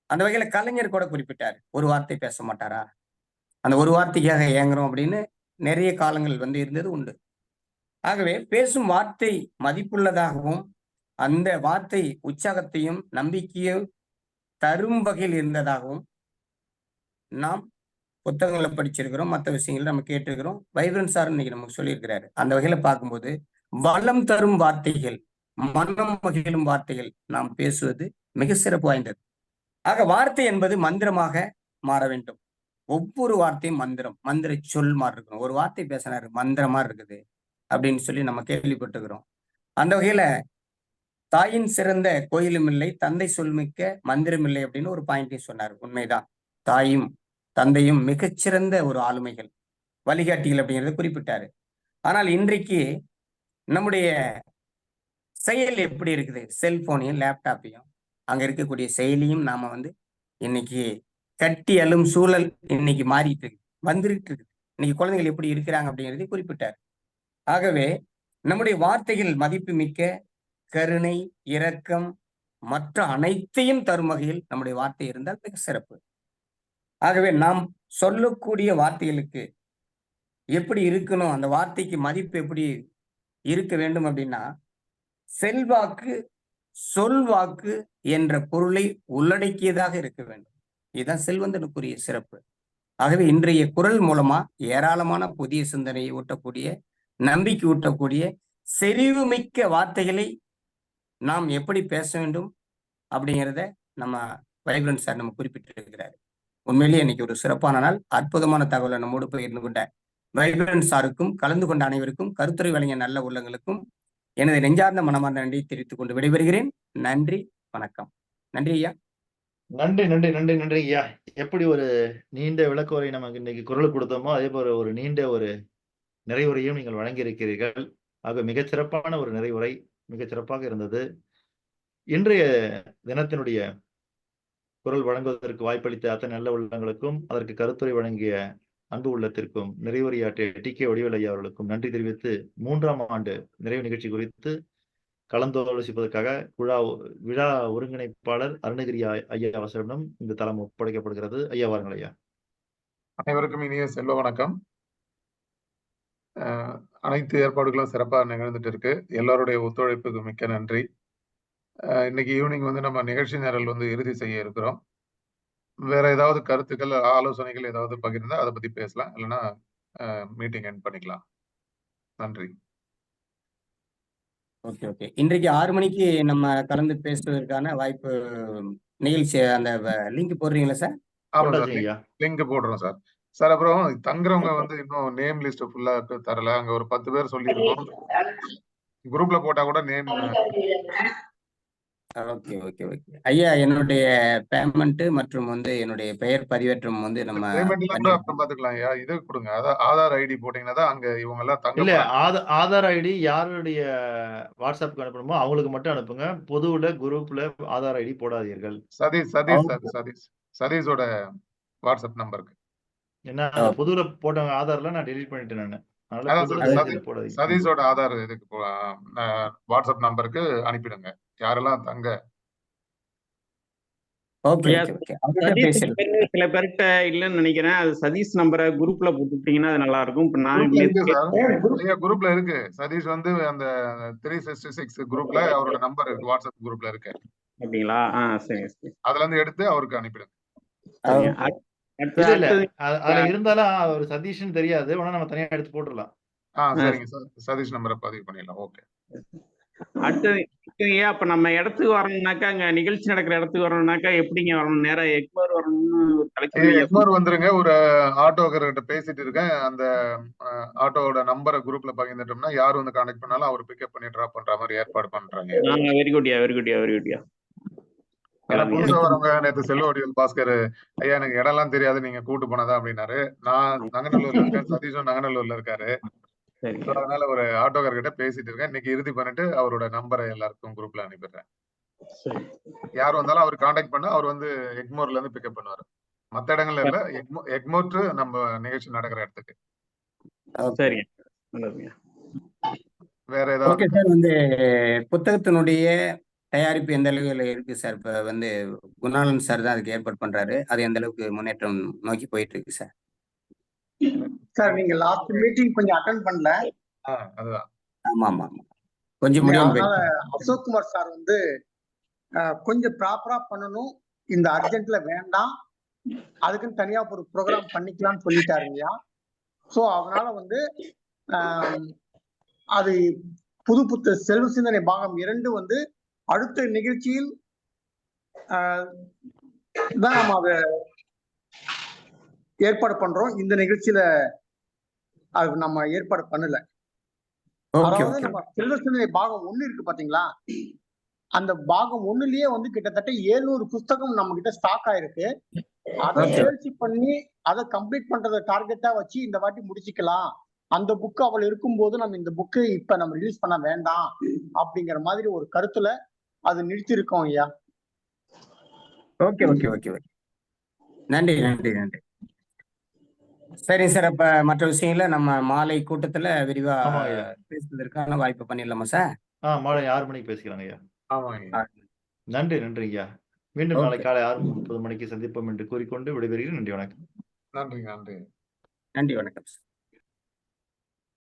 அந்த வகையில கலைஞர் கூட குறிப்பிட்டார், ஒரு வார்த்தை பேச மாட்டாரா, அந்த ஒரு வார்த்தைக்காக ஏங்குறோம் அப்படின்னு நிறைய காலங்கள் இருந்தது உண்டு. ஆகவே பேசும் வார்த்தை மதிப்புள்ளதாகவும் அந்த வார்த்தை உற்சாகத்தையும் நம்பிக்கையும் தரும் வகையில் இருந்ததாகவும் நாம் புத்தகங்களை படிச்சிருக்கிறோம், மற்ற விஷயங்களை நம்ம கேட்டிருக்கிறோம். வைப்ரன்ஸ் சார் இன்னைக்கு நமக்கு சொல்லியிருக்கிறாரு. அந்த வகையில பார்க்கும்போது வளம் தரும் வார்த்தைகள், மனம் மகிழும் வார்த்தைகள் நாம் பேசுவது மிக சிறப்பு வாய்ந்தது. ஆக வார்த்தை என்பது மந்திரமாக மாற வேண்டும். ஒவ்வொரு வார்த்தையும் மந்திர சொல் மாதிரி இருக்கணும். ஒரு வார்த்தை பேசினாரு மந்திரமா இருக்குது அப்படின்னு சொல்லி நம்ம கேள்விப்பட்டுக்கிறோம். அந்த வகையில தாயின் சிறந்த கோயிலும் இல்லை, தந்தை சொல்மிக்க மந்திரம் இல்லை அப்படின்னு ஒரு பாயிண்டையும் சொன்னார். உண்மைதான். தாயும் தந்தையும் மிகச்சிறந்த ஒரு ஆளுமைகள், வழிகாட்டிகள் அப்படிங்கிறத குறிப்பிட்டாரு. ஆனால் இன்றைக்கு நம்முடைய செயல் எப்படி இருக்குது, செல்போனையும் லேப்டாப்பையும் அங்க இருக்கக்கூடிய செயலியும் நாம இன்னைக்கு கட்டி அழும் சூழல் இன்னைக்கு மாறிட்டு இருக்கு, வந்துட்டு இருக்கு. இன்னைக்கு குழந்தைகள் எப்படி இருக்கிறாங்க அப்படிங்கிறதை குறிப்பிட்டார். ஆகவே நம்முடைய வார்த்தைகள் மதிப்பு மிக்க கருணை, இரக்கம் மற்ற அனைத்தையும் தரும் வகையில் நம்முடைய வார்த்தை இருந்தால் மிக சிறப்பு. ஆகவே நாம் சொல்லக்கூடிய வார்த்தைகளுக்கு எப்படி இருக்கணும், அந்த வார்த்தைக்கு மதிப்பு எப்படி இருக்க வேண்டும் அப்படின்னா செல்வாக்கு சொல்வாக்கு என்ற பொருளை உள்ளடக்கியதாக இருக்க வேண்டும். இதுதான் செல்வந்தனுக்குரிய சிறப்பு. ஆகவே இன்றைய குரல் மூலமா ஏராளமான புதிய சிந்தனையை ஊட்டக்கூடிய, நம்பிக்கை ஊட்டக்கூடிய செறிவுமிக்க வார்த்தைகளை நாம் எப்படி பேச வேண்டும் அப்படிங்கிறத நம்ம வைப்ரன்ஸ் சார் நம்ம குறிப்பிட்டிருக்கிறார். உண்மையிலேயே இன்னைக்கு ஒரு சிறப்பான நாள், அற்புதமான தகவலை நம்மோடு பகிர்ந்து கொண்ட வைப்ரன்ஸ் சாருக்கும் கலந்து கொண்ட அனைவருக்கும், கருத்துரை வழங்கிய நல்ல உள்ளங்களுக்கும் எனது நெஞ்சார்ந்த மனமார்ந்த நன்றியை தெரிவித்துக் கொண்டு விடைபெறுகிறேன். நன்றி, வணக்கம். நன்றி ஐயா. நன்றி நன்றி நன்றி நன்றி ஐயா. எப்படி ஒரு நீண்ட விளக்குரை நமக்கு இன்னைக்கு குரல் கொடுத்தோமோ அதே போல ஒரு நீண்ட ஒரு நிறைவுரையும் நீங்கள் வழங்கியிருக்கிறீர்கள். ஆக மிகச்சிறப்பான ஒரு நிறைவுரை, மிகச்சிறப்பாக இருந்தது. இன்றைய தினத்தினுடைய குரல் வழங்குவதற்கு வாய்ப்பளித்த அத்தனை நல்ல உள்ளங்களுக்கும் அதற்கு கருத்துரை வழங்கிய அன்பு உள்ளத்திற்கும் நிறைவுரையாற்றிய டி.கே. வடிவேலு ஐயா அவர்களுக்கும் நன்றி தெரிவித்து 3ஆம் ஆண்டு நிறைவு நிகழ்ச்சி குறித்து கலந்தாலோசிப்பதற்காக விழா ஒருங்கிணைப்பாளர் அருணகிரி ஐயா அவர்களிடம் இந்த தளம் ஒப்படைக்கப்படுகிறது. ஐயா வாருங்கள் ஐயா. அனைவருக்கும் இனிய செல்வ வணக்கம். அனைத்து ஏற்பாடுகளும் சிறப்பாக நிகழ்ந்துட்டு இருக்கு. எல்லாருடைய ஒத்துழைப்புக்கு மிக்க நன்றி. இன்னைக்கு ஈவினிங் வந்து நம்ம நிகழ்ச்சி நேரல் வந்து இறுதி செய்ய இருக்கிறோம். வேற ஏதாவது கருத்துக்கள், ஆலோசனைகள் ஏதாவது பகிர்ந்தா அதை பத்தி பேசலாம், இல்லைன்னா மீட்டிங் எண்ட் பண்ணிக்கலாம். நன்றி. Okay okay. இன்றைக்கு 6 மணிக்கு நம்ம கலந்து பேசுவதற்கான வாய்ப்பு நிகழ்ச்சி அந்த லிங்க் போடுறீங்களா சார்? ஆமா சார், லிங்க் போடுறோம் சார். சார் அப்புறம் தங்குறவங்க வந்து இன்னும் நேம் லிஸ்ட் ஃபுல்லா தரல. அங்க ஒரு 10 பேர் சொல்லியிருக்கோம். குரூப்ல போட்டா கூட நேம். ஓகே ஓகே ஓகே ஐயா, என்னுடைய பேமெண்ட் மற்றும் வந்து என்னுடைய பெயர் பதிவேற்றம் வந்து நம்ம அப்புறம் பாத்துக்கலாம் ஐயா. இது கொடுங்க, ஆதார் ஐடி போட்டீங்கன்னா தான் அங்க இவங்க எல்லாம் தங்க. இல்ல, ஆதார் ஐடி யாருடைய வாட்ஸ்அப்க்கு அனுப்பணுமோ அவங்களுக்கு மட்டும் அனுப்புங்க. பொதுவுல குரூப்ல ஆதார் ஐடி போடாதீர்கள். சதீஷோட வாட்ஸ்அப் நம்பருக்கு என்ன பொதுவுல போட்டவங்க ஆதார்ல நான் டெலீட் பண்ணிட்டேன். சதீஷோட ஆதார் இதுக்கு வாட்ஸ்அப் நம்பருக்கு அனுப்பிடுங்க யாரெல்லாம் தங்க. சில பேர்கிட்ட இல்லன்னு நினைக்கிறேன். அது சதீஷ் நம்பரை குரூப்ல போட்டுட்டீங்கன்னா அது நல்லா இருக்கும். இப்ப நான் குரூப்ல இருக்கு. சதீஷ் வந்து அந்த 366 குரூப்ல அவரோட நம்பர் இருக்கு, வாட்ஸ்அப் குரூப்ல இருக்கு. அப்படிங்களா? சரி சரி. அதுல இருந்து எடுத்து அவருக்கு அனுப்பிடுங்க. அதுல இருந்தாலும் அவர் சதீஷ்னு தெரியாது, ஆனா நம்ம தனியா எடுத்து போட்டுடலாம். சரிங்க சார், சதீஷ் நம்பரை பதிவு பண்ணிடலாம். ஓகே. அடுத்தது அப்ப நம்ம இடத்துக்கு வரணும்னாக்கா, அங்க நிகழ்ச்சி நடக்கிற இடத்துக்கு வரணும்னாக்கா எப்படிங்க வரணும்? நேரா எக்மோர் வரணும்னு எக்மோர் வந்துருங்க. ஒரு ஆட்டோக்காரர்கிட்ட பேசிட்டு இருக்கேன். அந்த ஆட்டோவோட நம்பரை குரூப்ல பகிர்ந்துட்டோம்னா யாரும் வந்து கான்டாக்ட் பண்ணாலும் அவர் பிக்கப் பண்ணி டிராப் பண்ற மாதிரி ஏற்பாடு பண்றாங்க. வெரி குட்யா, வெரி குட்யா, வெரி குட்யா. புதுசா வரவங்க நேற்று செல்வடிவல் பாஸ்கர் ஐயா எனக்கு இடம் எல்லாம் தெரியாது, நீங்க கூட்டு போனதா அப்படின்னாரு. நான் நங்கநல்லூர்ல இருக்கேன், சதீஷும் நங்கநல்லூர்ல இருக்காரு. அதனால ஒரு ஆட்டோக்கார கிட்ட பேசிட்டு இருக்கேன். இன்னைக்கு இறுதி பண்ணிட்டு அவரோட நம்பரை எல்லாருக்கும் குரூப்ல அனுப்பிடுறேன். யார் வந்தாலும் அவர் கான்டாக்ட் பண்ண அவர் வந்து எக்மோர்ல இருந்து பிக்கப் பண்ணுவாரு. மத்த இடங்கள்ல இல்ல, எக்மோர் டு நம்ம நிகழ்ச்சி நடக்கிற இடத்துக்கு. வேற ஏதாவது வந்து புத்தகத்தினுடைய தயாரிப்பு எந்த அளவுக்கு இருக்கு சார்? இப்ப வந்து குணாளன் சார் தான் அதுக்கு ஏற்பாடு பண்றாரு. அது எந்த அளவுக்கு முன்னேற்றம் நோக்கி போயிட்டு இருக்கு சார்? சார் நீங்க லாஸ்ட் மீட்டிங் கொஞ்சம் அட்டெண்ட் பண்ணல. அதுதான். ஆமா ஆமா கொஞ்சம் முடியும். அசோக் குமார் சார் வந்து கொஞ்சம் ப்ராப்பரா பண்ணணும், இந்த அர்ஜென்ட்ல வேண்டாம், அதுக்குன்னு தனியா ஒரு ப்ரோக்ராம் பண்ணிக்கலாம்னு சொல்லிட்டாருங்கய்யா. ஸோ அதனால வந்து அது புது செல்வ சிந்தனை பாகம் 2 வந்து அடுத்த நிகழ்ச்சியில் தான் நம்ம அதை ஏற்பாடு பண்றோம். இந்த நிகழ்ச்சியில அது நம்ம ஏற்பாடு பண்ணல. அதாவது நம்ம செல்வ சிந்தனை பாகம் 1 இருக்கு பாத்தீங்களா, அந்த பாகம் 1லயே வந்து கிட்டத்தட்ட 700 புஸ்தகம் நம்ம கிட்ட ஸ்டாக் ஆயிருக்கு. அதை முயற்சி பண்ணி அதை கம்ப்ளீட் பண்றத டார்கெட்டா வச்சு இந்த வாட்டி முடிச்சுக்கலாம். அந்த புக்கு அவள் இருக்கும்போது நம்ம இந்த புக்கு இப்ப நம்ம ரிலீஸ் பண்ண வேண்டாம் அப்படிங்கிற மாதிரி ஒரு கருத்துல அது நிறுத்திருக்கோம் ஐயா. Okay okay okay okay. நன்றி நன்றி நன்றி. சரி சார், அப்ப மற்ற விஷயங்கள நம்ம மாலை கூட்டத்துல விரிவா பேசுவதற்கான வாய்ப்பு பண்ணிடலாமா சார்? மாலை 6 மணிக்கு பேசிக்கிறாங்க ஐயா. நன்றி நன்றி ஐயா. மீண்டும் நாளை காலை 6:30 மணிக்கு சந்திப்போம் என்று கூறிக்கொண்டு விடைபெறுகிறேன். நன்றி வணக்கம். நன்றி நன்றி நன்றி வணக்கம்.